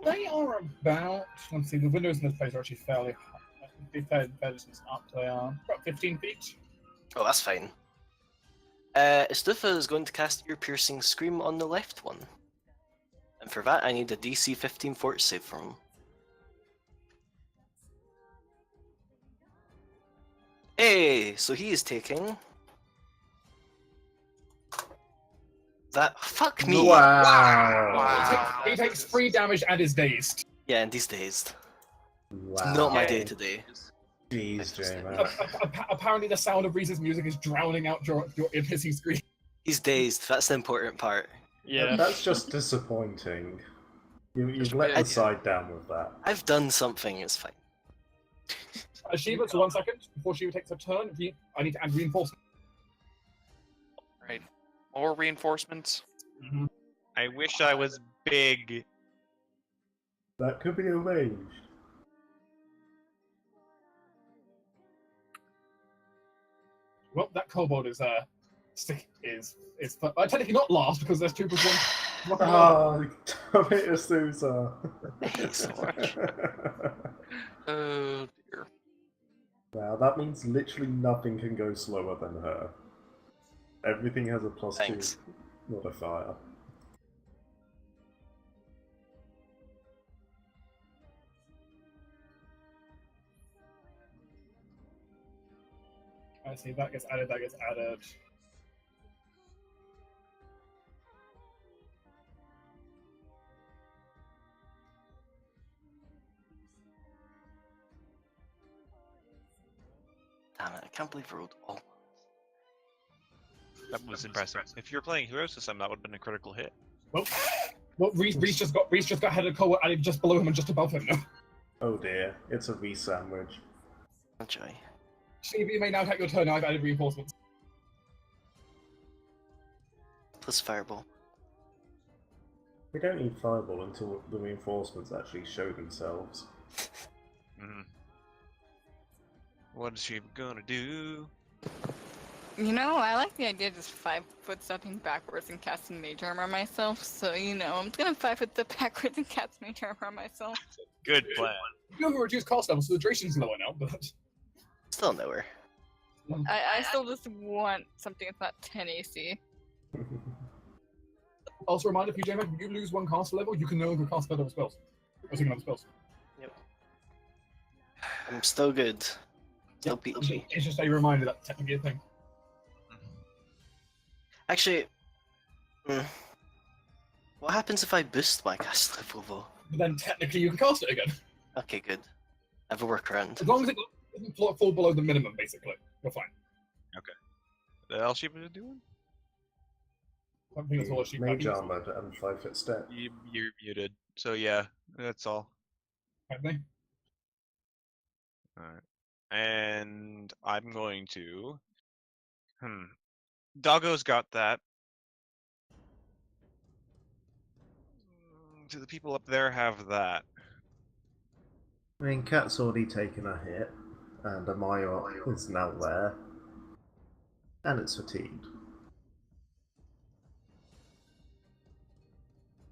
They are about. Let's see. The windows in this place are actually fairly high. Fair distance up. They are about 15 feet. Oh, that's fine. Istufa is going to cast Ear Piercing Scream on the left one. And for that, I need a DC 15 fort save from him. Hey, so he is taking... That... Fuck me! Wow! He takes 3 damage and is dazed. Yeah, and he's dazed. Wow. Not my Yay. day today. Jeez, J-Man. Apparently, the sound of Reese's music is drowning out your ear-piercing scream. He's dazed, that's the important part. Yeah. That's just disappointing. You've let the side down with that. I've done something, it's fine. Shiva, so 1 second before Shiva takes her turn. I need to add reinforcement. Right. More reinforcements. I wish I was big. That could be arranged. Well, that kobold is technically not last because there's 2 plus 1. Oh, damn it, Asusa. I hate so much. Oh dear. Wow, that means literally nothing can go slower than her. Everything has a +2 Thanks. modifier. I see, that gets added, Damn it, I can't believe I rolled all ones. That was impressive. If you're playing Hero System, that would have been a critical hit. Well, Reese just got head of kobold added just below him and just above him now. Oh dear, it's a V-sandwich. Oh joy. Shiva, you may now take your turn. I've added reinforcements. Plus fireball. We don't need Fireball until the reinforcements actually show themselves. What is she gonna do? You know, I like the idea of just 5-foot stepping backwards and casting Mage Armor on myself. So, you know, I'm just gonna 5-foot step backwards and cast Mage Armor on myself. Good plan. You have a reduced cost level, so the duration's lower now, but... Still nowhere. I still just want something that's not 10 AC. Also, a reminder, PJ, if you lose 1 cast level, you can no longer cast other spells. Or single other spells. Yep. I'm still good. Still PG. It's just a reminder that technically a thing. Actually, what happens if I boost my cast level though? But then technically you can cast it again. Okay, good. I have a workaround. As long as it doesn't fall below the minimum, basically. You're fine. The else she was doing? I think that's all she Mage Armored and 5-foot step. You're muted. So yeah, that's all. Alright. Alright. And I'm going to... Doggo's got that. Do the people up there have that? I mean, Cat's already taken a hit, and Amaya is now there, and it's fatigued.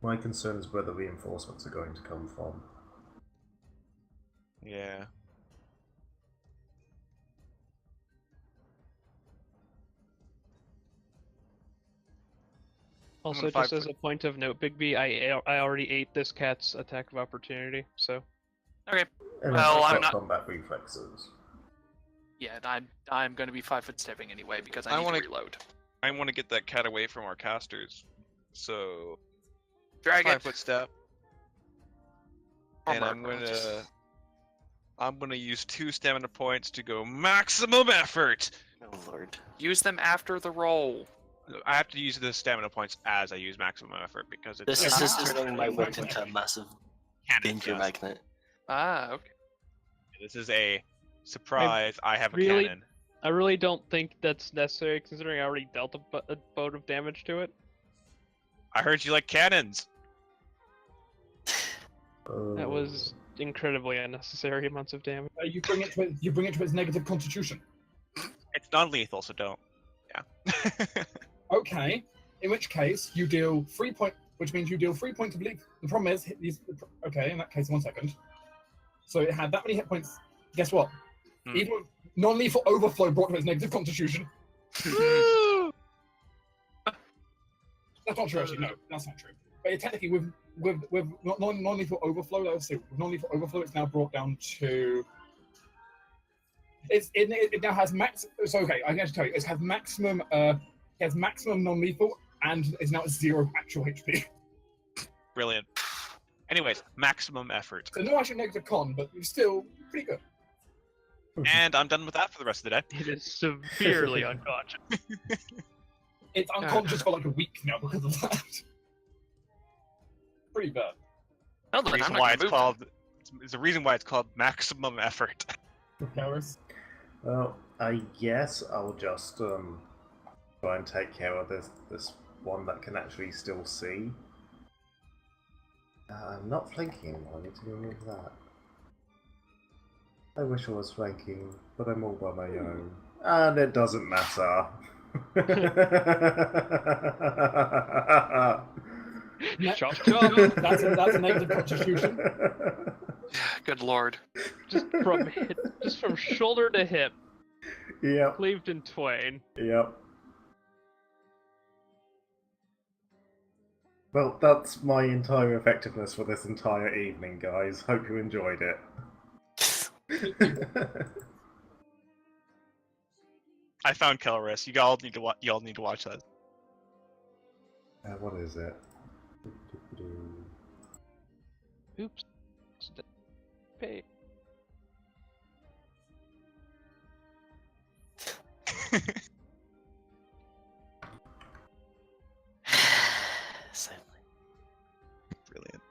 My concern is where the reinforcements are going to come from. Yeah. Also, I'm just 5 as a point of note, Bigby, I already ate this cat's attack of opportunity, so. Okay. And Well, it's I'm got not- combat reflexes. Yeah, and I'm going to be 5-foot stepping anyway because I I need wanna- to reload. I want to get that cat away from our casters. So Drag it. 5-foot step, Or and I'm murder, gonna use 2 stamina points to go maximum effort. Oh lord. Use them after the roll. I have to use the stamina points as I use maximum effort because it's This is Ah. turning my whip into a massive cannon danger dust. magnet. Ah, okay. This is a surprise. I have a really- cannon. I really don't think that's necessary, considering I already dealt a boat of damage to it. I heard you like cannons. That was incredibly unnecessary amounts of damage. You bring it to its negative constitution. It's non-lethal, so don't. Yeah. Okay. In which case, you deal 3 points, which means you deal 3 points of leak. The problem is, okay, in that case, 1 second. So it had that many hit points. Guess what? Hmm. Even with non-lethal overflow brought to its negative constitution. That's not true, actually. No, that's not true. But technically, with non-lethal overflow, let's see, with non-lethal overflow, it's now brought down to. It now has max. So okay, I can actually tell you, it has maximum. It has maximum non-lethal, and is now at 0 actual HP. Brilliant. Anyways, maximum effort. So no actual negative con, but it's still pretty good. And I'm done with that for the rest of the day. It is severely unconscious. It's unconscious for like a week now because of that. Pretty bad. Well, The then I'm reason not why gonna it's move called. It's the reason why it's called maximum effort. Harris. Well, I guess I'll just try and take care of this one that can actually still see. I'm not flanking anymore, I need to remove that. I wish I was flanking, but I'm all by my own. And it doesn't matter. Chop chop. That's a negative constitution. Good lord. Just from shoulder to hip, Yep, cleaved in twain. yep. Well, that's my entire effectiveness for this entire evening, guys. Hope you enjoyed it. I found Kelris. You all need to watch that. What is it? Oops. Pay. Sadly. Brilliant.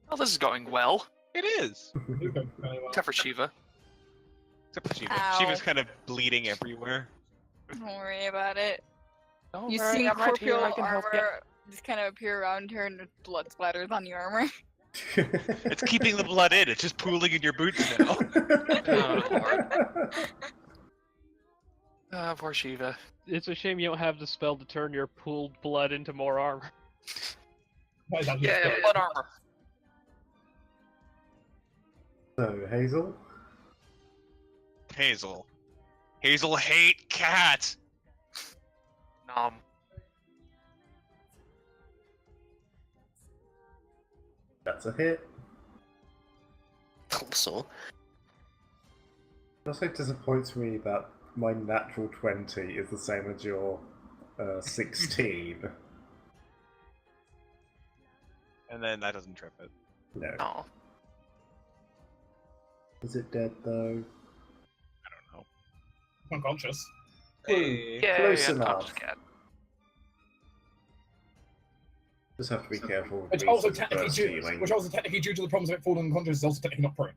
Well, this is going well. It is. Except for Shiva. Except for Shiva. Ow. Shiva's kind of bleeding everywhere. Don't worry about it. Don't You worry, see I'm right here, corporeal I can help you. armor just kind of appear around her and blood splatters on your armor. It's keeping the blood in. It's just pooling in your boots now. Oh, Lord. Ah, poor Shiva. It's a shame you don't have the spell to turn your pooled blood into more armor. Yeah, blood armor. So, Hazel? Hazel. Hazel hate cat. Nom. That's a hit. Also, It also disappoints me that my natural 20 is the same as your 16. And then that doesn't trip it. No. Oh. Is it dead though? I don't know. Unconscious. Hey. Yeah, Close yeah, enough. conscious cat. Just have to be careful with Which these also with technically burst due, healing. which also technically due to the problems of it falling unconscious is also technically not prone.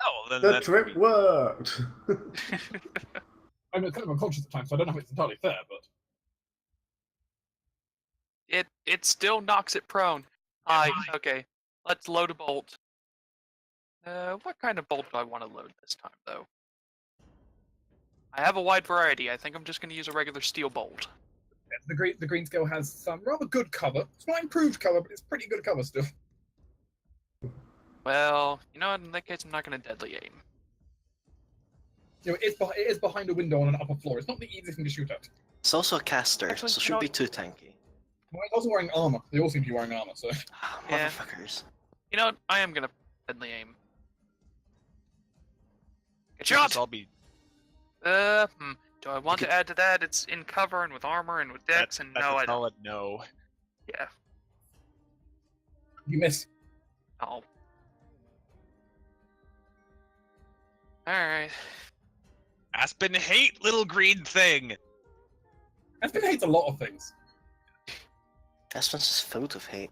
Oh, then The that's trick worked! I'm kind of unconscious at times, so I don't know if it's entirely fair, but It still knocks it prone. Okay. Let's load a bolt. What kind of bolt do I want to load this time, though? I have a wide variety. I think I'm just going to use a regular steel bolt. yeah, the green scale has some rather good cover. It's not improved cover, but it's pretty good cover still. Well, you know what? In that case, I'm not going to deadly aim. You know, it is behind a window on an upper floor. It's not the easiest thing to shoot at. It's also a caster, Actually, so you shouldn't know be too tanky. Well, it's also wearing armor. They all seem to be wearing armor, so. Ah, Yeah. motherfuckers. You know what? I am going to deadly aim. Good Should just shot! all be Do I want You to add to that? It's in cover and with armor and with dex, and that's no, a I don't. solid no. Yeah. You miss. Oh. Alright. Aspen hate little green thing. Aspen hates a lot of things. Aspen's just filled with hate.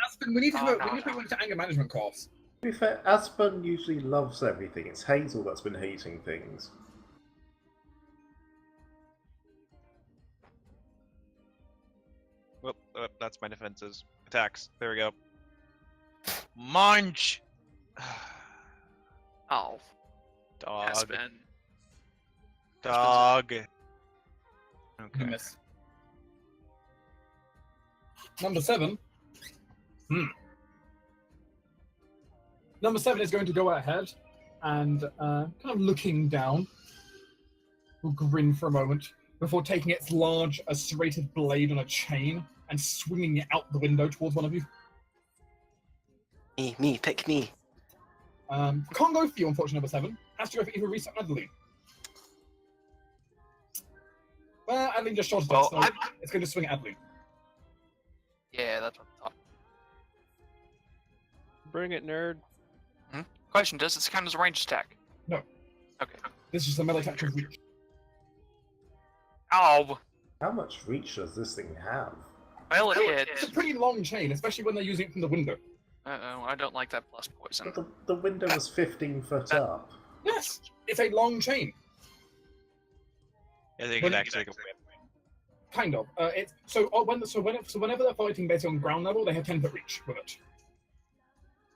Aspen, we need to Oh, know. no, We need to put no. you into anger management course. To be fair, Aspen usually loves everything. It's Hazel that's been hating things. Well, that's my defenses. Attacks. There we go. Munch! Oh. Dog. Aspen. Dog. You Okay. miss. Number 7. Number 7 is going to go ahead and kind of looking down. Will grin for a moment before taking its large, serrated blade on a chain and swinging it out the window towards one of you. Me, pick me. Can't go for you, unfortunately, number 7. Has to go for either Reese or Adeline. Well, Adeline just shot it, Well, so it's going to swing at Adeline. Yeah, that's what I thought. Bring it, nerd. Question, does this count as a ranged attack? No. Okay. This is just a melee attack with reach. Oh! How much reach does this thing have? Well, It's a pretty long chain, especially when they're using it from the window. Uh-oh, I don't like that plus poison. But the window was 15 foot up. Yes, it's a long chain, I think When it it- actually can win. kind of. It's whenever they're fighting basically on ground level, they have 10-foot reach with it.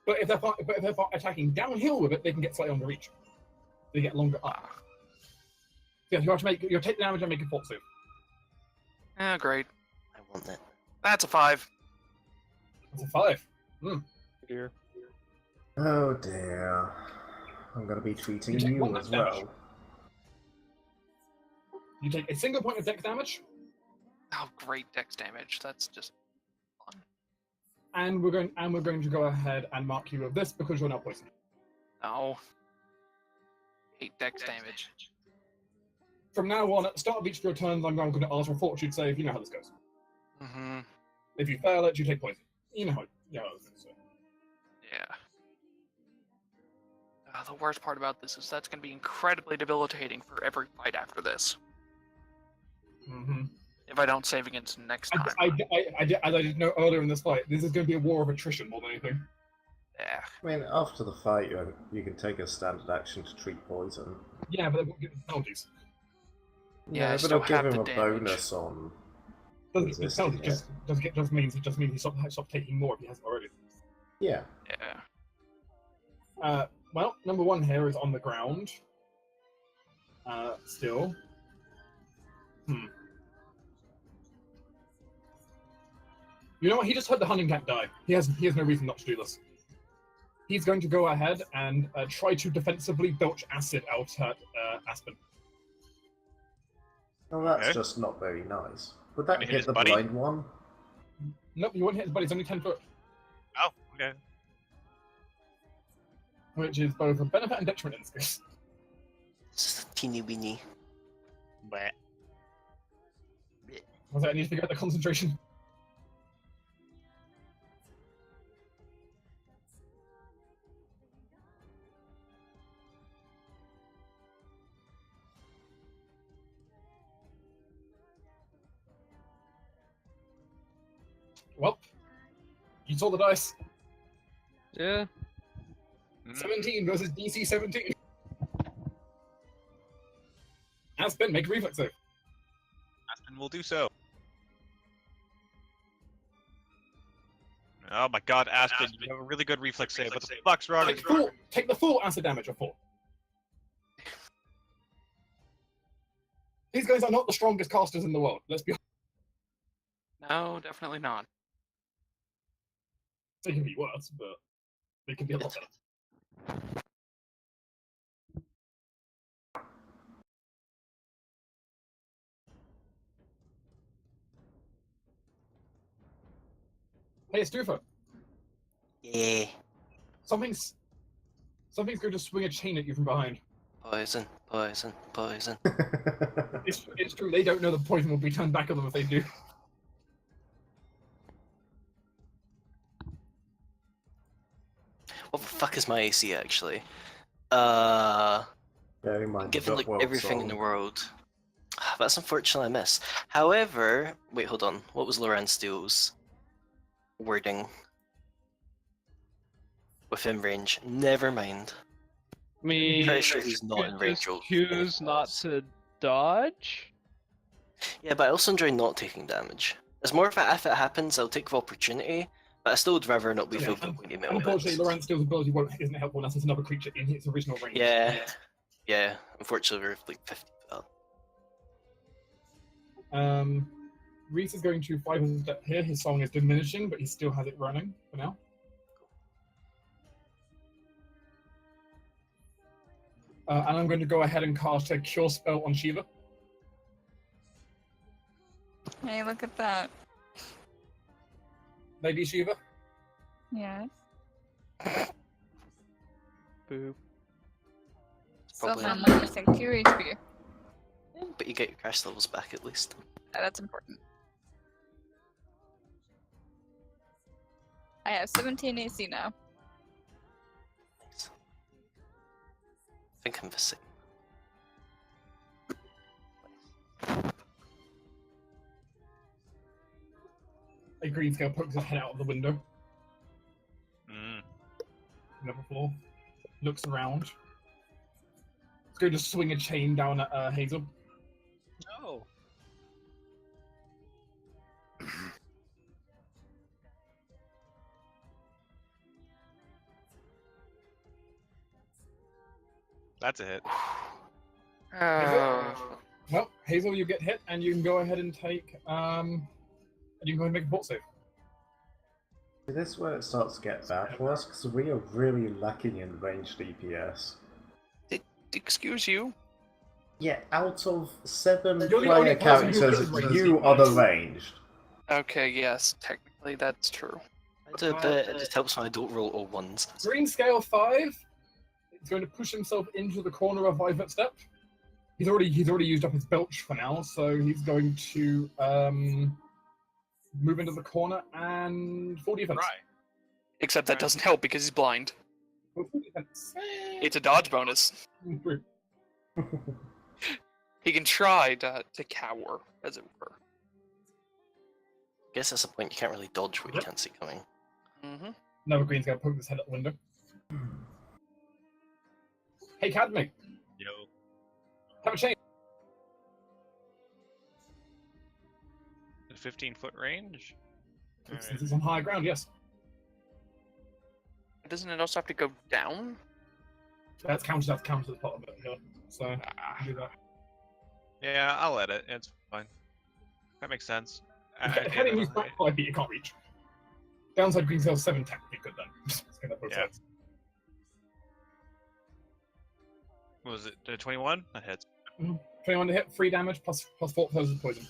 But if they're attacking downhill with it, they can get slightly longer reach. They get longer up. Yeah, you have to take the damage and make a fort save. Oh, great. I want it. That's a 5. That's a 5. Dear. Oh dear. I'm going to be treating You take you one as damage. well. You take a single point of dex damage, Oh, great dex damage. That's just fun. and we're going to go ahead and mark you with this because you're now poisoned. No. 8 dex damage. From now on, at the start of each of your turns, I'm going to ask for a fortitude save. You know how this goes. Mm-hmm. If you fail it, you take poison. You know how. Yeah. So. Yeah. The worst part about this is that's going to be incredibly debilitating for every fight after this. Mm-hmm. If I don't save against next time. As I did know earlier in this fight, this is going to be a war of attrition more than anything. Yeah. I mean, after the fight, you can take a standard action to treat poison. Yeah, but they won't get the penalties. Yeah, I but still it'll give have him the a damage. bonus on Doesn't get the resisting penalties, it. just means he stops taking more if he hasn't already. Yeah. Yeah. Well, number 1 here is on the ground. Still. You know what? He just heard the hunting cat die. He has no reason not to do this. He's going to go ahead and try to defensively belch acid out at Aspen. Well, that's Okay. just not very nice. Would that Gonna hit hit his the buddy? blind one? Nope, you won't hit his buddy. He's only 10 foot, Oh, okay. which is both a benefit and detriment in this case. It's just a teeny weeny. But Was that I need to figure out the concentration? Well, you saw the dice. Yeah. Mm. 17 versus DC 17. Aspen, make a reflex save. Aspen will do so. Oh my god, Aspen, you have a really good reflex save. What the fuck's wrong with you? Take the full acid damage of 4. These guys are not the strongest casters in the world. Let's be honest. No, definitely not. They can be worse, but they can be a lot better. Hey, Stufa. Yeah. Something's going to swing a chain at you from behind. Poison, poison, poison. It's true. They don't know the poison will be turned back on them if they do. What the fuck is my AC actually? Bear in mind, Given like well, everything in the so- world. That's unfortunately a miss. However, wait, hold on. What was Loran Steele's wording? Within range. Never mind. Me. Pretty sure he's not in range. Just of choose not to dodge. Yeah, but I also enjoy not taking damage. It's more of a if it happens, I'll take the opportunity, but I still would rather not be filled with pointy metal Unfortunately, hits. Laurent Steele's ability isn't helpful unless it's another creature in its original range. Yeah. Unfortunately, we're like 50 up. Reese is going to 5 step here. His song is diminishing, but he still has it running for now. And I'm going to go ahead and cast a cure spell on Shiva. Hey, look at that. Lady Shiva. Yes. Boop. Still Probably have not. minus and 2 HP. But you get your crash levels back at least. That's important. I have 17 AC now. Nice. I think I'm the same. A green scale pokes his head out of the window. Mm. Level floor. Looks around. It's going to swing a chain down at Hazel. No. That's a hit. Well, Hazel, you get hit, and you can go ahead and take. And you can go ahead and make a fort save. This is where it starts to get bad for us, because we are really lacking in range DPS. Excuse you? Yeah, out of 7 You're the only player person who characters, is ranged you DPS. are the ranged. Okay, yes, technically that's true. I do a bit, it just helps when I don't roll all ones. Green scale 5. He's going to push himself into the corner of 5 foot step. He's already used up his belch for now, so he's going to move into the corner and 40 defense. Except that doesn't help because he's blind. Oh, 40 defense. It's a dodge bonus. He can try to cower, as it were. I guess that's a point you can't really dodge what you can't see coming. Mm-hmm. Another green's going to poke his head out the window. Hey, Cadme, Yo. have a chain. A 15-foot range? Since it's on higher ground, yes. Doesn't it also have to go down? That's counted as part of it. Yeah. So, you can do that. Yeah, I'll let it. It's fine. That makes sense. Heading who's back 5 feet, you can't reach. Downside green scale 7 technically good then. It's gonna both Yeah. sides. What was it? 21? That hits. 21 to hit, 3 damage plus 4 of poison.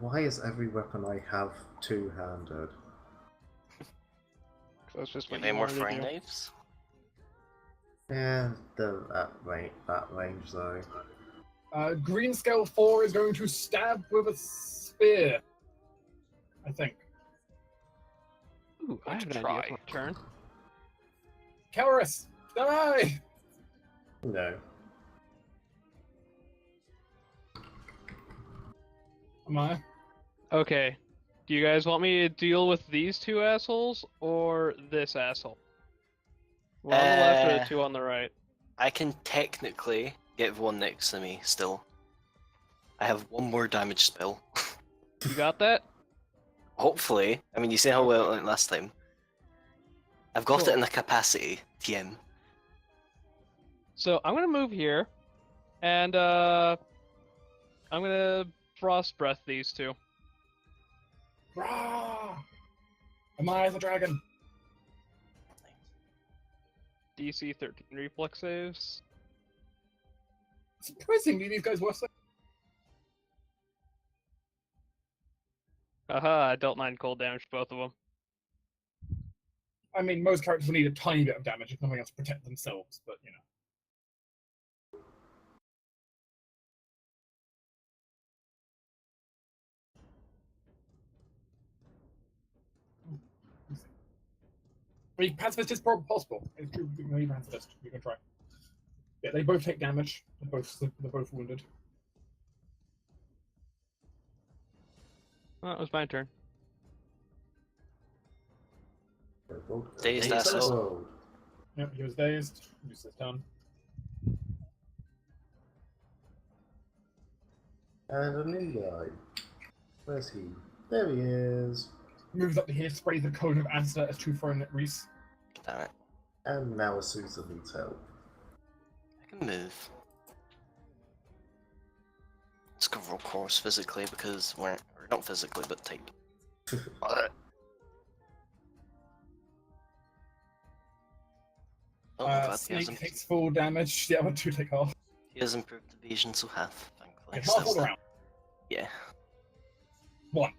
Why is every weapon I have two-handed? That's just You what have any more wanted to throwing do. knives? Yeah, that range though. Green scale 4 is going to stab with a spear. I think. Ooh, I have an Try. idea for a turn. Caloris, die! No. Am I? Okay. Do you guys want me to deal with these two assholes or this asshole? One on the left or Uh, the two on the right? I can technically get one next to me still. I have one more damage spell. You got that? Hopefully. I mean, you see how well it Okay. went last time. I've got it Cool. in the capacity, TM. So I'm gonna move here, and I'm gonna frost breath these two. Rah! Am I the dragon? DC 13 reflex saves. Surprisingly, these guys were so. Haha, I dealt 9 cold damage to both of them. I mean, most characters will need a tiny bit of damage if nothing else to protect themselves, but you know. I mean, pacifist is probably possible. It's true. We can leave pacifist. We can try. Yeah, they both take damage. They're both wounded. Well, it was my turn. Dazed asshole. Oh, Yep, he was dazed. Use his turn. and a new guy. Where's he? There he is. Moves up to here, sprays the cone of Asta as two thrown at Reese. Damn it. And now Asusa needs help. I can move. Let's go roll course physically because we're or not physically, but take. Oh, I'm glad Snake takes full damage. The other two take half. he has improved evasion, so half, thankfully. Okay, half all Still- around. Yeah. One.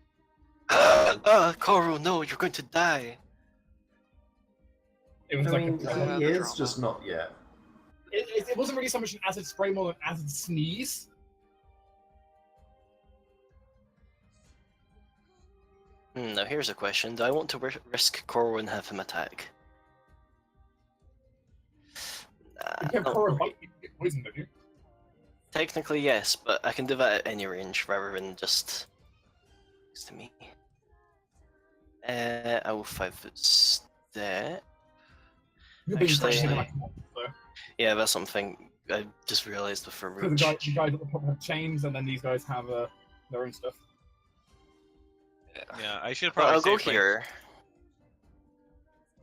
Coral, no, you're going to die. It was I like mean, a, the he is, drama. just not yet. it wasn't really so much an acid spray more than acid sneeze. Now here's a question: do I want to risk Coral and have him attack? You can't Not pour a really. bite, you get poisoned, don't you? Technically, yes, but I can do that at any range rather than just next to me. I will 5-foot step. You're being Actually, pressured like a monster. Yeah, that's something I just realized with a So the roach. guys at the top have chains, and then these guys have their own stuff. Yeah, I should But probably I'll go save my- here.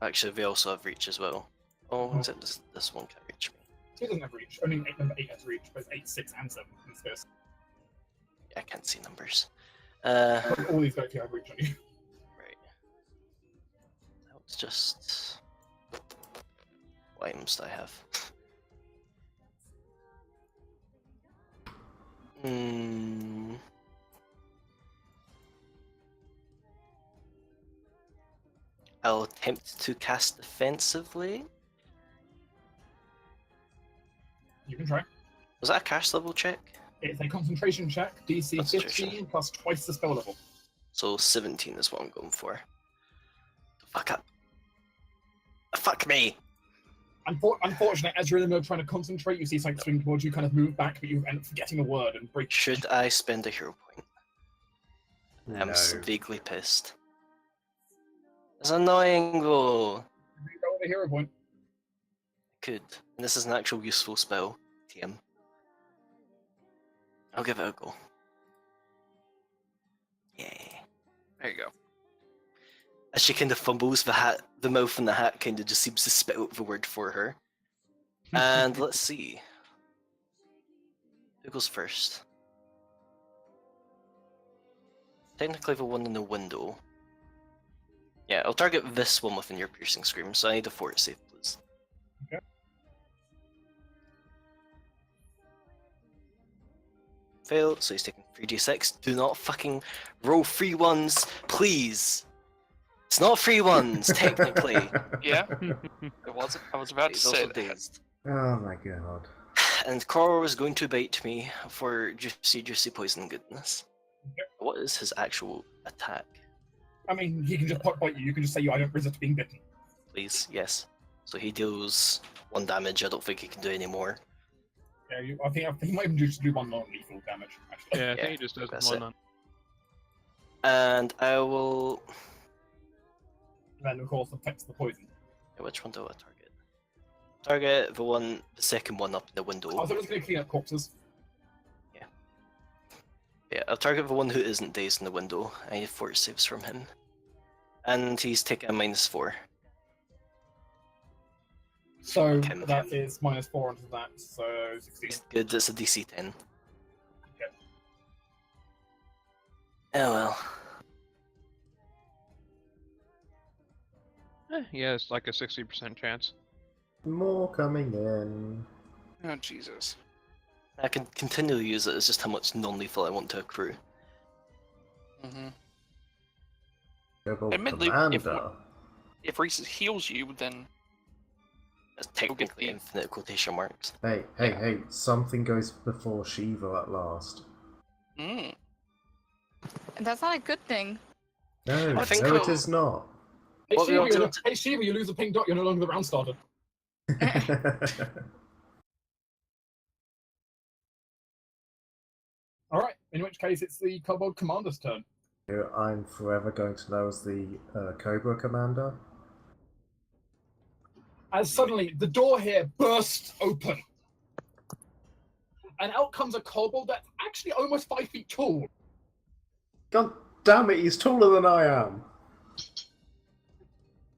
Actually, they also have reach as well. Oh, Oh. except this one can't reach me. Two doesn't have reach. Only number 8 has reach, but it's 8, 6, and 7 in this case. I can't see numbers. All these guys here have reach on you. Right. That was just... What items do I have? I'll attempt to cast defensively. You can try. Was that a cast level check? It's a concentration check, DC Concentration. 15 plus twice the spell level. So 17 is what I'm going for. Fuck up. Fuck me! Unfortunately, as you're in the middle trying to concentrate, you see something swing towards you, kind of move back, but you end up forgetting a word and break. Should I spend a hero point? I'm No. vaguely pissed. It's annoying though. Roll the hero point. Could. And this is an actual useful spell, TM. I'll give it a go. Yeah. There you go. As she kind of fumbles, the mouth in the hat kind of just seems to spit out the word for her. And let's see. Who goes first? Technically the one in the window. Yeah, I'll target this one within your piercing scream, so I need a fort save, please. Okay. Failed, so he's taking 3d6. Do not fucking roll 3 ones, please! It's not 3 ones, technically. Yeah, it wasn't. I was about to He's say also that. dazed. Oh my god. And Coral is going to bait me for juicy poison goodness. Yep. What is his actual attack? I mean, he can just bite you. You can just say, I don't resist being bitten. Please, yes. So he deals 1 damage. I don't think he can do any more. Yeah, I think he might even just do one non-lethal damage, actually. Yeah, I Yeah, think he just does that's one it. on. And I will. And then, of course, affects the poison. Which one do I target? Target the second one up in the window. I was just going to clean up corpses. Yeah, I'll target the one who isn't dazed in the window. I need 4 saves from him. And he's taking a -4. So Kim. that is -4 onto that, so 16. He's good, it's a DC 10. Okay. Oh well. Yeah, it's like a 60% chance. More coming in. Oh Jesus. I can continually use it, it's just how much non-lethal I want to accrue. Mm-hmm. Double Admittedly, commander. If Reese heals you, then It's technically the- infinite quotation marks. Hey, hey, something goes before Shiva at last. mm, And that's not a good thing. No, I think no, it so. is not. Hey, What we Shiva, all do- hey Shiva, you lose a pink dot, you're no longer the round starter. Alright, in which case it's the Kobold Commander's turn. Who I'm forever going to know as the Cobra Commander. As suddenly the door here bursts open. And out comes a kobold that's actually almost 5 feet tall. God damn it, he's taller than I am.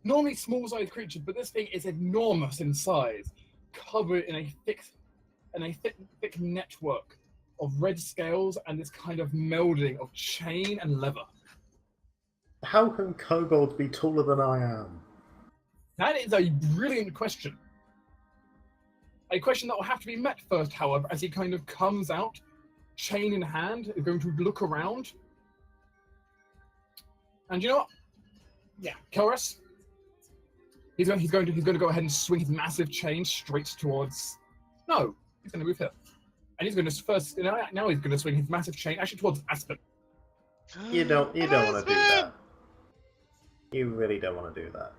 Normally small-sized creature, but this thing is enormous in size, covered in a thick network of red scales and this kind of melding of chain and leather. How can kobolds be taller than I am? That is a brilliant question. A question that will have to be met first, however, as he kind of comes out, chain in hand, is going to look around. And you know what? Yeah, Kelrus. He's going to go ahead and swing his massive chain straight towards. No, he's going to move here, and he's going to first. Now he's going to swing his massive chain actually towards Aspen. You don't want to do that. You really don't want to do that.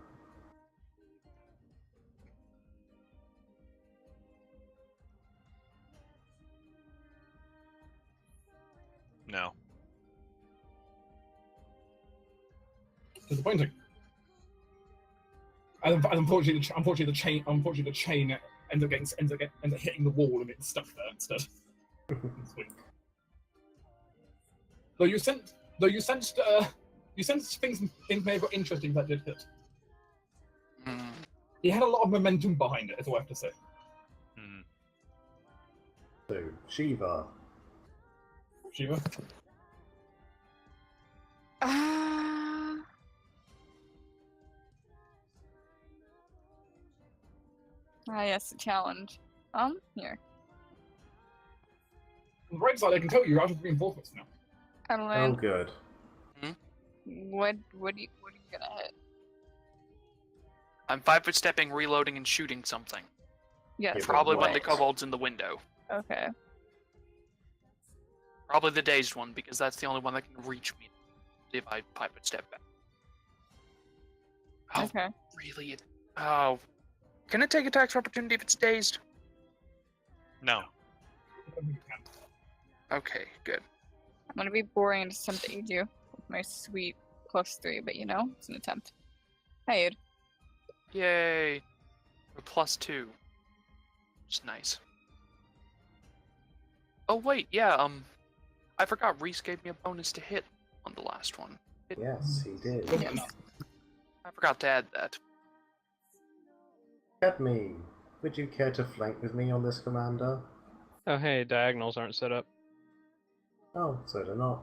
No. Disappointing. And unfortunately, the chain ends up hitting the wall and it's stuck there instead. Though you sensed things may have got interesting that did hit. mm. He had a lot of momentum behind it, is all I have to say. Hmm. So, Shiva. Shiva. Yes, a challenge. Here. On the bright side, I can tell you, you're out of reinforcements now. Oh, Adeline, good. what are you gonna hit? I'm 5-foot stepping, reloading, and shooting something. Yes. Yeah, Probably one of the what? kobolds in the window. Okay. Probably the dazed one, because that's the only one that can reach me if I 5-foot step back. Oh, Okay. really? Oh. Can it take attacks of opportunity if it's dazed? No. Okay, good. I'm gonna be boring and attempt to aid you with my sweet +3, but it's an attempt. Hey, Aid. Yay! Or +2. Which is nice. Oh wait, yeah, I forgot Reese gave me a bonus to hit on the last one. Yes, he did. Yes. I forgot to add that. Cadme, would you care to flank with me on this, Commander? Oh hey, diagonals aren't set up. Oh, so they're not.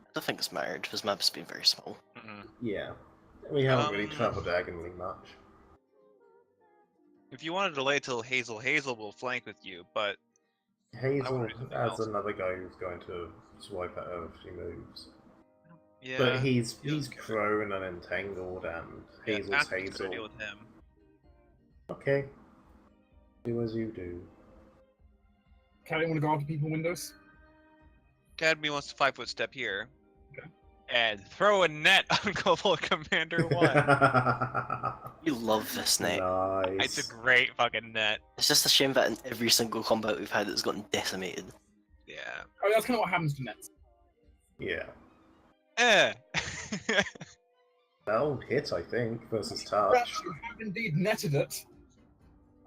I don't think it's mattered, this map's been very small. Mm-mm. Yeah. We haven't really Um, travelled diagonally much. If you want to delay till Hazel will flank with you, but Hazel do something adds else. another guy who's going to swipe at her if she moves. yeah. But he's doesn't care. prone and entangled, and Yeah, Hazel's Aspen's gonna Hazel. deal with him. Okay. Do as you do. Can anyone go after people windows? Academy wants to 5-foot step here. Okay. And throw a net on Kobold Commander 1. You love this net. It's a Nice. great fucking net. It's just a shame that in every single combat we've had it's gotten decimated. Yeah. Oh, that's kind of what happens to nets. Yeah. Eh. That'll hit, I think, versus Perhaps touch. you have indeed netted it.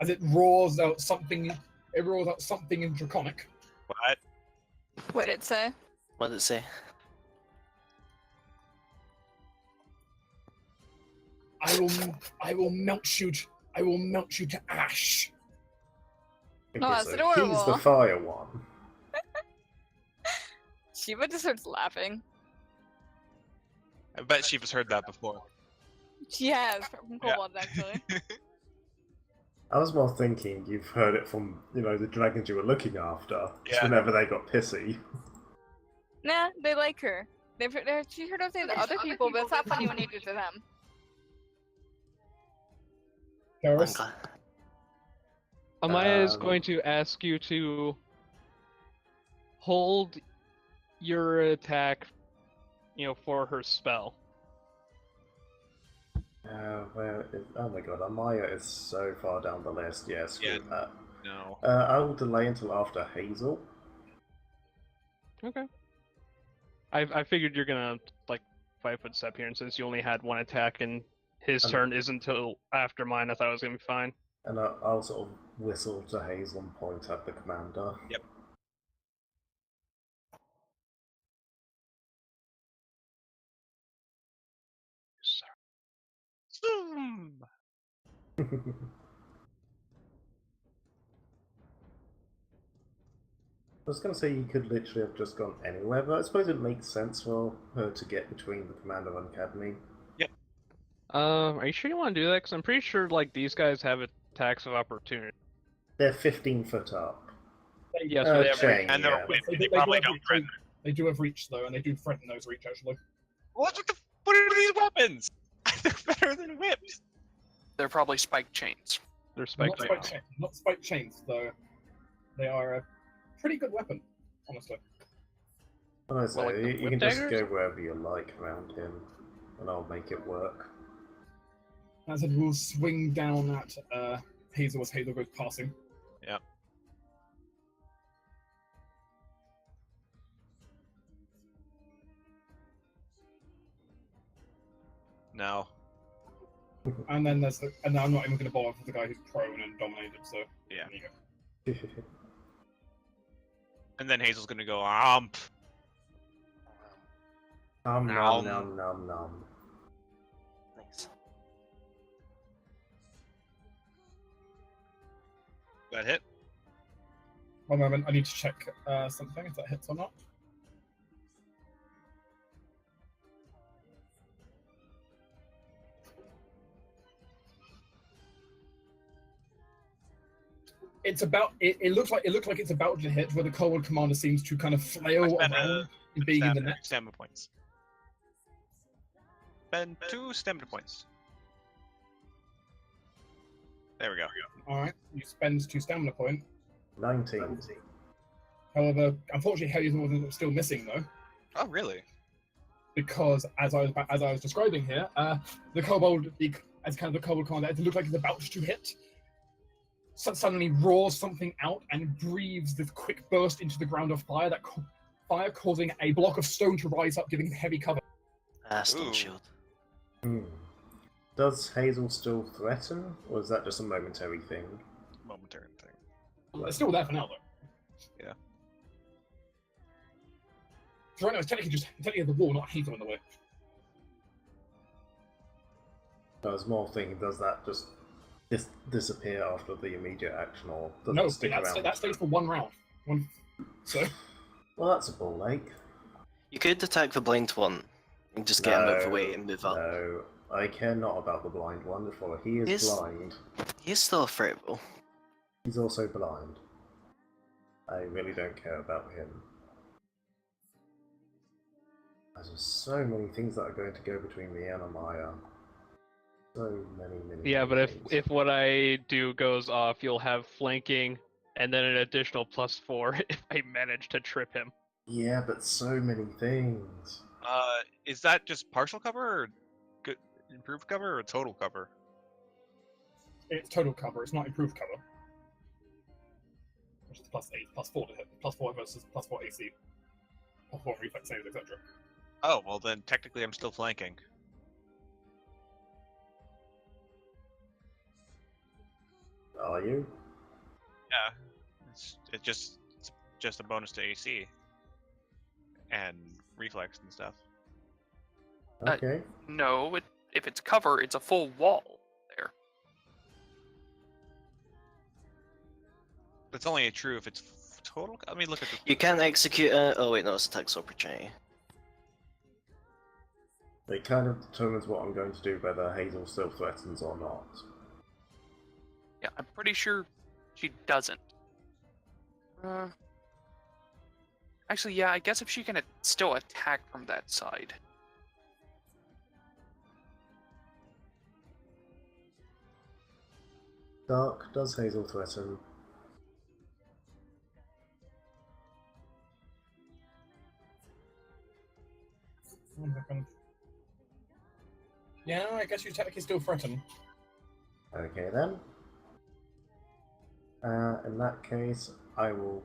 as it roars out something. It roars out something in Draconic. What? What did it say? What did it say? I will melt you. I will melt you to ash. Okay, Oh, that's so he's adorable. the fire one. Shiva just starts laughing. I bet Shiva's heard that before. She has from Yeah. Kobold actually. I was more thinking you've heard it from, the dragons you were looking after. Just Yeah. whenever they got pissy. Nah, they like her. She heard us say to other people, but it's not funny when you do it to them. I'm Karis, glad. Amaya is Um, going to ask you to hold your attack, for her spell. Oh my god, Amaya is so far down the list. Yeah, screw Yeah. that. No. I will delay until after Hazel. Okay. I figured you're gonna 5-foot step here, and since you only had one attack and his Um, turn isn't until after mine, I thought it was gonna be fine. And I'll sort of whistle to Hazel and point at the commander. Yep. Zoom! I was going to say you could literally have just gone anywhere, but I suppose it makes sense for her to get between the commander and Academy. Are you sure you want to do that? Because I'm pretty sure these guys have attacks of opportunity. They're 15 foot up. Yeah, so they have chain, And they're yeah. whipped, They and they do probably have don't reach, threaten. they do have reach though, and they do threaten those reach actually. What are these weapons? They're better than whips. They're probably spike chains. They're spiked. Not spike chains though. They are a pretty good weapon, honestly. Honestly, Well, the you whip can just daggers? go wherever you like around him, and I'll make it work. As it will swing down at Hazel as Hazel goes passing. Yep. No. And then and I'm not even going to bother with the guy who's prone and dominated. So Yeah. there you go. And then Hazel's gonna go, Nom Nom. nom nom nom nom. Nice. That hit? One moment, I need to check something if that hits or not. It's about. It looks like it's about to hit, where the Cold Commander seems to kind of flail Spend around, being in the net. Stamina points. Spend 2 stamina points. There we go. All right, you spend 2 stamina point. 19. However, unfortunately, Hazel was still missing though, Oh, really? because as I was describing here, the kobold, as kind of the kobold commander, it looked like it's about to hit. Suddenly roars something out and breathes this quick burst into the ground of fire. Fire causing a block of stone to rise up, giving heavy cover. Stone Ooh. shield. Does Hazel still threaten, or is that just a momentary thing? Momentary thing. It's still there for now though. Yeah. So right now it's technically the wall, not Hazel in the way. I was more thinking, does that just disappear after the immediate action, or does No, it stick around? that stays for 1 round. So Well, that's a ball ache. You could attack the blind one and just get him out of the way and move up. No, I care not about the blind one, for he is Yes. blind. He's still afraidable. He's also blind. I really don't care about him. There's just so many things that are going to go between me and Amaya. So many. Yeah, but things. if what I do goes off, you'll have flanking and then an additional +4 if I manage to trip him. Yeah, but so many things. Is that just partial cover, or good improved cover, or total cover? it's total cover, it's not improved cover. Which is +8, +4 to hit, +4 versus +4 AC, +4 reflex saves, etc. Oh, well then technically I'm still flanking. Are you? Yeah, it's just a bonus to AC and reflex and stuff. Okay. No, if it's cover, it's a full wall there. It's only true if it's total. Let me look at this. You can't execute a... Oh wait, no, it's a tax opportunity. It kind of determines what I'm going to do, whether Hazel still threatens or not. Yeah, I'm pretty sure she doesn't. Actually, yeah, I guess if she can still attack from that side. Dark, does Hazel threaten? One second. Yeah, I guess you technically still threaten. Okay then. In that case, I will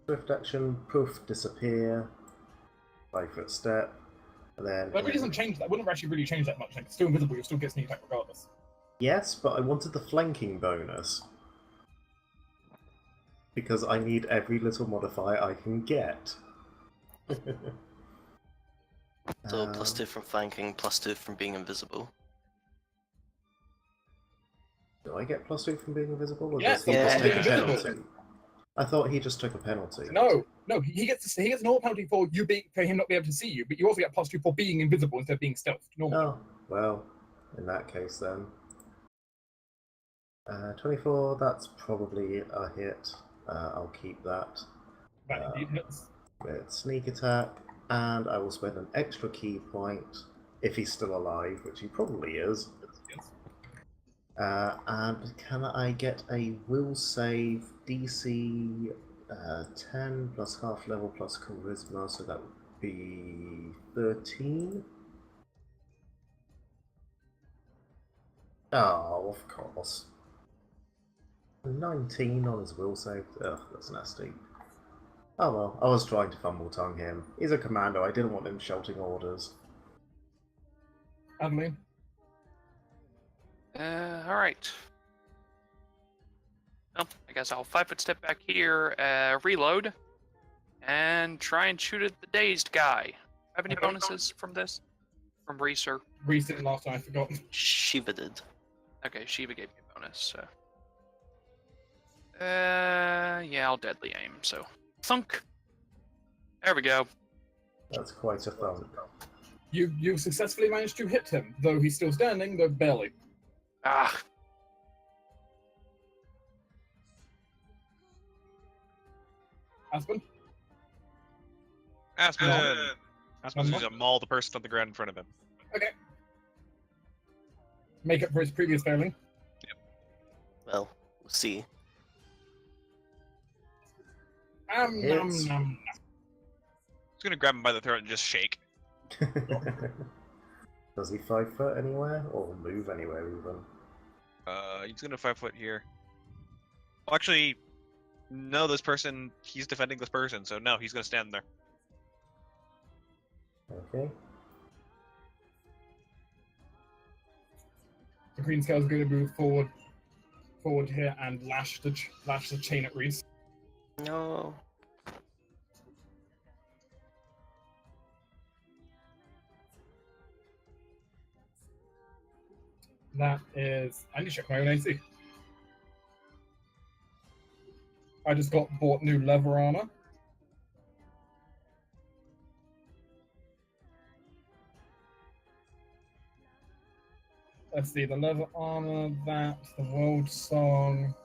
swift action, poof, disappear, 5-foot step, and then. That really doesn't change. That wouldn't actually really change that much. Like, it's still invisible. You still get sneak attack regardless. Yes, but I wanted the flanking bonus. Because I need every little modifier I can get. So +2 from flanking, +2 from being invisible. Do I get +2 from being invisible, or Yes, does he that's just from take being a invisible. penalty? I thought he just took a penalty. No, he gets an all penalty for him not being able to see you, but you also get +2 for being invisible instead of being stealthed. Normally. Oh, well, in that case then. 24, that's probably a hit. I'll keep that. That indeed hits. With sneak attack, and I will spend an extra key point if he's still alive, which he probably is. Yes. And can I get a will save DC 10 plus half level plus charisma, so that would be 13? Oh, of course. 19 on his will save. Ugh, that's nasty. Oh well, I was trying to fumble tongue him. He's a commando, I didn't want him shouting orders. Adeline. Alright. Well, I guess I'll 5-foot step back here, reload, and try and shoot at the dazed guy. Have any bonuses from this? From Reeser? Reese didn't last time, I forgot. Shiva did. Okay, Shiva gave me a bonus, so. Yeah, I'll deadly aim, so. Thunk! There we go. That's quite a thump. You successfully managed to hit him, though he's still standing, though barely. Ah! Aspen? Aspen! No. Aspen's going to maul the person on the ground in front of him. Okay. Make up for his previous failing. Well, we'll see. Hits. He's going to grab him by the throat and just shake. Does he 5-foot anywhere, or move anywhere even? He's going to 5-foot here. Well, actually, no, he's defending this person, so no, he's going to stand there. Okay. The green scale is going to move forward here and lash the chain at Reese. No. That is. I need to check my own AC. I just bought new leather armor. Let's see, the leather armor, the world song.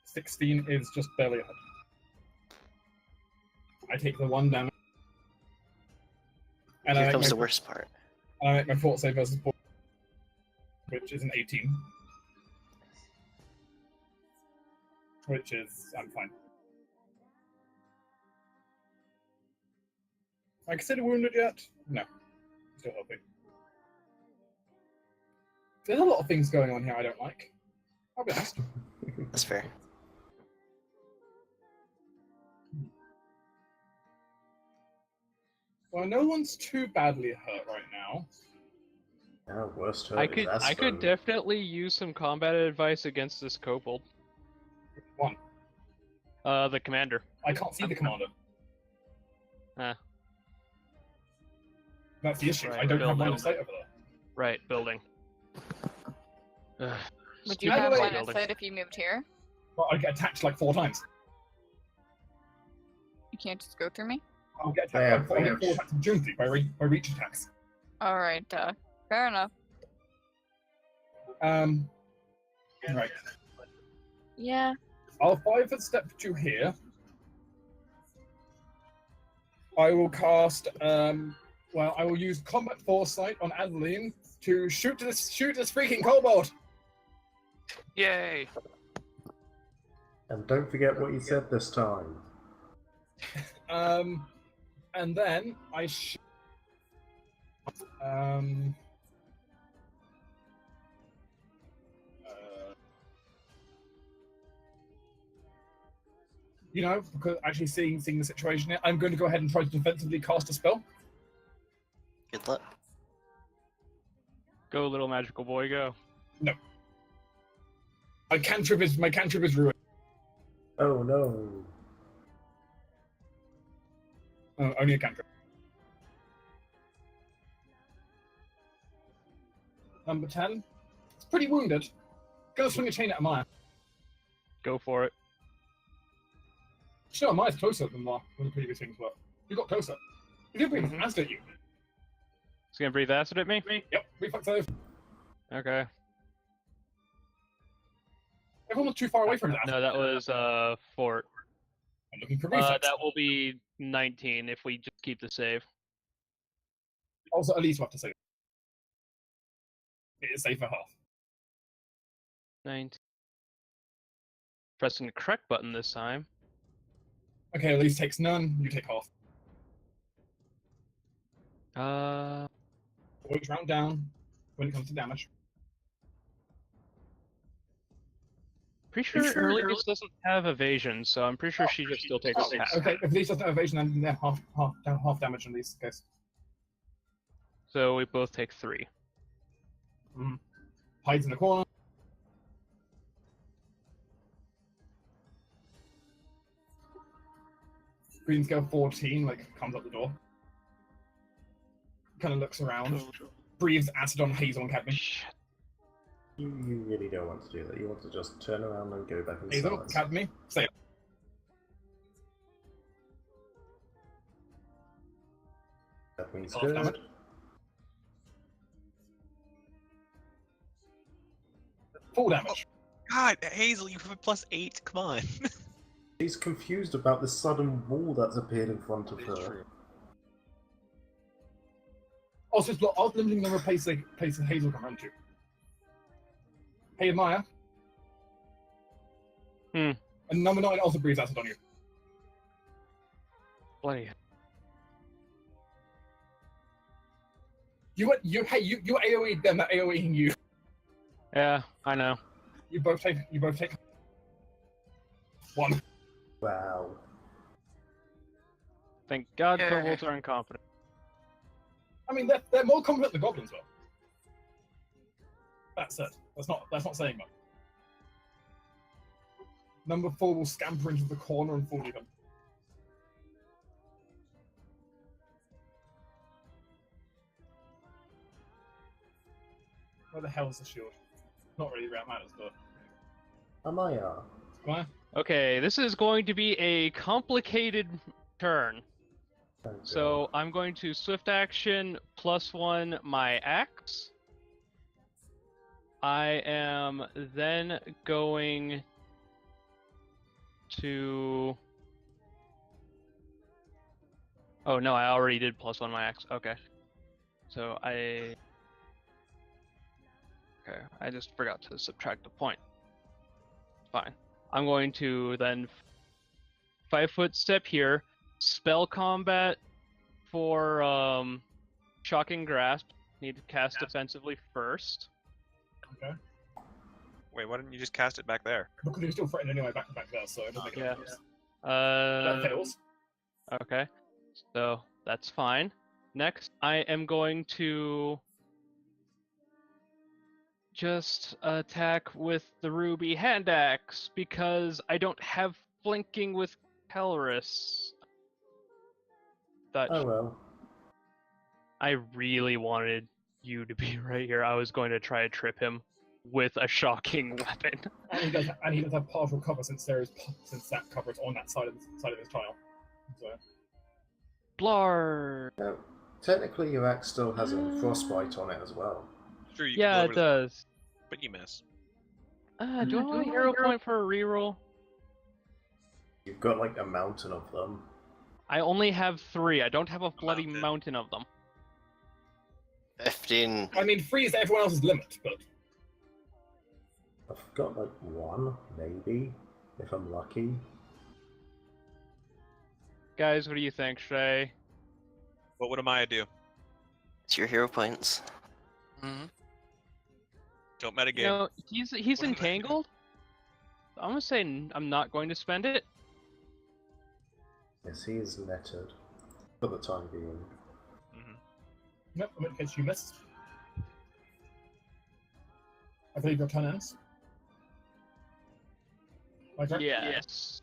16 is just barely ahead. I take the 1 damage. And Here I comes make the worst part. I make my fort save versus board, which is an 18. Which is, I'm fine. Am I considered wounded yet? No. Still healthy. There's a lot of things going on here I don't like. I'll be honest. That's fair. Well, no one's too badly hurt right now. Our worst hurt I is could Aspen. definitely use some combat advice against this kobold. One. The commander. I can't see the commander. Ah, That's the issue. Right, I don't have line building. of sight over there. right, building. Ugh, Would you By the have way- line of building. sight if you moved here? Well, I get attacked like 4 times. You can't just go through me? I'll get They have attacked by 4 reach. attacks of opportunity by reach attacks. Alright, fair enough. Right. Yeah. I'll 5-foot step to here. I will cast, I will use combat foresight on Adeline to shoot this freaking kobold. Yay! And don't forget what you said this time. And then I because actually seeing the situation here, I'm going to go ahead and try to defensively cast a spell. Good luck. Go, little magical boy, go. My cantrip is ruined. Oh no. Oh, only a cantrip. Number 10. It's pretty wounded. Gonna swing a chain at Maya. Go for it. Sure, Maya's closer than the previous things were. You got closer. You did breathe acid at you. He's gonna breathe acid at me? Yep, reflex save. Okay. Everyone was too far away from that. No, that was fort. I'm looking for reflex. That will be 19 if we just keep the save. Also, at least you have to save. It is safe for half. 19. Pressing the correct button this time. Okay, at least takes none. You take half. Always round down when it comes to damage. Pretty sure Earliest doesn't have evasion, so I'm pretty sure she just still takes half. Okay, if these doesn't have evasion, then they're half damage in this case. So we both take 3. Hides in the corner. Green scale 14, comes up the door. Kind of looks around. Breathes acid on Hazel and Cadme. You really don't want to do that. You want to just turn around and go back Hazel, inside. Cadme, say it. That means Half good. damage. Full damage. God, Hazel, you have a +8. Come on. She's confused about the sudden wall that's appeared in front of her. Also, it's I was limiting the place that Hazel can run to. Hey, Maya. Hmm. And number 9 also breathes acid on you. Bloody. You AoE'd them, they're AoEing you. Yeah, I know. You both take 1. Wow. Thank God Yeah. kobolds are incompetent. I mean, they're more competent than goblins were. That's it. That's not saying much. Number 4 will scamper into the corner and fall even. Where the hell's the shield? Not really where it matters, but. Amaya. Maya? Okay, this is going to be a complicated turn. Oh, So I'm going to swift action +1 my axe. I am then going to. Oh no, I already did +1 my axe. Okay. So I. Okay, I just forgot to subtract the point. Fine. I'm going to then 5-foot step here. Spell combat for shocking grasp. Need to cast defensively first. Okay. Wait, why didn't you just cast it back there? Because you're still threatened anyway back there, so it doesn't make any Yeah. difference. That fails. Okay, so that's fine. Next, I am going to just attack with the ruby hand axe because I don't have flanking with Calrus. Thought Oh well. I really wanted you to be right here. I was going to try to trip him with a shocking weapon. And he does have partial cover since that cover is on that side of his tile. So, Blar. Now, technically, your axe still has a frostbite on it as well. Sure, you Yeah, can it does. but you miss. Do I want a hero point for a reroll? You've got like a mountain of them. I only have 3. I don't have a bloody Mountain. mountain of them. 15. I mean, 3 is everyone else's limit, but I've got like 1, maybe, if I'm lucky. Guys, what do you think? Should I? What would Amaya do? It's your hero points. Hmm. Don't metagame. You know, he's What am I entangled. I'm gonna say I'm not going to spend it. Yes, he is netted for the time being. nope, in which case you miss. I believe your turn ends. My turn? Yes.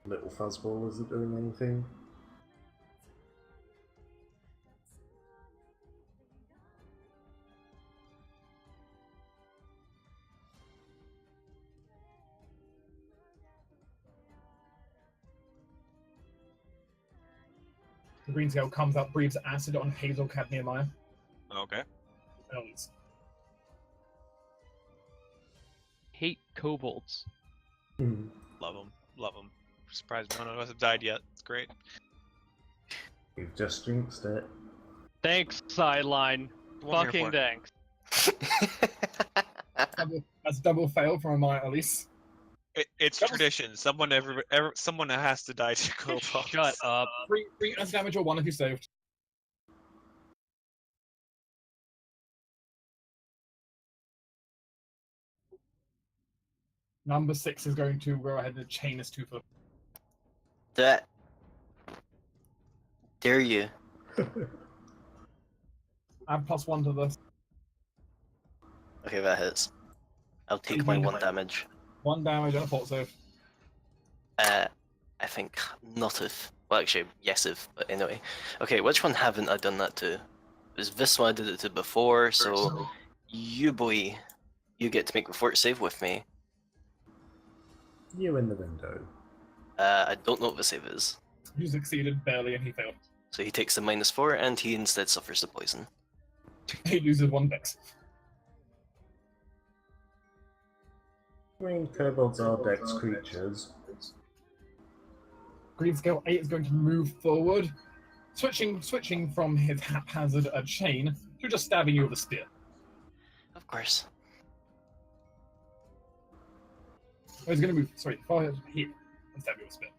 Little fuzzball, is it doing anything? The green scale comes up, breathes acid on Hazel, Cad, Nehemiah. Okay. Elves. Hate kobolds. Love them. Love them. Surprised none of us have died yet. It's great. You've just jinxed it. Thanks, sideline. What I'm here Fucking for. thanks. That's double fail from my Elise. It's That was- tradition. Someone someone has to die to kobolds. Shut up. 3 acid damage or 1 if you saved. Number 6 is going to go ahead and chain his 2 foot. That. Dare you? Add +1 to this. Okay, that hits. I'll take my 1 damage. 1 damage and a fort save. I think not if. Well, actually, yes if, but anyway. Okay, which one haven't I done that to? It was this one I did it to before, so you boy, you get to make the fort save with me. You in the window. I don't know what the save is. You succeeded barely and he failed. So he takes the -4 and he instead suffers the poison. He loses 1 dex. I mean, kobolds are dex creatures. Green scale 8 is going to move forward, switching from his haphazard chain to just stabbing you with a spear. Of course. Oh, he's going to move, forward here and stab you with a spear.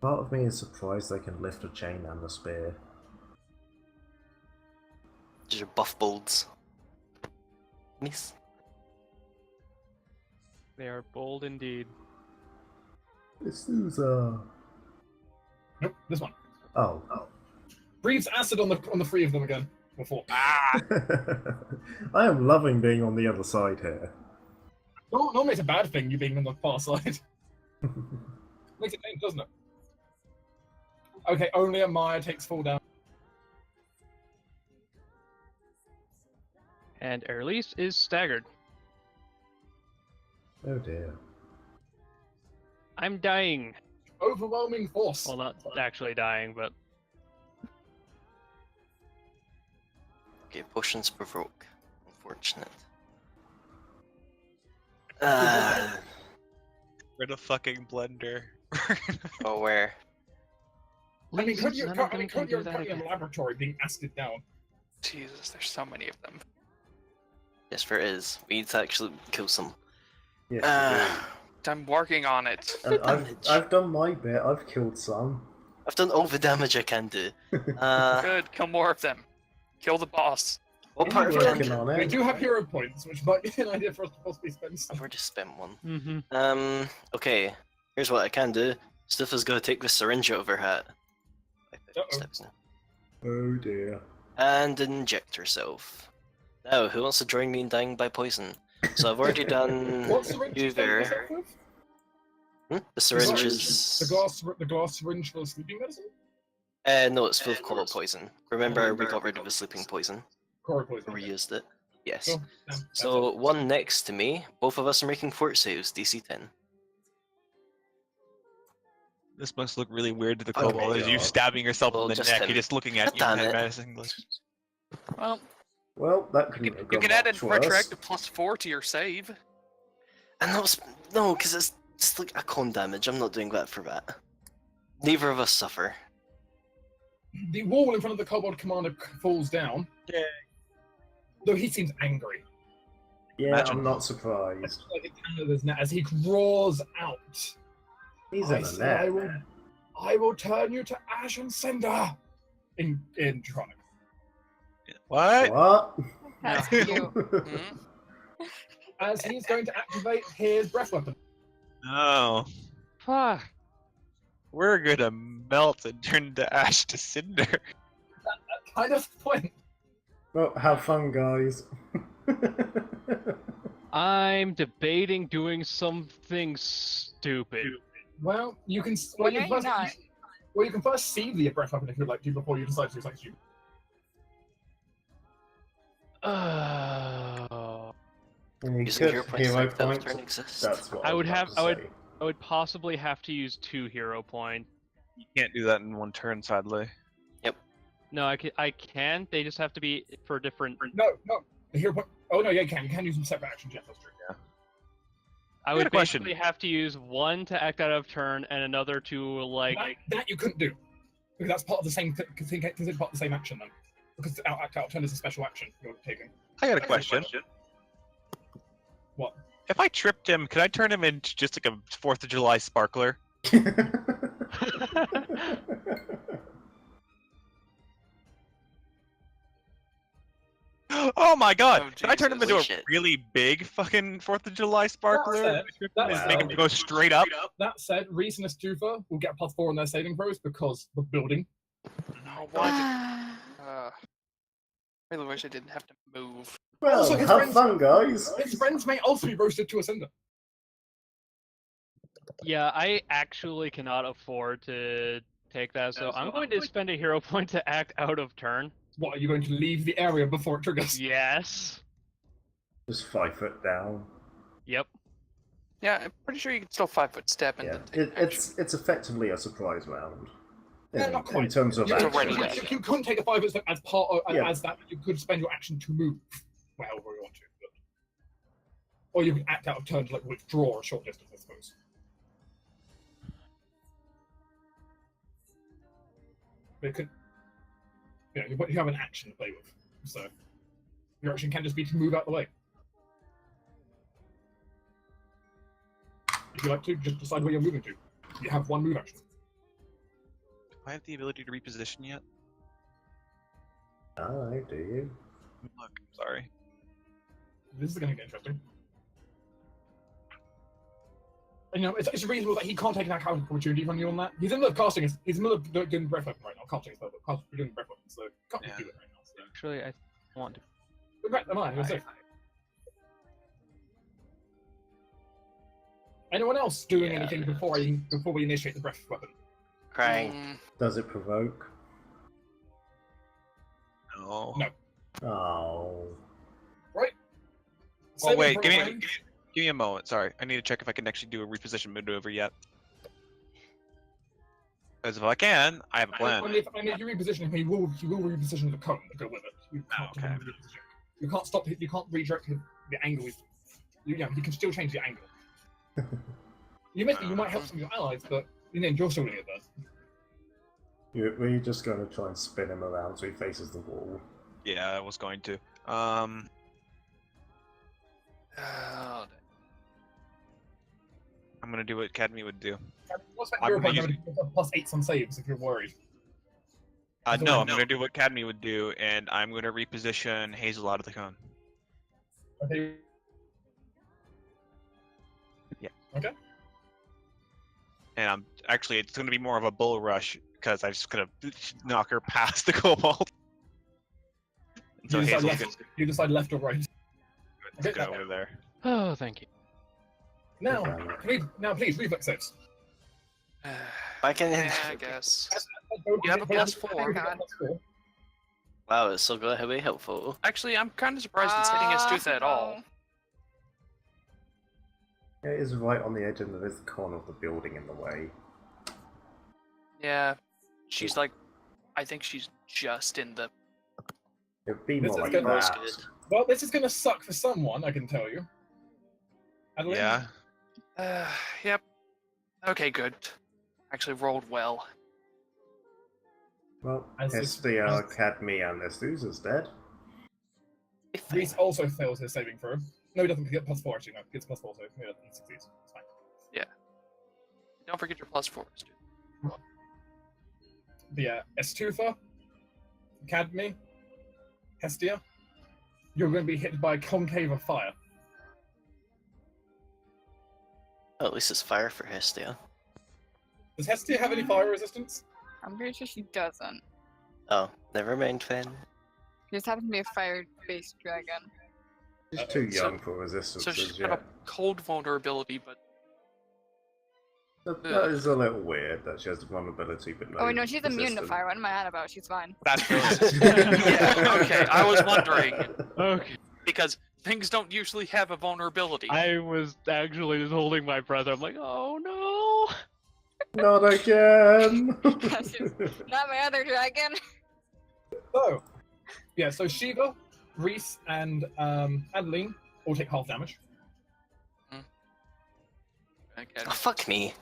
Part of me is surprised they can lift a chain and a spear. These are buff bolds. Miss. They are bold indeed. This is Nope, this one. Oh. Breathes acid on the 3 of them again. Or 4. Ah! I am loving being on the other side here. Normally it's a bad thing, you being on the far side. Makes it dangerous, doesn't it? Okay, only Amaya takes full damage. And Erlise is staggered. Oh dear. I'm dying. Overwhelming force. Well, not actually dying, but Okay, potions provoke. Unfortunate. We're the fucking blender. Oh, where? I mean, None of them can could do you're that in again. a laboratory being acided down. Jesus, there's so many of them. Yes, there is. We need to actually kill some. Yes, I'm working on it. you do. And damage. I've done my bit. I've killed some. I've done all the damage I can do. Uh, Good, kill more of them. Kill the boss. what part of Working can? on We it. do have hero points, which might be an idea for us to possibly spend I've some. already spent one. mm-hmm. Okay. Here's what I can do. Stuffa's gonna take the syringe out of her hat. Like 50 Uh-oh. steps now. Oh dear. and inject herself. Now, who wants to join me in dying by poison? So I've already done What syringe you stabbing yourself Uver. with? The The syringe glass- is... The glass syringe for sleeping medicine? no, it's full of coral poison. Remember, we got rid of the sleeping poison. Coral poison. Or okay. reused it. Yes. Cool. That's So, it. one next to me, both of us are making fort saves, DC 10. This must look really weird to the Oh kobold my as you God. stabbing yourself Well, in the just neck. him. You're just looking at God you damn and it. menacingly. Well, Well, that you couldn't can, have you gone can add in much worse. retroactive +4 to your save. And that was... No, because it's just like a con damage. I'm not doing that for that. Neither of us suffer. The wall in front of the kobold commander falls down. Yeah. Though he seems angry. Yeah, Imagine. I'm not surprised. Like a can of his net as he roars out. He's I in a say net. I will turn you to ash and cinder. In Draconic. What? What? That's Yeah. cute. Mhm. As he's going to activate his breath weapon. No. Fuck. We're gonna melt and turn into ash to cinder. Kind of point. Well, have fun, guys. I'm debating doing something stupid. Well, you can. When are you not? Well, you can first see the breath weapon if you'd like to before you decide to do something stupid. You Using could hero points hero like that points. turn exists. That's what I I would was about have- to I would- say. I would possibly have to use 2 hero points. You can't do that in one turn, sadly. No, I can. They just have to be for different. No. The hero point. Oh no, yeah, you can. You can use them separate actions. Yes, that's true. I got would a question. basically have to use one to act out of turn and another to like. That you couldn't do because that's part of the same. Because it's part of the same action then. Because act out of turn is a special action you're taking. I got a question. What? If I tripped him, could I turn him into just like a 4th of July sparkler? Oh my god! Oh, Can I turn him Jesus. into a Holy shit. really big fucking 4th of July sparkler? said- that And said- make him go straight up? That said, Reasonist Tufa will get +4 on their saving throws because the building. No, why did... I really wish I didn't have to move. Well, Also, his have friends- fun, guys. His friends may also be roasted to a cinder. Yeah, I actually cannot afford to take that, so I'm going to spend a hero point to act out of turn. What, are you going to leave the area before it triggers? Yes. Just 5 foot down. Yep. Yeah, I'm pretty sure you can still 5-foot step and Yeah, then take action. it's effectively a surprise round. Yeah, not In quite. terms of You, It's could- already action. there. you couldn't take a 5-foot step as part of, Yeah. as that. You could spend your action to move, however you want to. But... Or you could act out of turn to like withdraw a short distance, I suppose. But it could, you have an action to play with, so your action can just be to move out the way. If you like to, just decide where you're moving to. You have one move action. Do I have the ability to reposition yet? Oh, do you? Look, I'm sorry. This is going to get interesting. And, it's reasonable that he can't take an attack opportunity from you on that. He's in the middle of casting. He's in the middle of doing breath weapon right now. Casting his spell, but doing breath weapon, so can't Yeah. do it right now. So. Actually, I want to. But right, am I? You're safe. Anyone else doing Yeah. anything before we initiate the breath weapon? Crying. Does it provoke? No. No. Oh. Right. Oh Saving wait, throw give me range. give me a moment. Sorry, I need to check if I can actually do a reposition maneuver yet. Because if I can, I have a plan. And if you reposition him, he will reposition the cone to go with it. You can't, okay. reposition. You can't stop. You can't redirect the angle. You can still change the angle. You might help some of your allies, but you're still doing it first. We're just going to try and spin him around so he faces the wall. Yeah, I was going to. Oh, I'm gonna do what Academy would do. What's that I'm hero gonna point having +8 on saves if you're worried? No, I'm gonna do what Academy would do, and I'm gonna reposition Hazel out of the cone. Okay. Yeah. Okay. And it's gonna be more of a bull rush because I'm just gonna knock her past the kobold. And so You decide, Hazel's left, you decide left or right. gonna Okay, go over there. Oh, thank you. Now, Okay. please, reflex saves. Back in. Yeah, I guess. You have a +4. Wow, it's so good. How very helpful. Actually, I'm kind of surprised it's hitting his tooth at all. It is right on the edge, and there is the corner of the building in the way. Yeah, she's like, I think she's just in the. It'd be This more is like gonna- that. Well, this is gonna suck for someone, I can tell you. Adeline? Yeah. Yep. Okay, good. Actually rolled well. Well, As this- Hestia, Cadme, and Estus is dead. Reese also fails his saving throw. No, he doesn't get +4 actually, no. He gets +4, so he succeeds. It's fine. Don't forget your +4s, dude. The Estufa, Cadme, Hestia, you're going to be hit by a concave of fire. Oh, at least it's fire for Hestia. Does Hestia have any fire resistance? I'm pretty sure she doesn't. Oh, never mind, Fen. She just happens to be a fire-based dragon. She's too So- young for So resistances she's yet. got a cold vulnerability, but That is a little weird that she has the vulnerability, but no. Oh, no, she's immune to resistance. fire. What am I on about? She's fine. That's yeah, okay. I was wondering Okay. because things don't usually have a vulnerability. I was actually just holding my breath. I'm like, oh no. Not again! Not my other dragon. So, yeah, so Shiva, Reese, and Adeline all take half damage. Okay. Oh, fuck me.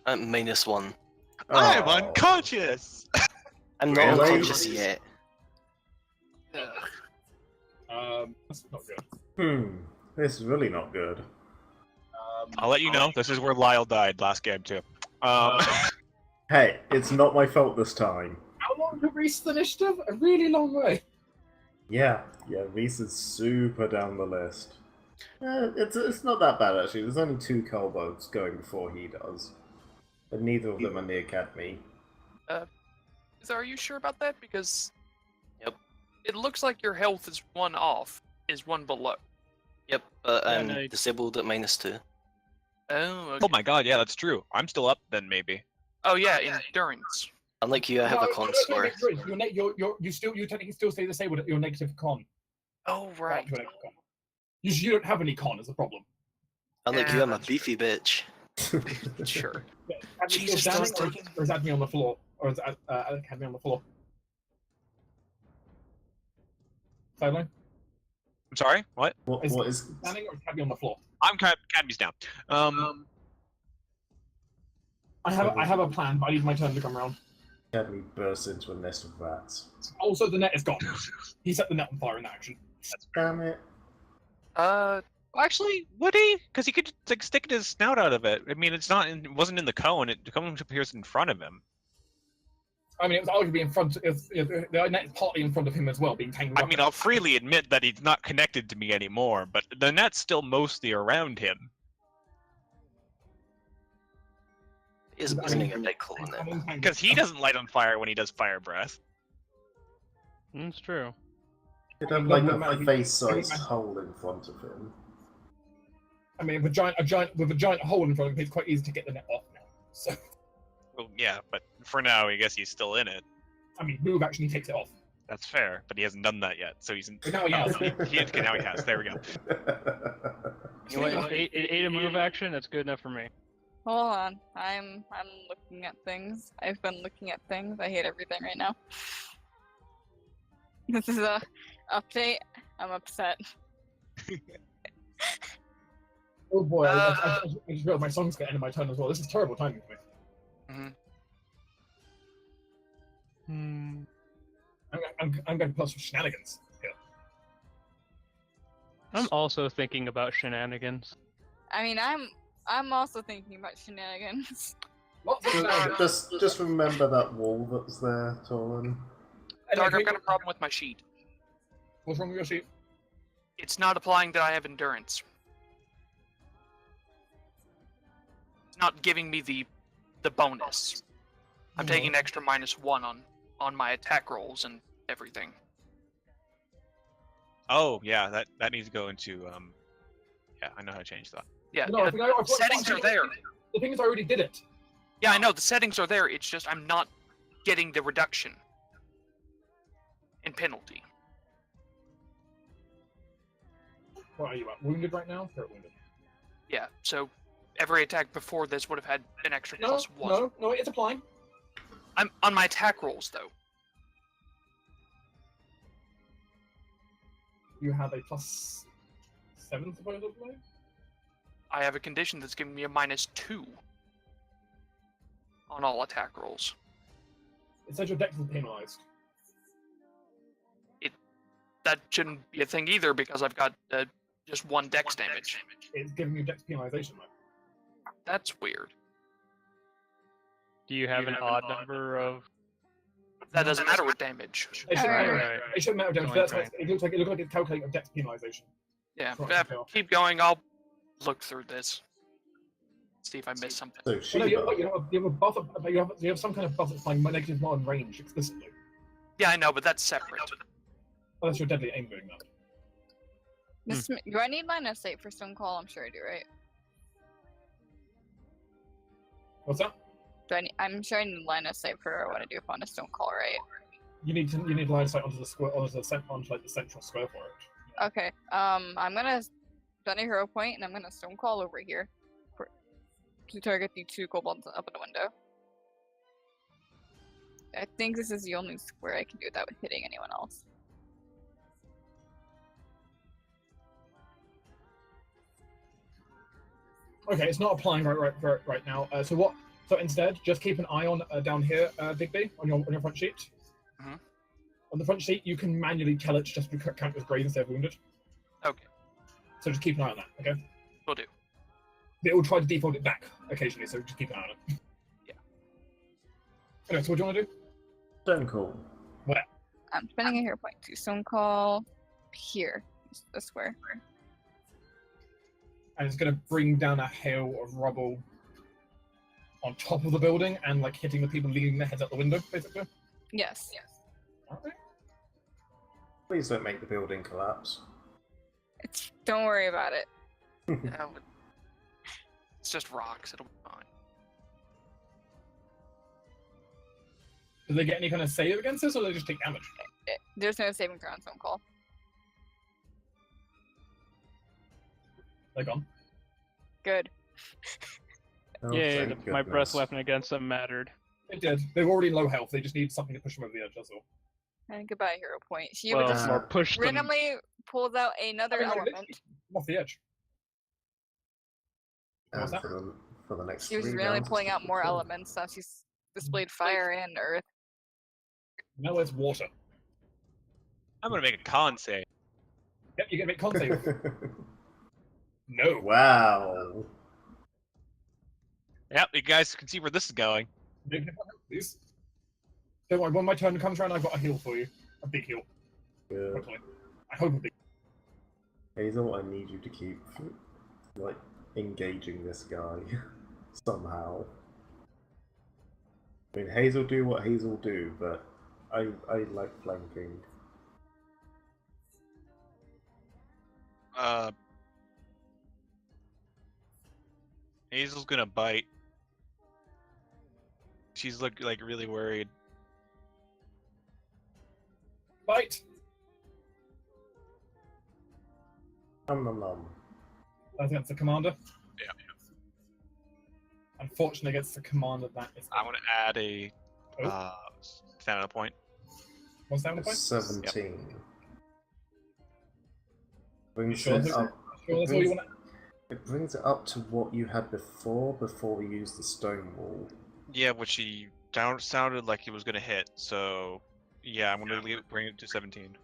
I'm -1. I'm Oh. unconscious. I'm not Really? unconscious yet. That's not good. This is really not good. I'll let you know. This is where Lyle died last game too. Hey, it's not my fault this time. How long to Reese the initiative? A really long way. Yeah, Reese is super down the list. It's not that bad actually. There's only 2 kobolds going before he does, but neither of them are near Cadme. So are you sure about that? Because Yep. it looks like your health is 1 off, is 1 below. Yep, but I'm no. disabled at -2. Oh, okay. Oh my god, yeah, that's true. I'm still up then, maybe. Oh yeah, endurance. Unlike you, I have a con score. You technically still stay disabled at your negative con. Oh Back right. to a negative con. You don't have any con as a problem. Unlike you, I'm a beefy bitch. Sure. Yeah, Cadme's Jesus, still don't standing, or is Cadme on the floor? Or is Cadme on the floor? Sideline? I'm sorry. What? What is? Standing or is Cadme on the floor? I'm Cadme's down. I have a plan, but I need my turn to come around. Cadme bursts into a nest of rats. Also, the net is gone. He set the net on fire in that action. Damn it! Uh, Well, actually, would he? Because he could like stick his snout out of it. I mean, it wasn't in the cone. The cone appears in front of him. I mean, it was arguably in front. The net is partly in front of him as well, being tangled I up mean, in I'll it. freely admit that he's not connected to me anymore, but the net's still mostly around him. Isn't he a bit cool in it? Because he doesn't light on fire when he does fire breath. It's true. You'd have like a face-sized hole in front of him. I mean, with a giant hole in front of him, it's quite easy to get the net off now. So, Well, yeah, but for now, I guess he's still in it. I mean, move actually takes it off. That's fair, but he hasn't done that yet, so he's in. But now he has. Okay, now he has. There we go. You know what? It ate a move action. That's good enough for me. Hold on. I'm looking at things. I've been looking at things. I hate everything right now. This is a update. I'm upset. Oh boy, I just realized my song's going to end my turn as well. This is terrible timing for me. I'm going to plus some shenanigans here. I'm also thinking about shenanigans. I mean, I'm also thinking about shenanigans. Lots of shenanigans. just remember that wall that's there, Torin. Anyway, Dark, I've got a problem with my sheet. what's wrong with your sheet? It's not applying that I have endurance. It's not giving me the bonus. I'm taking an extra -1 on my attack rolls and everything. Oh yeah, that needs to go into yeah, I know how to change that. Yeah, No, yeah, I think I- settings are there. The thing is, I already did it. Yeah, I know the settings are there. It's just I'm not getting the reduction in penalty. What are you at? Wounded right now? Spirit wounded. Yeah, so every attack before this would have had an extra No, +1. no, it's applying. I'm on my attack rolls though. You have a +7 supposedly. I have a condition that's giving me a -2 on all attack rolls. It says your dex is penalized. That shouldn't be a thing either because I've got just 1 dex damage. It's giving you dex penalization though. That's weird. Do you have an odd number of? That doesn't matter with damage. It shouldn't Alright. matter. It shouldn't matter damage. Going That's why right. it looks like it's calculating a dex penalization. Yeah, Right, yeah, so- keep going. I'll look through this. See if I missed something. So Well, no, Shiva, you have a buff. You have some kind of buff that's like -1 range explicitly. Yeah, I know, but that's separate. Oh, that's your deadly aim doing that. Do I need line of sight for Stone Call? I'm sure I do, right? What's that? I'm sure I need line of sight for what I do upon a Stone Call, right? You need line of sight onto the square, onto like the central square for it. Okay. I'm gonna spend a hero point and I'm gonna Stone Call over here to target the 2 kobolds up in the window. I think this is the only square I can do without hitting anyone else. Okay, it's not applying right now. So instead, just keep an eye on down here, Digby, on your front sheet. Mhm. On the front sheet, you can manually tell it just to count as grazed instead of wounded. Okay, So just keep an eye on that. Okay. will do. It will try to default it back occasionally, so just keep an eye on it. Yeah. Anyway, so what do you want to do? Stone Call. I'm spending a hero point to Stone Call here, the square. And it's going to bring down a hail of rubble on top of the building and like hitting the people leaning their heads out the window, basically. Yes. Okay. Please don't make the building collapse. Don't worry about it. Yeah, it's just rocks. It'll be fine. Do they get any kind of save against this, or do they just take damage? There's no saving throw on Stone Call. They're gone. Good. Oh, Yeah, thank my breath goodness. weapon against them mattered. It did. They're already low health. They just need something to push them over the edge. That's all. And goodbye, hero point. She Well, would just or push them. randomly pulls out another I mean, element. literally, off the edge. And What's that? for the next She was 3 randomly rounds, pulling it's out more cool. elements, so she's displayed fire and earth. Now it's water. I'm gonna make a con save. Yep, you get a bit con save. No. Wow. Yep, you guys can see where this is going. Big hit, please. Don't worry, when my turn comes around, I've got a heal for you. A big heal. Good. Hopefully. I hope a big. Hazel, I need you to keep like engaging this guy somehow. I mean, Hazel do what Hazel do, but I like flanking. Hazel's gonna bite. She's like really worried. Bite! I think that's the commander. Yeah. Unfortunately, against the commander, that is. I want to add a Oh. stamina point. What's that point? 17. You Brings sure it that's, up. sure that's all you want? It brings it up to what you had before we used the stone wall. Yeah, which she sounded like he was gonna hit. So yeah, I'm gonna bring it to 17.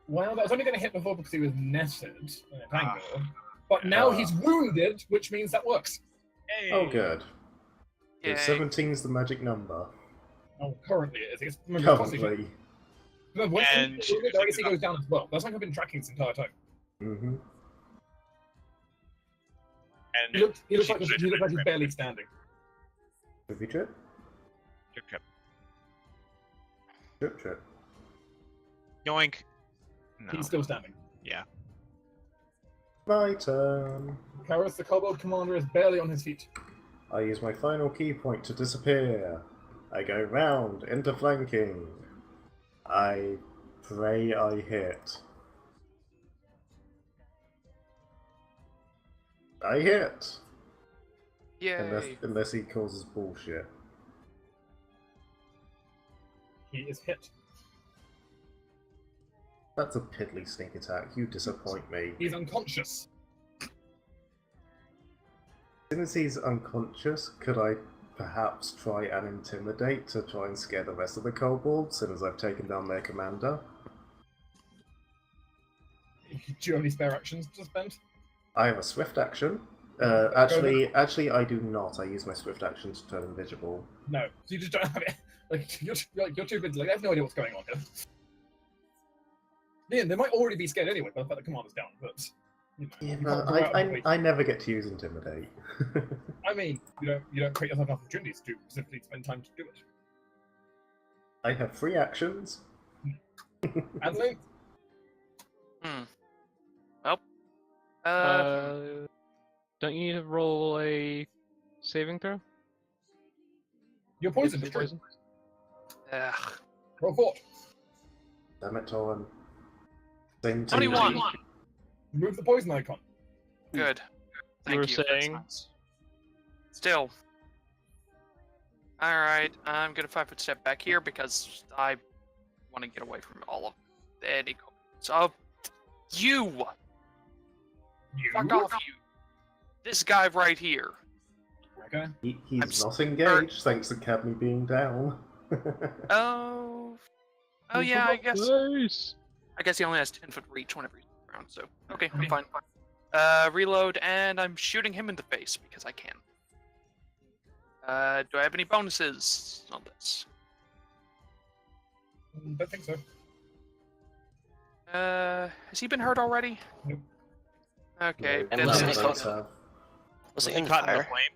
Well, that was only going to hit before because he was netted in a tango. But now he's wounded, which means that works. Hey. Oh, good. So Yay. 17's the magic number. Oh, currently it is. It's, remember, Currently. when And she- the AC goes down as well. That's like I've been tracking this entire time. Mm-hmm. And He looks she like he's barely standing. Movie trip? Trip. Trip, trip. Yoink. No. He's still standing. Yeah. My turn. Karis, the kobold commander, is barely on his feet. I use my final key point to disappear. I go round into flanking. I pray I hit. I hit! Yay! Unless he causes bullshit. He is hit. That's a piddly sneak attack. You disappoint me. He's unconscious. Since he's unconscious, could I perhaps try and intimidate to try and scare the rest of the kobolds, since I've taken down their commander? Do you have any spare actions to spend? I have a swift action. Actually, I do not. I use my swift action to turn invisible. No, so you just don't have it. Like you're too busy. Like I have no idea what's going on here. Yeah, they might already be scared anyway by the fact the commander's down, but you know, Yeah, you but can't go out and I never get to use intimidate. I mean, you don't create yourself opportunities to specifically spend time to do it. I have 3 actions. Adelaide, Well, Don't you need to roll a saving throw? you're poisoned. You're It's true. poisoned? ugh. Roll fort. Damn it, Tolan. Same team. 21. Remove the poison icon. Good. Thank You were you. That's saying? nice. Still. Alright, I'm gonna 5-foot step back here because I want to get away from all of any so you You. fuck off you. This guy right here. Okay. He's not engaged, thanks to Cadney being down. Oh yeah, I guess Nice. he only has 10-foot reach whenever he's around, so okay, I'm fine. Reload, and I'm shooting him in the face because I can. Do I have any bonuses on this? Don't think so. Has he been hurt already? Nope. Okay, And then was I'm it gonna- caught- Was it he in caught in the fire? flame?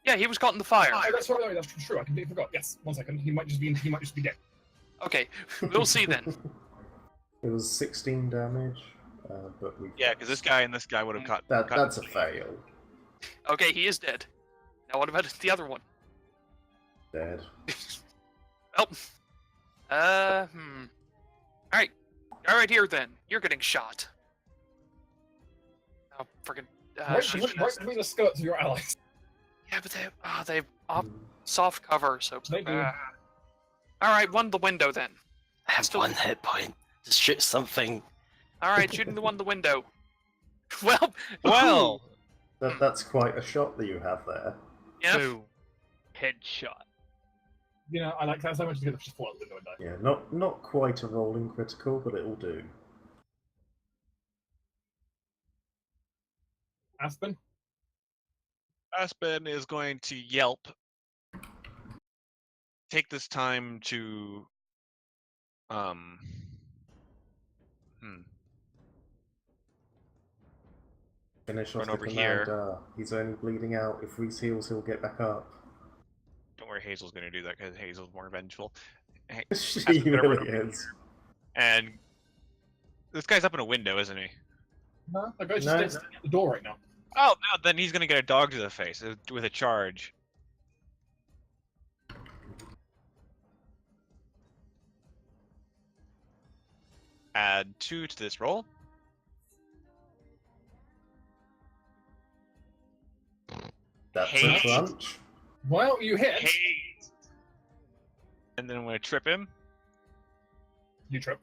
Yeah, he was caught in the fire. Oh, that's right. That's true. I completely forgot. Yes. 1 second. He might just be dead. Okay, we'll see then. It was 16 damage, but we. Yeah, because this guy and this guy would have caught. That's a fail. Okay, he is dead. Now what about the other one? Dead. Oh. Alright. Alright here then. You're getting shot. Oh, friggin' shoot. Right between the skirts of your allies. Yeah, but they off soft cover, so They do. Alright, one the window then. I have Still- 1 hit point. Just shoot something. Alright, shooting the one the window. Well Well, That's quite a shot that you have there. yeah. Boom. Headshot. You know, I like that so much to get just fall out the window and die. Yeah, not quite a rolling critical, but it'll do. Aspen. Aspen is going to yelp. Take this time to Finish Run off the over here. commander. He's only bleeding out. If Reese heals, he'll get back up. Don't worry, Hazel's going to do that because Hazel's more vengeful. She Aspen's gonna run really over is. And this guy's up in a window, isn't he? No, that guy's No. just standing at the door right now. Oh, no, then he's going to get a dog to the face with a charge. Add 2 to this roll. That's Hey. a crunch. Well, you hit. Hey! And then I'm going to trip him. You trip.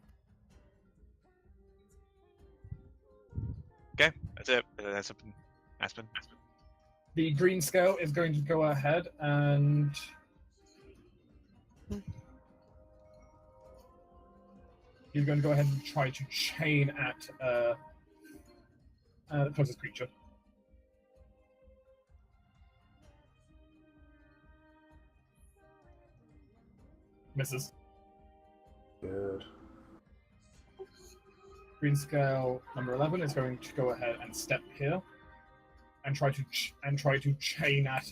Okay, that's it. That's Aspen. The green scale is going to go ahead and he's going to go ahead and try to chain at the closest creature. Misses. Good. Green scale number 11 is going to go ahead and step here and try to chain at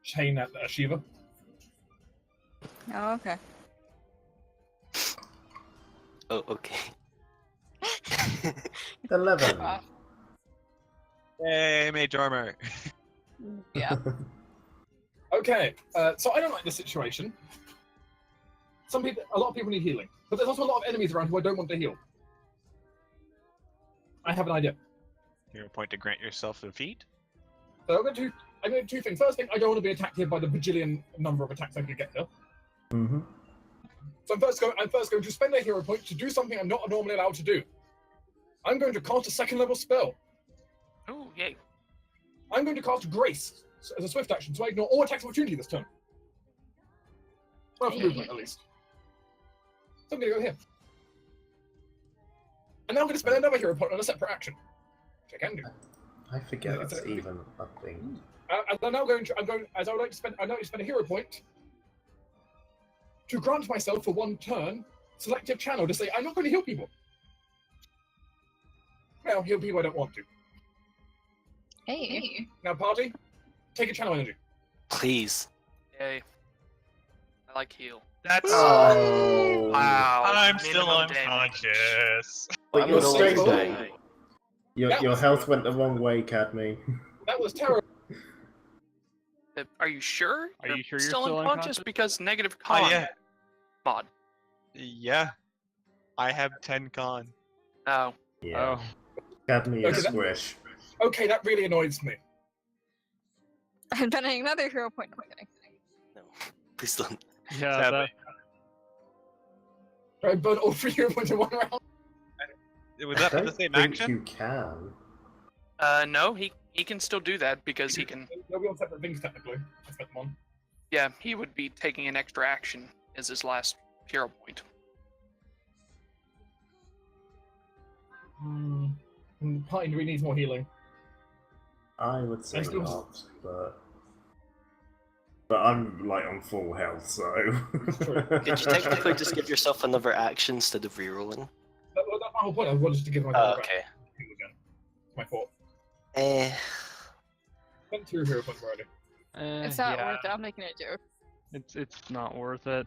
chain at Shiva. Oh, okay. Oh, okay. 11. Wow. Yay, mage armor. Yeah. Okay, so I don't like this situation. A lot of people need healing, but there's also a lot of enemies around who I don't want to heal. I have an idea. Hero point to grant yourself defeat. So I'm going to do two things. First thing, I don't want to be attacked here by the bajillion number of attacks I could get here. Mm-hmm. So I'm first going to spend a hero point to do something I'm not normally allowed to do. I'm going to cast a second level spell. Ooh, yay. I'm going to cast Grace as a swift action, so I ignore all attacks of opportunity this turn. Well, for movement, at least. So I'm going to go here. And now I'm going to spend another hero point on a separate action, which I can do. I forget that's even a thing. And I'm now going to, as I would like to spend, I'd like to spend a hero point to grant myself for one turn selective channel to say I'm not going to heal people. Well, heal people I don't want to. Hey. Now, party, take a channel energy. Please. Yay. I like heal. That's Oh. wow. I'm still minimum damage. unconscious. But I'm you're gonna stable. die. Your health went the wrong way, Cadme. That was terrible. Are you sure? Are you sure you're still still unconscious? unconscious? Because negative Oh con yeah, mod. yeah. I have 10 con. Oh. Yeah. Oh. Cadme is Okay, squish. Okay, that really annoys me. I'm spending another hero point. No, I'm kidding. No. Please don't. Yeah, Sadly. I burn all 3 hero points in one round. Was I that don't the same think action? you can. No, he can still do that because he can. They'll be on separate things technically. I spent them on. Yeah, he would be taking an extra action as his last hero point. Party really needs more healing. I would say I still- not, but I'm like on full health, so. True. Could you technically just give yourself another action instead of rerolling? That's my whole point. I wanted to give myself Oh, okay. again. It's my fault. Eh. Spent 2 hero points already. It's not yeah, worth it. I'm making a joke. it's not worth it.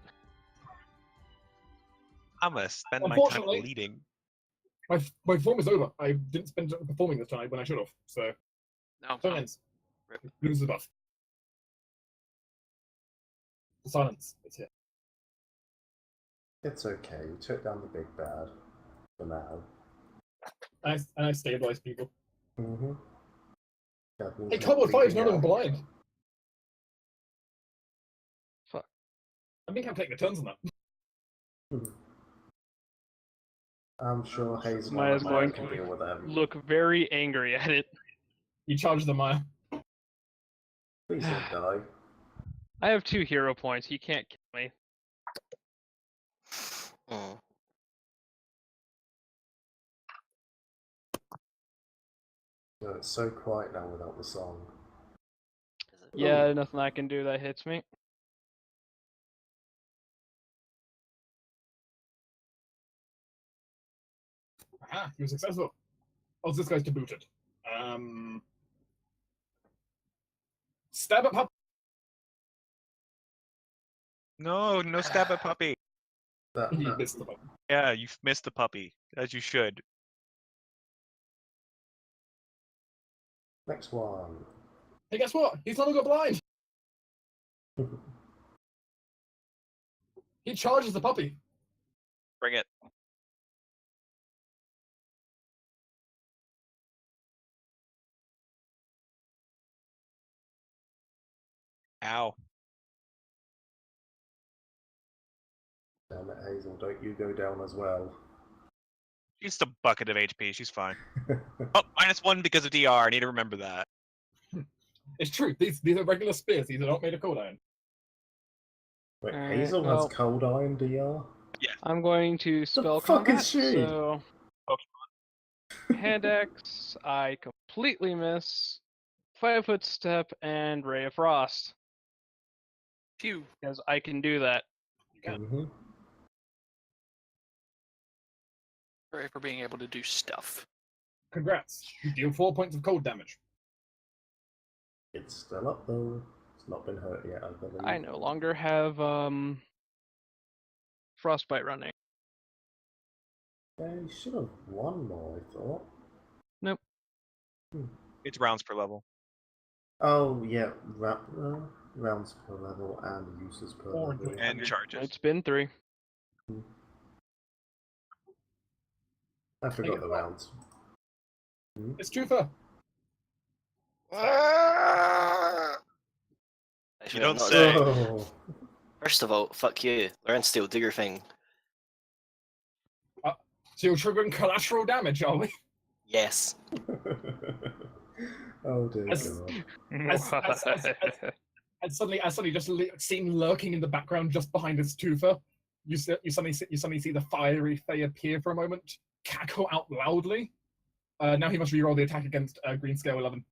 I'm gonna spend my time Unfortunately- bleeding. My perform is over. I didn't spend performing this time when I should have. So, No. turn ends. Rip. Lose the buff. The silence. It's here. It's okay, we took down the big bad. For now. And I stabilize people. Mm-hmm. Hey, Cobalt 5's not even blind. Fuck. I think I'm taking the turns on that. I'm sure Hazel Maya's and going can to deal with them. Look very angry at it. You charge the Maya. Please don't die. I have 2 hero points. You can't kill me. Hmm. No, it's so quiet now without the song. Is it? Yeah, nothing I can do that hits me. Aha, he was successful. Oh, this guy's to boot it. Stab at pup. No, no stab at puppy. That, He that- missed the pup. Yeah, you've missed the puppy, as you should. Next one. Hey, guess what? He's not got blind. He charges the puppy. Bring it. Ow. Damn it, Hazel, don't you go down as well. She's a bucket of HP, she's fine. Oh, -1 because of DR, I need to remember that. It's true. These are regular spears. These are not made of cold iron. Wait, Alright, Hazel well- has cold iron DR? I'm going to spell fuck combat, is she? so hand axe, I completely miss 5-foot step and ray of frost Phew. because I can do that. Yeah. Mm-hmm. Hooray for being able to do stuff. Congrats. You deal 4 points of cold damage. It's still up though. It's not been hurt yet, I believe. I no longer have frostbite running. They should have one more, I thought. Nope. It's rounds per level. Oh, yeah, rounds per level and uses per Or level. And charges. It's been 3. I forgot the it. rounds. It's Jufa. Actually, don't I'm not say. Oh. First of all, fuck you. Learn Steel, do your thing. So you're triggering collateral damage, are we? Yes. Oh dear As- God. And suddenly just seen lurking in the background just behind his tufa, you suddenly see the fiery Fae appear for a moment, cackle out loudly. Now he must reroll the attack against green scale 11.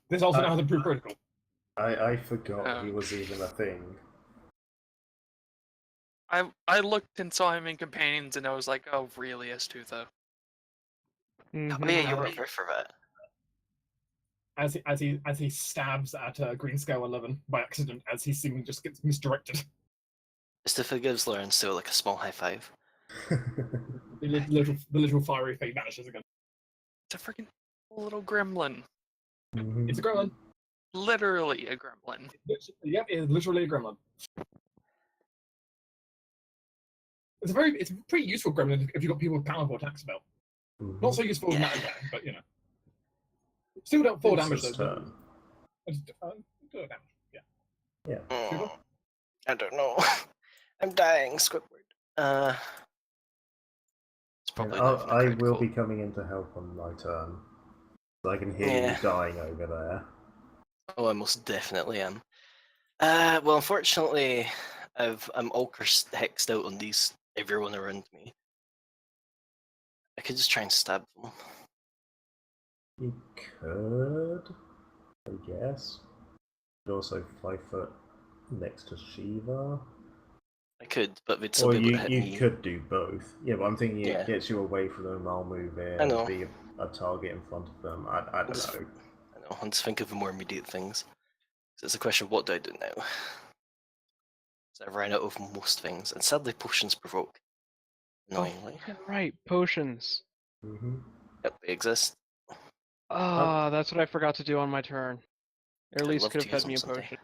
This also now has improved critical. I forgot he was even a thing. I looked and saw him in companions, and I was like, "Oh, really, Astutha?" Oh yeah, you were here for that. As he stabs at green scale 11 by accident, as he seemingly just gets misdirected. Mustafa gives Lauren Steel like a small high five. The little fiery Fae vanishes again. It's a freaking little gremlin. It's a gremlin. Literally a gremlin. Yep, it's literally a gremlin. It's a pretty useful gremlin if you've got people with powerful attacks about. Not so useful as Yeah. matter attack, but you know. Still don't 4 damage It's though. turn. Do damage. Yeah. Yeah. Super. I don't know. I'm dying, Squidward. It's probably not even a I will critical. be coming in to help on my turn. So I can hear Yeah. you dying over there. Oh, I most definitely am. Well, unfortunately, I'm all hexed out on everyone around me. I could just try and stab them. You could, I guess. You'd also 5 foot next to Shiva. I could, but they'd still Or be able you, to hit you me. could do both. Yeah, but I'm thinking Yeah. it gets you away from them, I'll move in, I know. be a target in front of them. I don't Just- know. I know, I'm just thinking of the more immediate things. So it's a question of what do I do now? So I've ran out of most things, and sadly potions provoke. Annoyingly. Right, potions. Mm-hmm. Yep, they exist. Ah, that's what I forgot to do on my turn. Or at I'd least love could to have use fed me a them someday. potion.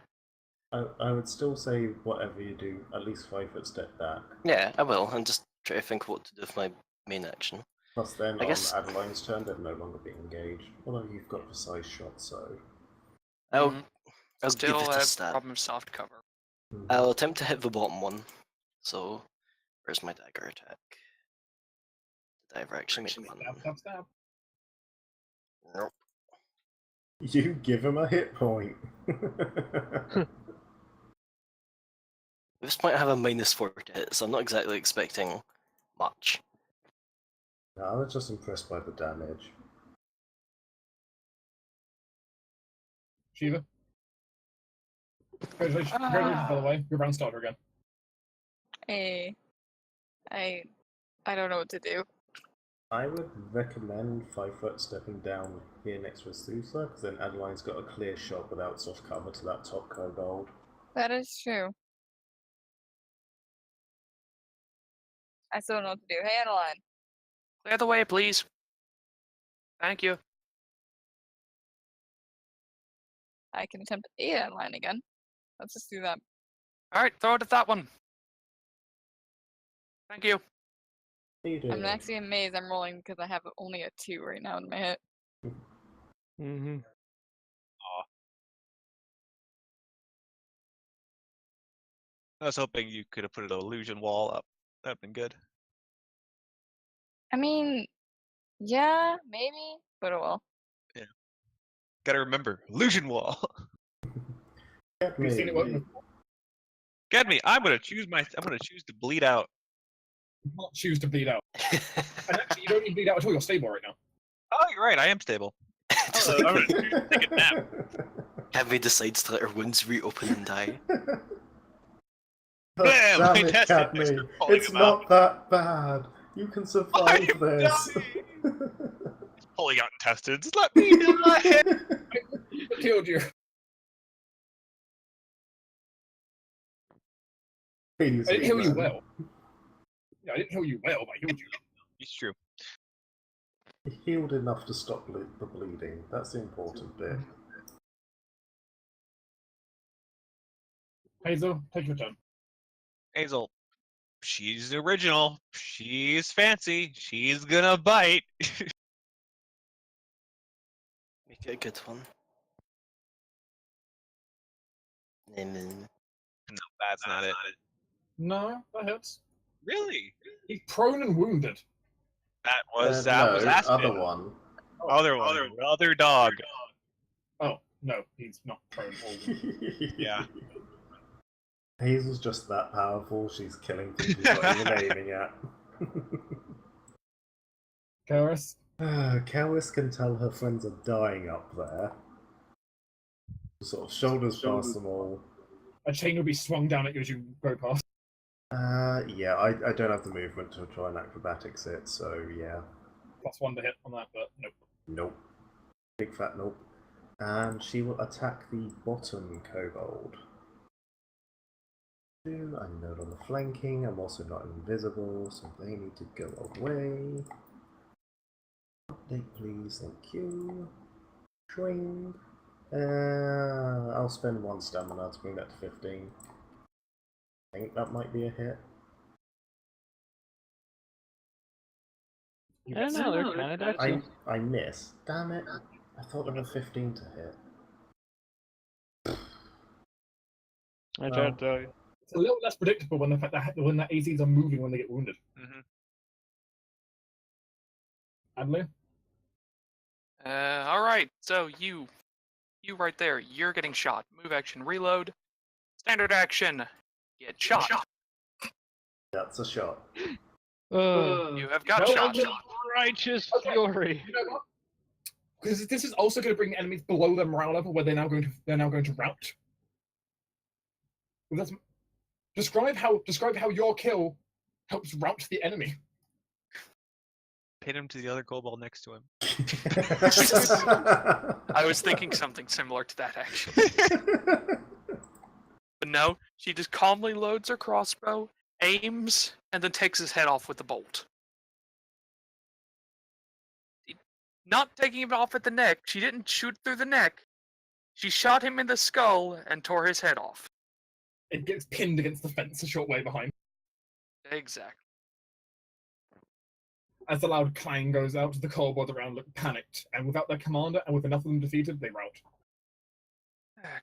I would still say whatever you do, at least 5 foot step back. Yeah, I will. I'm just trying to think of what to do with my main action. Plus then I on guess- Adeline's turn they'd no longer be engaged. Although you've got precise shot, so I'll Mhm. give Still it a have stab. problem soft cover. I'll attempt to hit the bottom one. So, where's my dagger attack? Did I ever actually make one? Stab. Nope. You give him a hit point. At this point, I have a -4 to hit, so I'm not exactly expecting much. No, I was just impressed by the damage. Shiva. Congratulations, by the way. Your round starter again. Hey, I don't know what to do. I would recommend 5 foot stepping down here next to Azusa, because then Adeline's got a clear shot without soft cover to that top kobold. That is true. I still don't know what to do. Hey, Adeline. Clear the way, please. Thank you. I can attempt to aid Adeline again. Let's just do that. All right, throw it at that one. Thank you. What are you I'm doing? actually amazed I'm rolling because I have only a 2 right now in my hit. Mm-hmm. I was hoping you could have put an illusion wall up. That'd been good. I mean, yeah, maybe, but oh well. Gotta remember, illusion wall. Get We've seen it work me. before. Get me. I'm gonna choose to bleed out. You can't choose to bleed out. And actually, you don't even bleed out at all. You're stable right now. Oh, you're right. I am stable. Just I'm like gonna take a nap. Heavy decides to let her wounds reopen and die. Bam! Damn My it, test Cadme. is pulling It's him not out. that bad. You can survive I'm this. Pulling out intestines. Let me die. I killed you. I didn't heal you well. Yeah, I didn't heal you well, but I healed you. It's true. He healed enough to stop the bleeding. That's the important bit. Hazel, take your turn. Hazel, she's original. She's fancy. She's gonna bite. Make it a good one. No, that's not it. No, that hurts. Really? He's prone and wounded. That was no, Aspen. other one. Other dog. Oh, no, he's not prone or wounded. Yeah. Hazel's just that powerful, she's killing things she's not even aiming at. Karis? Karis can tell her friends are dying up there. Sort of shoulders past them all. A chain will be swung down at you as you go past. Yeah, I don't have the movement to try and acrobatics it, so yeah. +1 to hit on that, but nope. Nope. Big fat nope. And she will attack the bottom kobold. I'm not on the flanking, I'm also not invisible, so they need to go away. Update please, thank you. Train. I'll spend 1 stamina to bring that to 15. I think that might be a hit. I don't know, they're kind of dexy. I miss. Damn it. I thought there were 15 to hit. I tried to tell you. It's a little less predictable when the fact that when the AZs are moving when they get wounded. Mm-hmm. Adley? All right. So you right there, you're getting shot. Move action, reload. Standard action, get shot. That's a shot. You have got shot. Righteous Okay. fury. You know what? Because this is also going to bring the enemies below their morale level, where they're now going to rout. Well, describe how your kill helps rout the enemy. Pin him to the other kobold next to him. I was thinking something similar to that, actually. But no, she just calmly loads her crossbow, aims, and then takes his head off with the bolt. Not taking him off at the neck, she didn't shoot through the neck. She shot him in the skull and tore his head off. It gets pinned against the fence a short way behind. Exactly. As the loud clang goes out, the kobolds around look panicked, and without their commander and with enough of them defeated, they rout.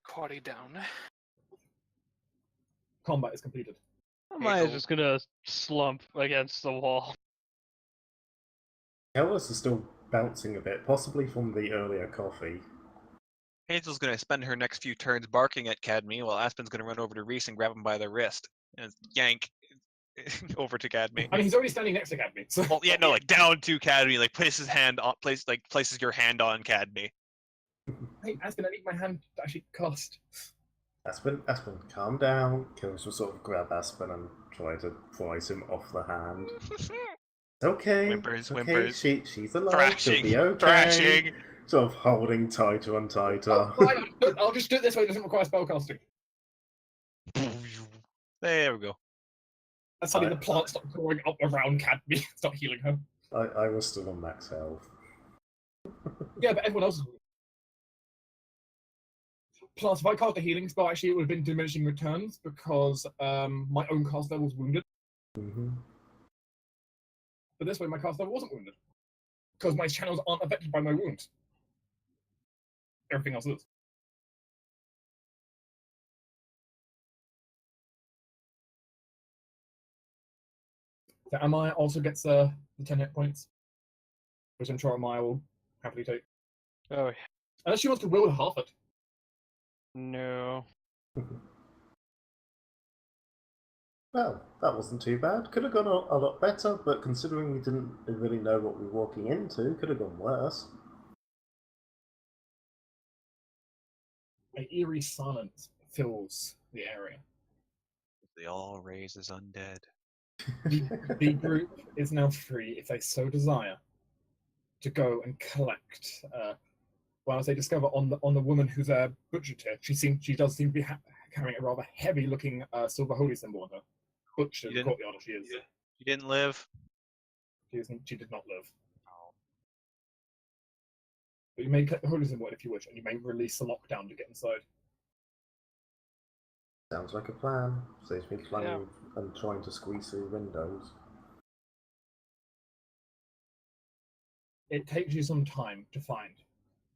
Quaddy down. Combat is completed. Maya's just gonna slump against the wall. Ellis is still bouncing a bit, possibly from the earlier coffee. Hazel's gonna spend her next few turns barking at Cadme, while Aspen's gonna run over to Reese and grab him by the wrist and yank over to Cadme. I mean, he's already standing next to Cadme. So. Well, yeah, no, like down to Cadme, like places your hand on Cadme. Hey, Aspen, I need my hand to actually cast. Aspen, calm down. Kills will sort of grab Aspen and try to prise him off the hand. It's okay. Whimpers, it's okay. whimpers. She's alive. She'll be okay. Thrashing. Sort of holding tighter and tighter. Oh, fine, I'll just do it this way. It doesn't require spellcasting. There we go. And suddenly the plants start growing up around Cadme, start healing her. I was still on max health. Yeah, but everyone else is. Plus, if I cast a healing spell, actually, it would have been diminishing returns because my own cast level was wounded. Mm-hmm. But this way, my cast level wasn't wounded because my channels aren't affected by my wounds. Everything else is. So Amaya also gets the 10 hit points, which I'm sure Amaya will happily take. Oh, Unless she wants to will half it. no. Well, that wasn't too bad. Could have gone a lot better, but considering we didn't really know what we were walking into, could have gone worse. An eerie silence fills the area. They all raise as undead. The group is now free, if they so desire, to go and collect. Well, as they discover on the woman who's butchered here, she does seem to be carrying a rather heavy-looking silver holy symbol on her. butcher You didn't- courtyard. She is. You didn't live. She did not live. But you may click the holy symbol if you wish, and you may release the lockdown to get inside. Sounds like a plan. Saves me climbing and trying to squeeze through windows. It takes you some time to find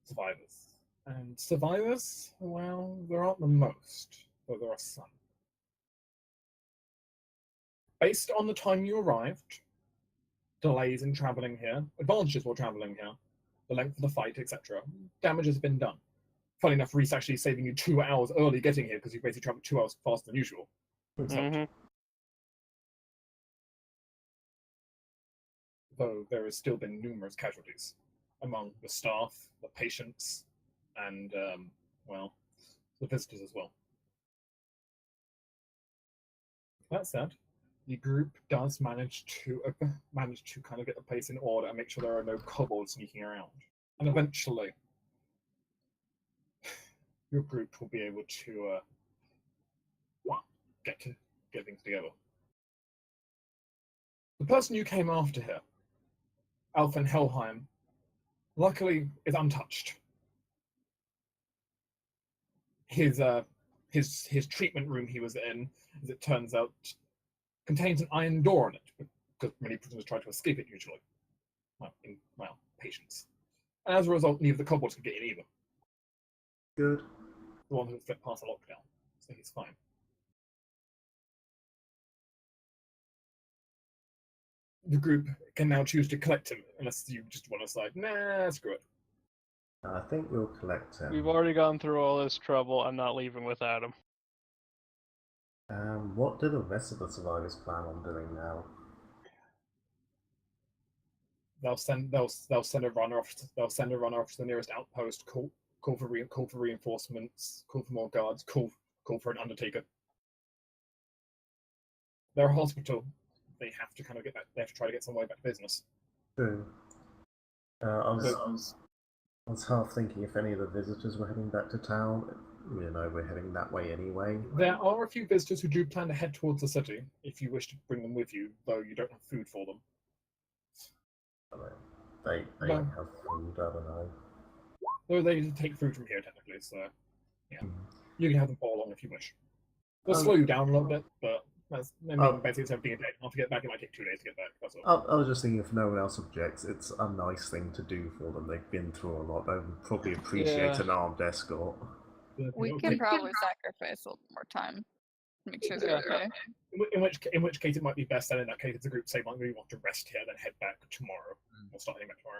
survivors. And survivors, well, there aren't the most, but there are some. Based on the time you arrived, delays in travelling here, advantages while travelling here, the length of the fight, etc., damage has been done. Funny enough, Reese actually saving you 2 hours early getting here because you basically travelled 2 hours faster than usual. Though there has still been numerous casualties among the staff, the patients, and, well, the visitors as well. That said, the group does manage to kind of get the place in order and make sure there are no kobolds sneaking around. And eventually, your group will be able to, well, get things together. The person you came after here, Alfen Helheim, luckily is untouched. His treatment room he was in, as it turns out, contains an iron door in it, because many prisoners try to escape it usually. Well, patients. And as a result, neither the kobolds can get in either. Good. The one who slipped past the lockdown, so he's fine. The group can now choose to collect him, unless you just want to decide, nah, screw it. I think we'll collect him. We've already gone through all this trouble. I'm not leaving without him. What do the rest of the survivors plan on doing now? They'll send a runner off. They'll send a runner off to the nearest outpost. Call for reinforcements. Call for more guards. Call for an undertaker. They're a hospital. They have to kind of get back. They have to try to get some way back to business. True. I was half thinking if any of the visitors were heading back to town. You know, we're heading that way anyway. There are a few visitors who do plan to head towards the city, if you wish to bring them with you, though you don't have food for them. They No. have food, I don't know. Though they take food from here, technically, so yeah. You can have them follow along if you wish. They'll slow you down a little bit, but basically it's everything a day. After get back, it might take 2 days to get back. That's all. I was just thinking if no one else objects, it's a nice thing to do for them. They've been through a lot. They would probably appreciate an armed escort. We can probably sacrifice a little more time to make sure they're okay. In which case it might be best then in that case if the group say we want to rest here, then head back tomorrow. We'll start heading back tomorrow.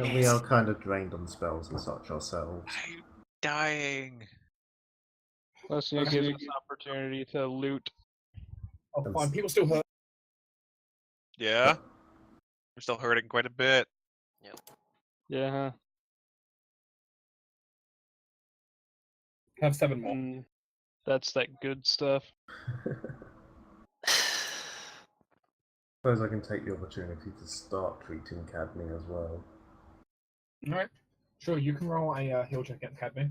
Yeah, we are kind of drained on spells and such ourselves. I'm dying. Plus, it gives us an opportunity to loot. Oh, fine. People still hurt. Yeah. I'm still hurting quite a bit. Yeah. Have 7 more. That's that good stuff. Suppose I can take the opportunity to start treating Cadney as well. Alright. Sure, you can roll a heal check against Cadme.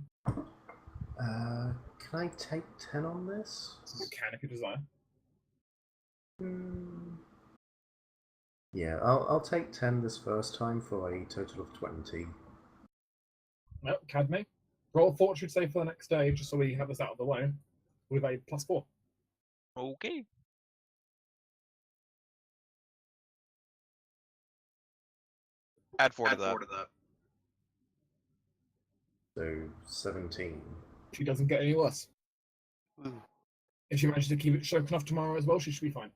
Can I take 10 on this? You can if you desire. Yeah, I'll take 10 this first time for a total of 20. No, Cadme. Roll a fortitude save for the next day, just so we have this out of the way, with a +4. Okay. Add 4 to that. So 17. She doesn't get any worse. Ooh. If she manages to keep it soaked enough tomorrow as well, she should be fine.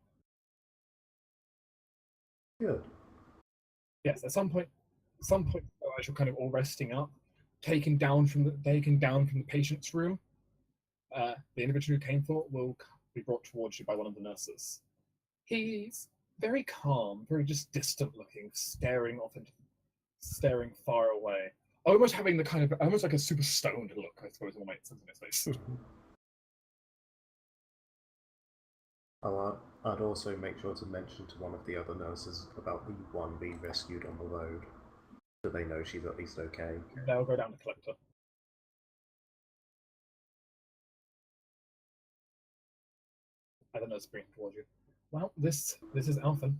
Good. Yes, at some point, as you're kind of all resting up, taken down from the patient's room, the individual who came for it will be brought towards you by one of the nurses. He's very calm, very just distant looking, staring far away. Almost having the kind of, almost like a super stoned look, I suppose, will make sense in his face. I'd also make sure to mention to one of the other nurses about the one being rescued on the road, so they know she's at least okay. They'll go down to collect her. And the nurse brings towards you. Well, this is Alfen.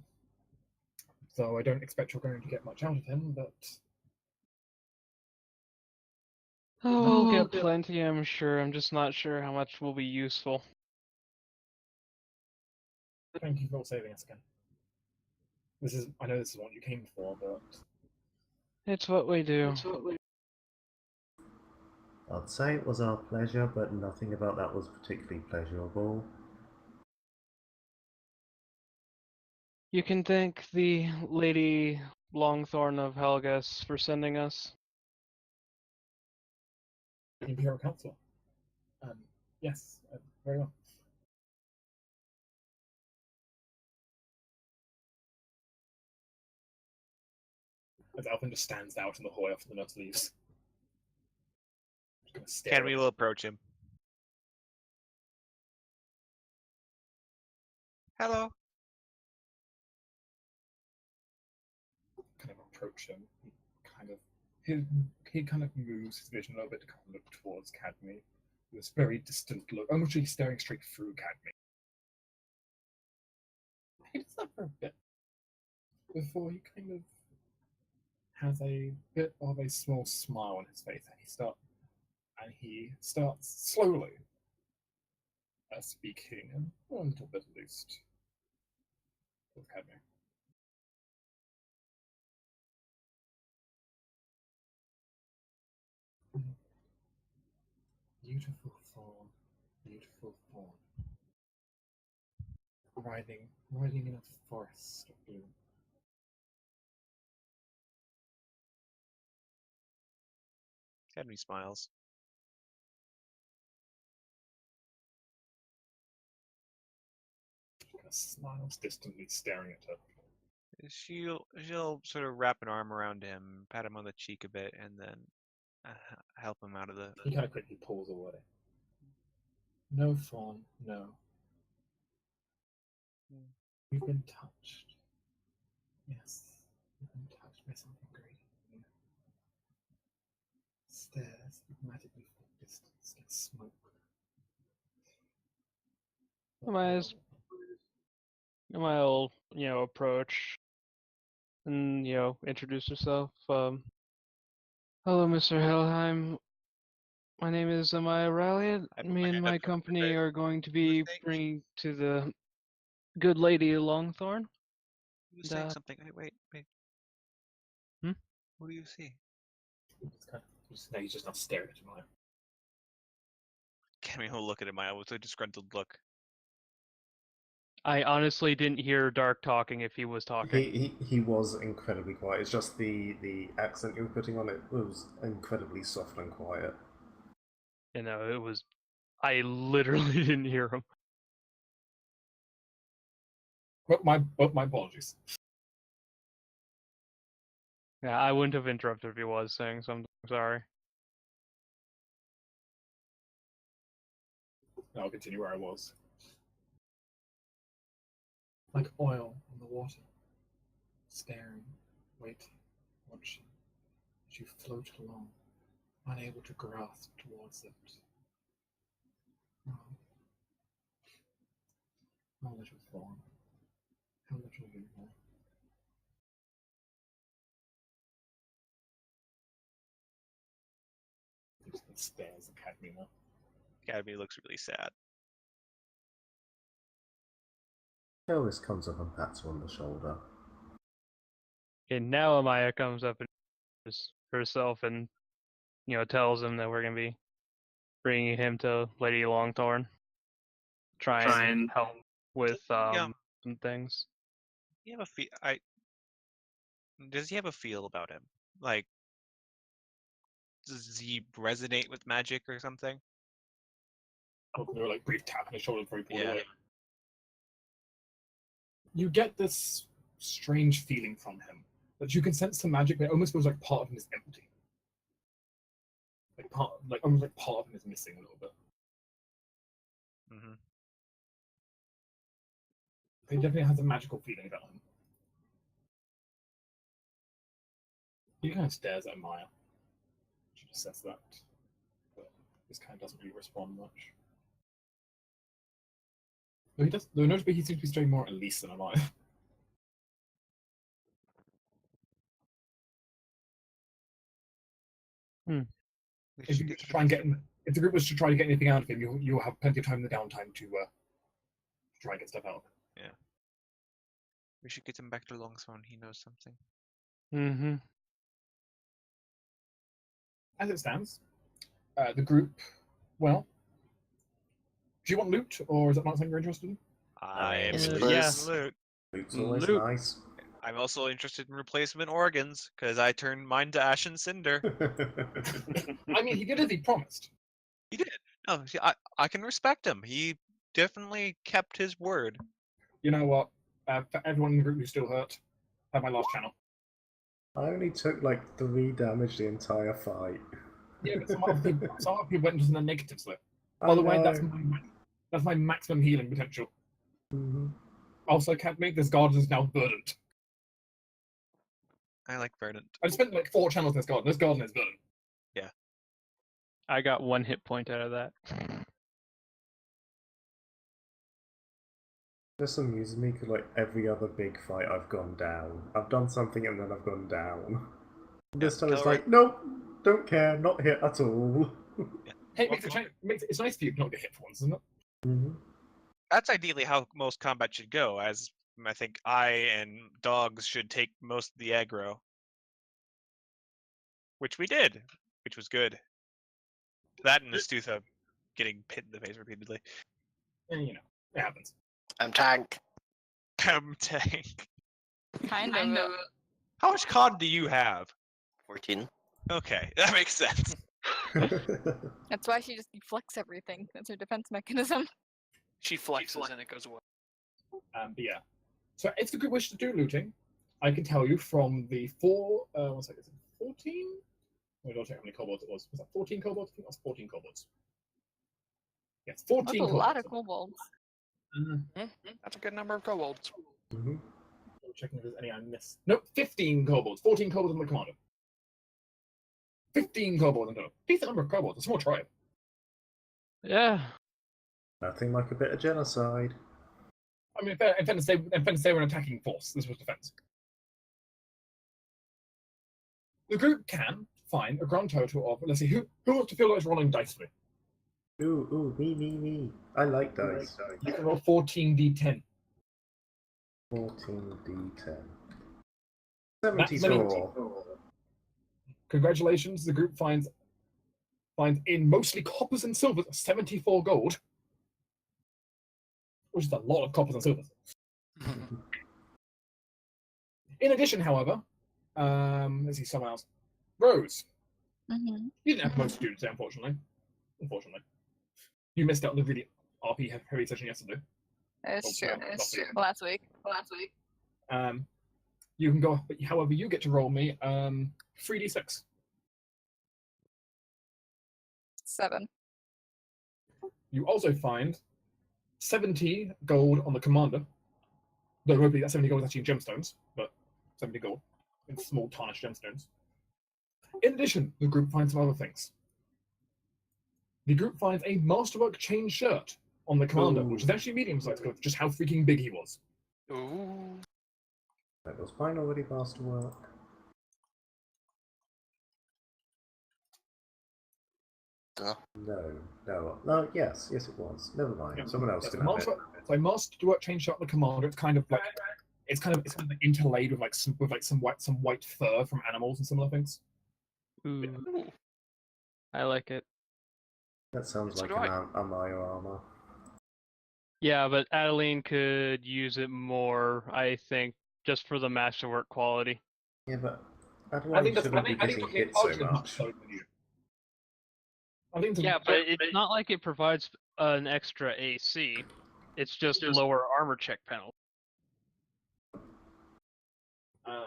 So I don't expect you're going to get much out of him, but Oh, we'll get plenty, I'm sure. I'm just not sure how much will be useful. thank you for saving us again. I know this is what you came for, but It's what we do. I'd say it was our pleasure, but nothing about that was particularly pleasurable. You can thank the Lady Longthorn of Helgas for sending us. Imperial Council. Yes, very well. As Alfen just stands out in the hallway after the nurse leaves. Just gonna stare Can we at will approach him? Hello. kind of approach him. He kind of moves his vision a little bit to kind of look towards Cadme. This very distant look, almost really staring straight through Cadme. He does that for a bit before he kind of has a bit of a small smile on his face, and he starts slowly speaking, a little bit at least, with Cadme. Beautiful fawn, beautiful fawn. Riding in a forest of bloom. Academy smiles. Kind of smiles distantly, staring at her. She'll sort of wrap an arm around him, pat him on the cheek a bit, and then help him out of the. He kind of quickly pulls away. No, fawn, no. You've been touched. Yes, you've been touched by something great. Stairs magically from distance get smoke. I'll, approach and, introduce herself. Hello, Mr. Helheim. My name is Amaya Ralliot. I put Me my and hand my up to him a company bit. are going to You be were saying- bringing to the good lady Longthorn. You were saying And, something. Wait. Hmm? What do you see? He's just not staring at Maya. Cammy will look at him with a disgruntled look. I honestly didn't hear Dark talking if he was talking. He was incredibly quiet. It's just the accent you were putting on it was incredibly soft and quiet. It was. I literally didn't hear him. But my apologies. Yeah, I wouldn't have interrupted if he was saying something. Sorry. I'll continue where I was. Like oil on the water, staring, waiting, watching, as you float along, unable to grasp towards it. Oh, how little fawn, how little you know. He just stares at me now. Academy looks really sad. Elvis comes up and pats her on the shoulder. And now Amaya comes up and herself and tells him that we're gonna be bringing him to Lady Longthorn. Try and help with some things. You have a Does he have a feel about him? Like, does he resonate with magic or something? I'll do a like brief tap on his shoulder before he pulls Yeah. away. You get this strange feeling from him that you can sense the magic, but it almost feels like part of him is empty. Almost like part of him is missing a little bit. Mm-hmm. He definitely has a magical feeling about him. He kind of stares at Maya. She just says that, but this kind of doesn't really respond much. Though notably, he seems to be staying more at least than alive. We If should you get try and get, if the group was to try to get anything out of him, you'll have plenty of time in the downtime to try and get stuff out. we should get him back to Longsworn. He knows something. Mm-hmm. As it stands, the group. Well, do you want loot, or is that not something you're interested in? I'm Yes, interested please. in loot. Loot's always Loot. nice. I'm also interested in replacement organs because I turned mine to ash and cinder. I mean, he did as he promised. He did. No, see, I can respect him. He definitely kept his word. You know what? For everyone in the group who's still hurt, have my last channel. I only took like 3 damage the entire fight. Yeah, but some other people went into the negative slip. I By the way, know. that's my maximum healing potential. Mhm. Also, can't make this garden is now verdant. I like Verdant. I spent like 4 channels in this garden. This garden is verdant. I got 1 hit point out of that. This amuses me because like every other big fight I've gone down. I've done something and then I've gone down. This time it's Kill like, nope, don't care, not hit at all. Hey, it's nice for you to not get hit for once, isn't it? Mhm. That's ideally how most combat should go, as I think I and dogs should take most of the aggro. Which we did, which was good. That and Astutha getting hit in the face repeatedly. And you know, it happens. I'm tank. Tank. Kind of. How much con do you have? 14. Okay, that makes sense. That's why she just deflects everything. That's her defense mechanism. She flexes and it goes away. But yeah. So if the group wishes to do looting, I can tell you from the 4, one second, 14? I don't check how many kobolds it was. Was that 14 kobolds? I think that was 14 kobolds. Yes, 14 That's a kobolds. lot of kobolds. That's a good number of kobolds. Mhm. Checking if there's any I missed. Nope, 15 kobolds. 14 kobolds in the commander. 15 kobolds in total. Decent number of kobolds. It's a small tribe. Yeah. Nothing like a bit of genocide. I mean, in fairness, they were an attacking force. This was defense. The group can find a grand total of, let's see, who wants to feel like it's rolling dice for me? Ooh, me. I like dice. You can roll 14d10. 14d10. That's 74. Congratulations, the group finds in mostly coppers and silvers 74 gold, which is a lot of coppers and silvers. In addition, however, let's see, someone else. Rose, Mm-hmm. you didn't have most students, unfortunately. You missed out on the really RP heavy session yesterday. That's true. Last week. Last week. You can go, but however, you get to roll me 3d6. 7. You also find 70 gold on the commander. Though hopefully that 70 gold is actually in gemstones, but 70 gold in small tarnished gemstones. In addition, the group finds some other things. The group finds a masterwork chain shirt on the commander, which is actually medium-sized because of just how freaking big he was. Ooh. That was mine already masterwork. No, yes, it was. Never mind. Yeah. Someone else Yes, can have it. So masterwork chain shirt on the commander. It's kind of like interlaid with some white fur from animals and similar things. Ooh, Ooh. I like it. That sounds So like do I. an Amaya armor. Yeah, but Adeline could use it more, I think, just for the masterwork quality. Yeah, but I Adeline think that's shouldn't be I think getting the hit so argument much. is with you. I think Yeah, but it's not like it provides an extra AC. It's just lower armor check penalty.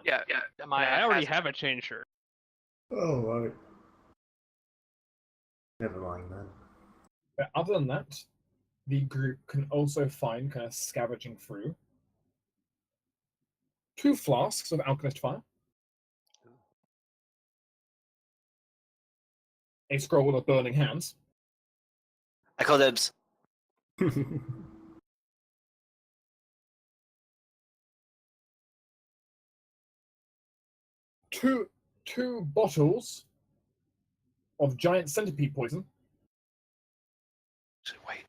Yeah. I already have a chain shirt. Oh, right. Never mind then. But other than that, the group can also find, kind of scavenging through, 2 flasks of alchemist fire, a scroll of burning hands, I call dibs. two bottles of giant centipede poison. So wait.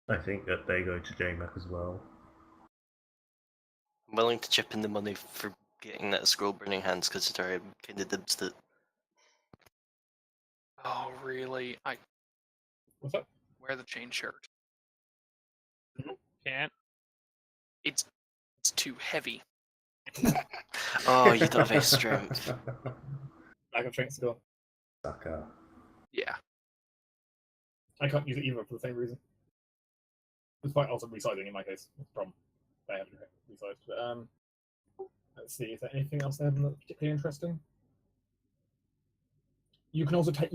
I think that they go to JMac as well. I'm willing to chip in the money for getting that scroll burning hands because it's already kind of dibs it. Oh, really? I What's that? wear the chain shirt. Can't. It's too heavy. Oh, you don't have any strength. I have strength skill. Sucker. Yeah. I can't use it either for the same reason. Despite also resizing in my case. That's the problem. I haven't resized. But, let's see, is there anything else there that's particularly interesting? You can also take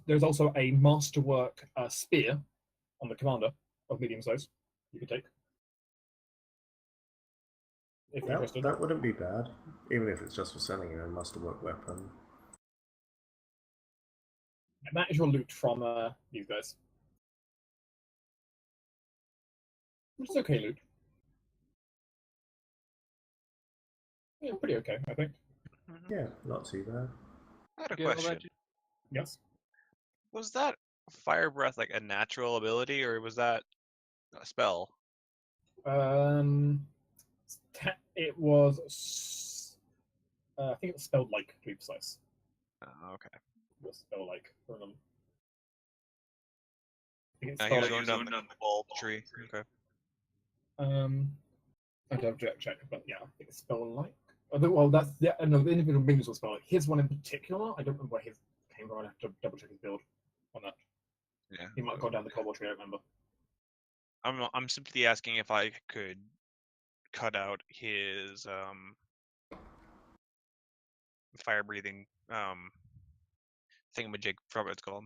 there's also a masterwork spear on the commander of medium size you could take. If you're interested. That wouldn't be bad, even if it's just for selling a masterwork weapon. That is your loot from these guys. Which is okay loot. Yeah, pretty okay, I think. Yeah, not too bad. I had a Get all that question. Yes. Was that fire breath like a natural ability, or was that a spell? It was. I think it was spelled like, to be precise. Oh, okay. It was spelled like. I think it's He spelled was like. going down the bulb tree. Okay. I'd have to check, but yeah, I think it's spelled like. Well, that's no, the individual buildings will spell like. His one in particular, I don't remember where his came from. I have to double check his build on that. Yeah. He might go down the cobalt tree. I don't remember. I'm simply asking if I could cut out his fire breathing thingamajig, forgot what it's called.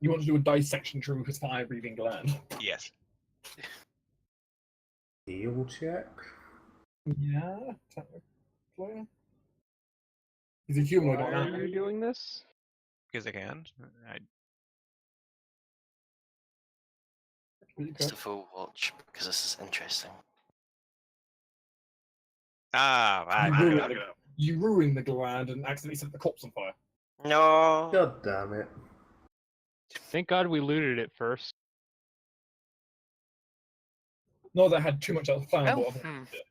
You want to do a dissection through his fire-breathing gland? Yes. Heal check? Yeah, technically. He's a humanoid. Why not are an you doing this? Because I can. Just a full watch because this is interesting. You ruin the gland and accidentally set the corpse on fire. No. God damn it. Thank God we looted it first. No, that had too much flammable. Well, otherwise it did.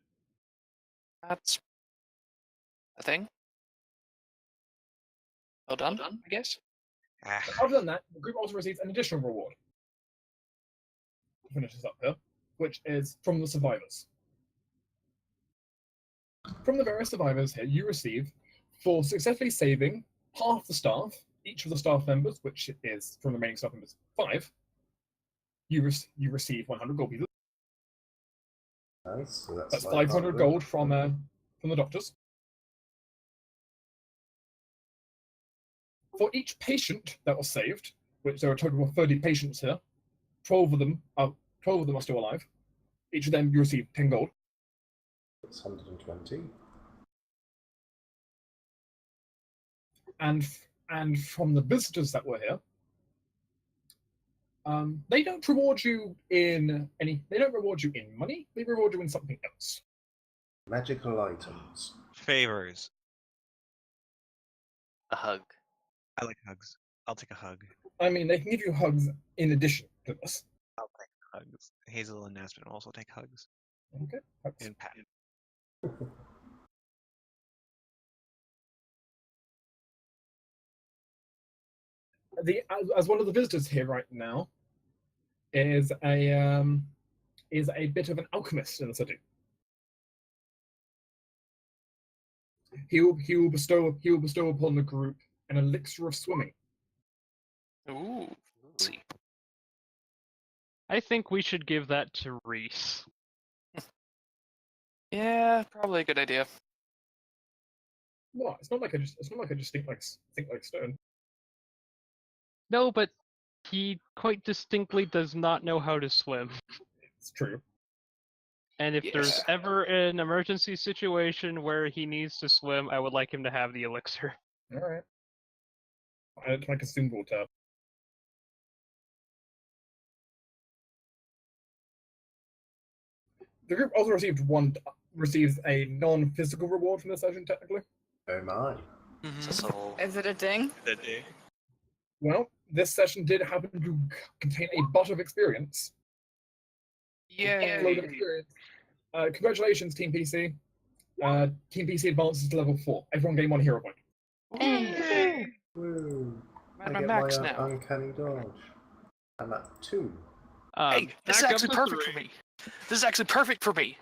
That's a thing. Well done, I guess. Other than that, the group also receives an additional reward. To finish this up here, which is from the survivors. From the various survivors here, you receive, for successfully saving half the staff, each of the staff members, which is from the remaining staff members 5, you receive 100 gold pieces. Nice. So That's 500 gold from the doctors. For each patient that was saved, which there are a total of 30 patients here, 12 of them are still alive. Each of them you receive 10 gold. It's 120. And from the visitors that were here, they don't reward you in any. They don't reward you in money. They reward you in something else. Magical items. Favors. A hug. I like hugs. I'll take a hug. I mean, they can give you hugs in addition to this. I'll take hugs. Hazel and Aspen will also take hugs. Okay. And Pat. As one of the visitors here right now is a bit of an alchemist in the city. He will bestow upon the group an elixir of swimming. Ooh. Let's see. I think we should give that to Reese. Yeah, probably a good idea. What? It's not like I just think like stone. No, but he quite distinctly does not know how to swim. It's true. And if there's Yeah. ever an emergency situation where he needs to swim, I would like him to have the elixir. All right. I'd like a symbol tab. The group also received one receives a non-physical reward from the session, technically. Oh my. So it's all Is it a ding? That day. Well, this session did happen to contain a bot of experience. A load of Yay! experience. Congratulations, Team PC. Team PC advances to level 4. Everyone gain 1 hero point. Hey. Woo. I'm at I my get max my now. uncanny dodge. I'm at 2. Hey, this is back up actually to perfect 3. for me. This is actually perfect for me.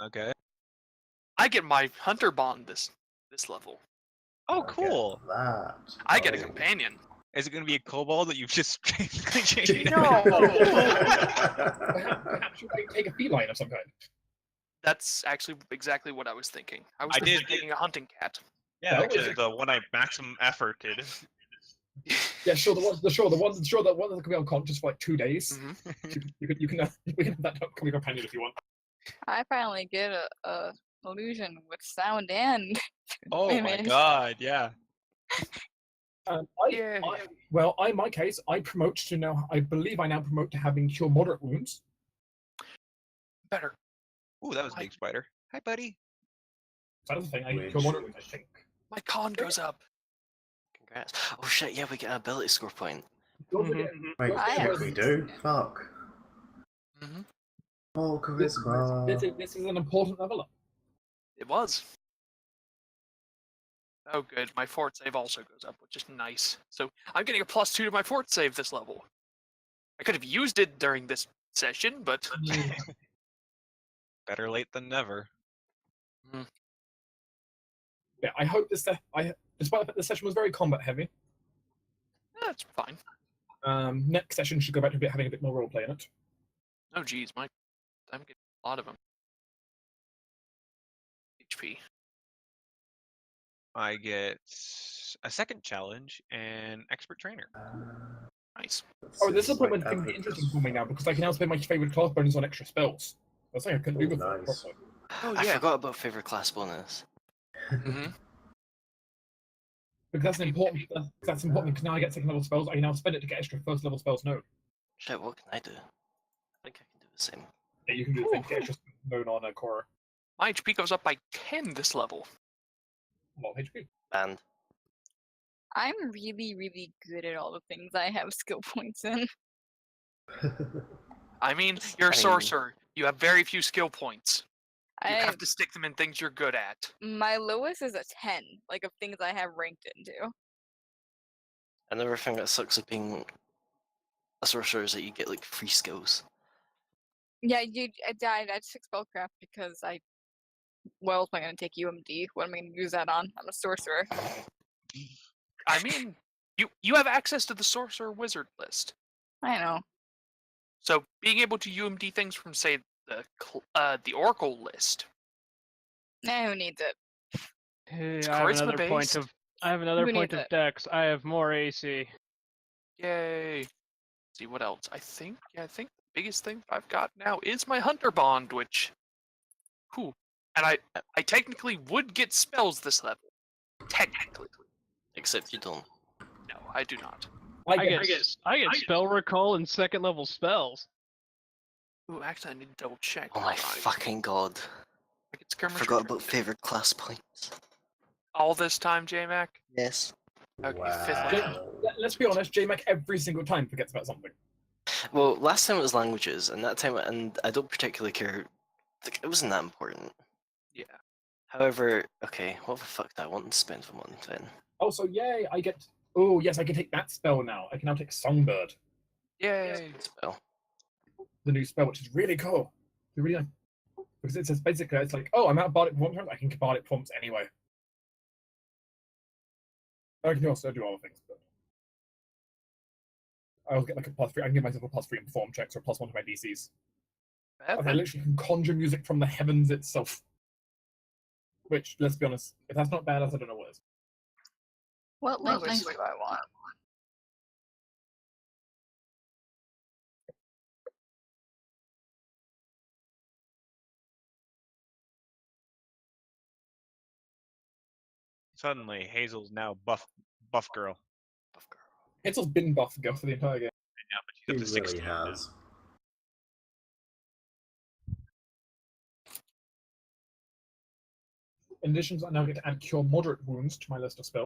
Okay. I get my hunter bond this level. Oh, I get cool. That. I get a Oh. companion. Is it going to be a kobold that you've just basically changed? No. Perhaps you might take a feline of some kind. That's actually exactly what I was thinking. I was I thinking did- of taking a hunting cat. Yeah, Well, actually, the one I maximum efforted. Yeah, sure. The ones that can be unconscious for like 2 days. Mhm. You can we can have that coming companion if you want. I finally get a illusion with sound and Oh my image. god, yeah. Yay. In my case, I promote to now. I believe I now promote to having cure moderate wounds. Better. Ooh, that was a big spider. Hi, buddy. So that's the thing. I Which- cure moderate wounds. I think. My con goes up. congrats. Oh shit, yeah, we get an ability score point. Mm-hmm. Wait, I shit, have- we do? Fuck. Hmm. Oh, charisma. This is an important level up. It was. Oh, good. My fort save also goes up, which is nice. So I'm getting a +2 to my fort save this level. I could have used it during this session, but Better late than never. Yeah, I hope despite the fact that this session was very combat heavy, that's fine. next session should go back to having a bit more roleplay in it. Oh, geez, I'm getting a lot of them. HP. I get a second challenge and expert trainer. Nice. Oh, this is the point when like things get average. interesting for me now because I can now spend my favorite class bonus on extra spells. That's something I couldn't do Oh, before. nice. Oh, I yeah. forgot about favorite class bonus. Hmm. Because that's important. That's important because now I get second level spells. I can now spend it to get extra first level spells known. Shit, what can I do? I think I can do the same. Yeah, you can do the thing to get extra known on a core. My HP goes up by 10 this level. A lot of HP. And I'm really, really good at all the things I have skill points in. I mean, you're a I mean- sorcerer. You have very few skill points. You I have to stick them in things you're good at. my lowest is a 10, like of things I have ranked into. another thing that sucks of being a sorcerer is that you get like free skills. Yeah, I took spellcraft because what else am I gonna take UMD? What am I gonna use that on? I'm a sorcerer. I mean, you have access to the sorcerer wizard list. I know. So being able to UMD things from, say, the Oracle list. Nah, who needs it? Hey, It's I have charisma another point based. of Who needs it? dex. I have more AC. Yay! Let's see what else. I think the biggest thing I've got now is my hunter bond, which, whew. And I technically would get spells this level. Technically, Except you don't. no, I do not. I get spell recall and second level spells. Ooh, actually, I need to double check. Oh my Right. fucking god. I get I skirmisher forgot training. about favorite class points. All this time, J-Mac? Yes. Okay, fifth level. Wow. Let's be honest, JMac every single time forgets about something. Well, last time it was languages, and that time, and I don't particularly care. Like, it wasn't that important. Yeah. However, okay, what the fuck do I want to spend them on then? Also, yay, I get. Oh, yes, I can take that spell now. I can now take Songbird, Yay! Spell. the new spell, which is really cool. It's really nice. Because it says basically, it's like, oh, I'm out of Bardic Performance, I can get Bardic Performance anyway. I can also do other things, but I'll get like a +3. I can give myself a +3 in perform checks or a +1 to my DCs. Bad I then. literally can conjure music from the heavens itself. Which, let's be honest, if that's not badass, I don't know what is. What Well, language there's- do I want? Suddenly, Hazel's now buff girl. Buff girl. Hazel's been buff girl for the entire game. Yeah, but He she's up to really 16 now. has. In addition, I now get to add Cure Moderate Wounds to my list of spells.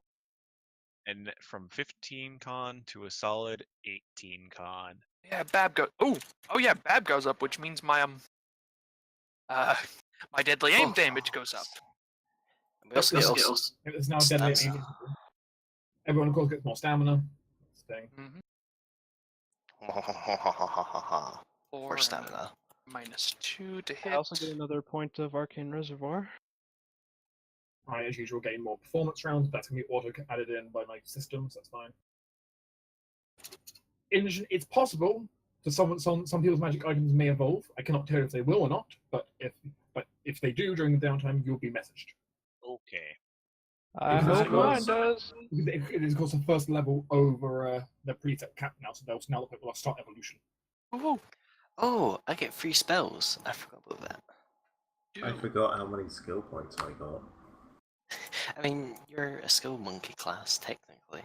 And from 15 con to a solid 18 con. Yeah, Bab goes. Oh yeah, Bab goes up, which means my my deadly aim damage goes up. We also get also It is now deadly stamina. aim. Everyone, of course, gets more stamina. Thing. Mm-hmm. For Four stamina. -2 to hit. I also get another point of Arcane Reservoir. I, as usual, gain more performance rounds. That's going to be auto added in by my systems. That's fine. In addition, it's possible that some people's magic items may evolve. I cannot tell if they will or not, but if they do during the downtime, you'll be messaged. Okay. I Because hope it mine was- does. It is, of course, the first level over the preset cap now, so now the people will start evolution. Ooh, Oh, I get free spells. I forgot about that. I dude. forgot how many skill points I got. I mean, you're a skill monkey class, technically.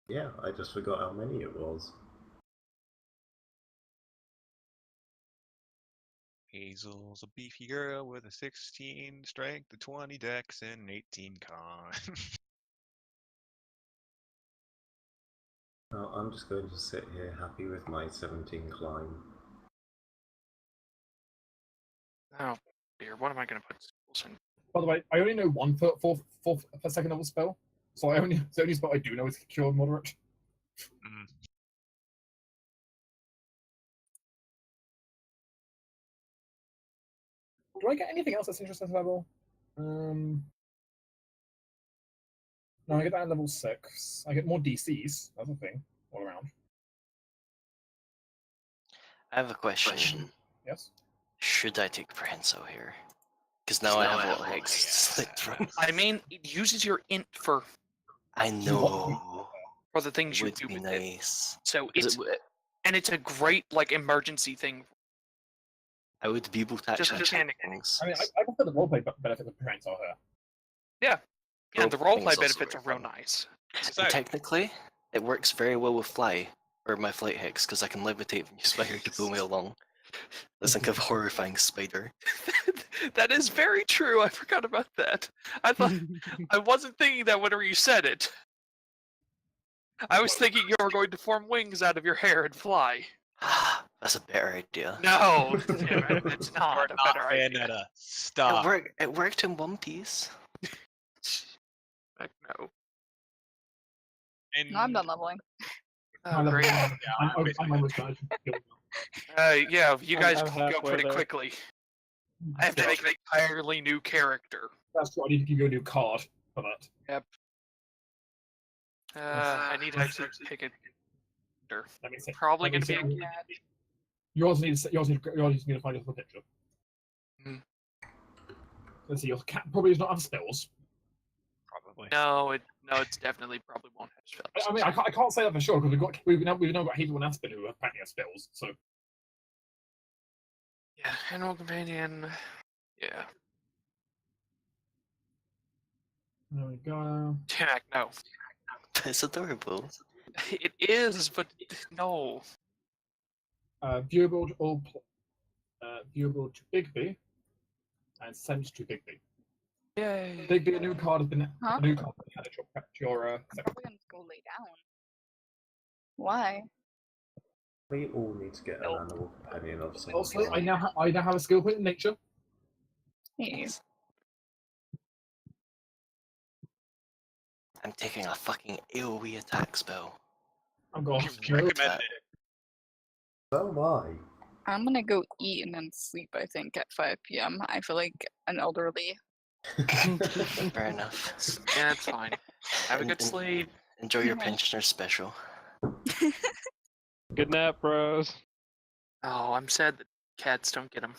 Yeah, I just forgot how many it was. Hazel's a beefy girl with a 16 strength, a 20 dex, and an 18 con. Well, I'm just going to sit here happy with my 17 climb. Oh dear, what am I gonna put skills in? By the way, I only know one for second level spell, so the only spell I do know is Cure Moderate. Mm. Do I get anything else that's interesting at level? No, I get that at level 6. I get more DCs. That's a thing all around. I have a question. Yes. Should I take Prehensile here? Because now I have a lot of hex to select from. I mean, it uses your int for I know. the things It you would do be with it. nice. So 'Cause it's and it's a great like emergency thing. I would be able to Just actually check mechanic. things. I mean, I prefer the roleplay benefit of parents are here. Yeah, the Role-playing roleplay is also benefits are very real fun. nice. And Besides, technically, it works very well with fly, or my flight hex, because I can levitate from your spider to pull me along. Let's think of horrifying spider. That is very true. I forgot about that. I thought I wasn't thinking that whenever you said it. I was thinking you were going to form wings out of your hair and fly. That's a better idea. No, damn it, it's not a better idea. Bayonetta, stop. It worked in One Piece. Heck no. And No, I'm done leveling. My Oh, level great. one, I'm basically almost done. Yeah, you guys I'm can go halfway pretty there. quickly. I have to make an entirely new character. That's true. I need to give you a new card for that. I need to actually pick a character. Let me see. Probably Let gonna me be see. a cat. You also need to find yourself a picture. Hmm. Let's see. Your cat probably does not have spells. probably. No, it's definitely probably won't have spells. I mean, I can't say that for sure because we've now got Hazel and Aspen who apparently have spells. So Yeah, animal companion. Yeah. there we go. Damn, no. It's adorable. It is, but no. Viewable to viewable to Bigby, and sent to Bigby. Yay. Bigby, a new card has been Huh? a new card has been added to your I'm probably gonna go lay down. Why? We all need to get an animal companion of some Also, I kind. now have a skill point in nature. Hey, I'm taking a fucking AoE attack spell. I'm going. Recommended. So am I. I'm gonna go eat and then sleep. I think at 5 p.m. I feel like an elderly. Fair enough. Yeah, it's fine. Have a En- good en- sleep. Enjoy your Yeah. pensioner special. Good nap, bros. Oh, I'm sad that cats don't get them.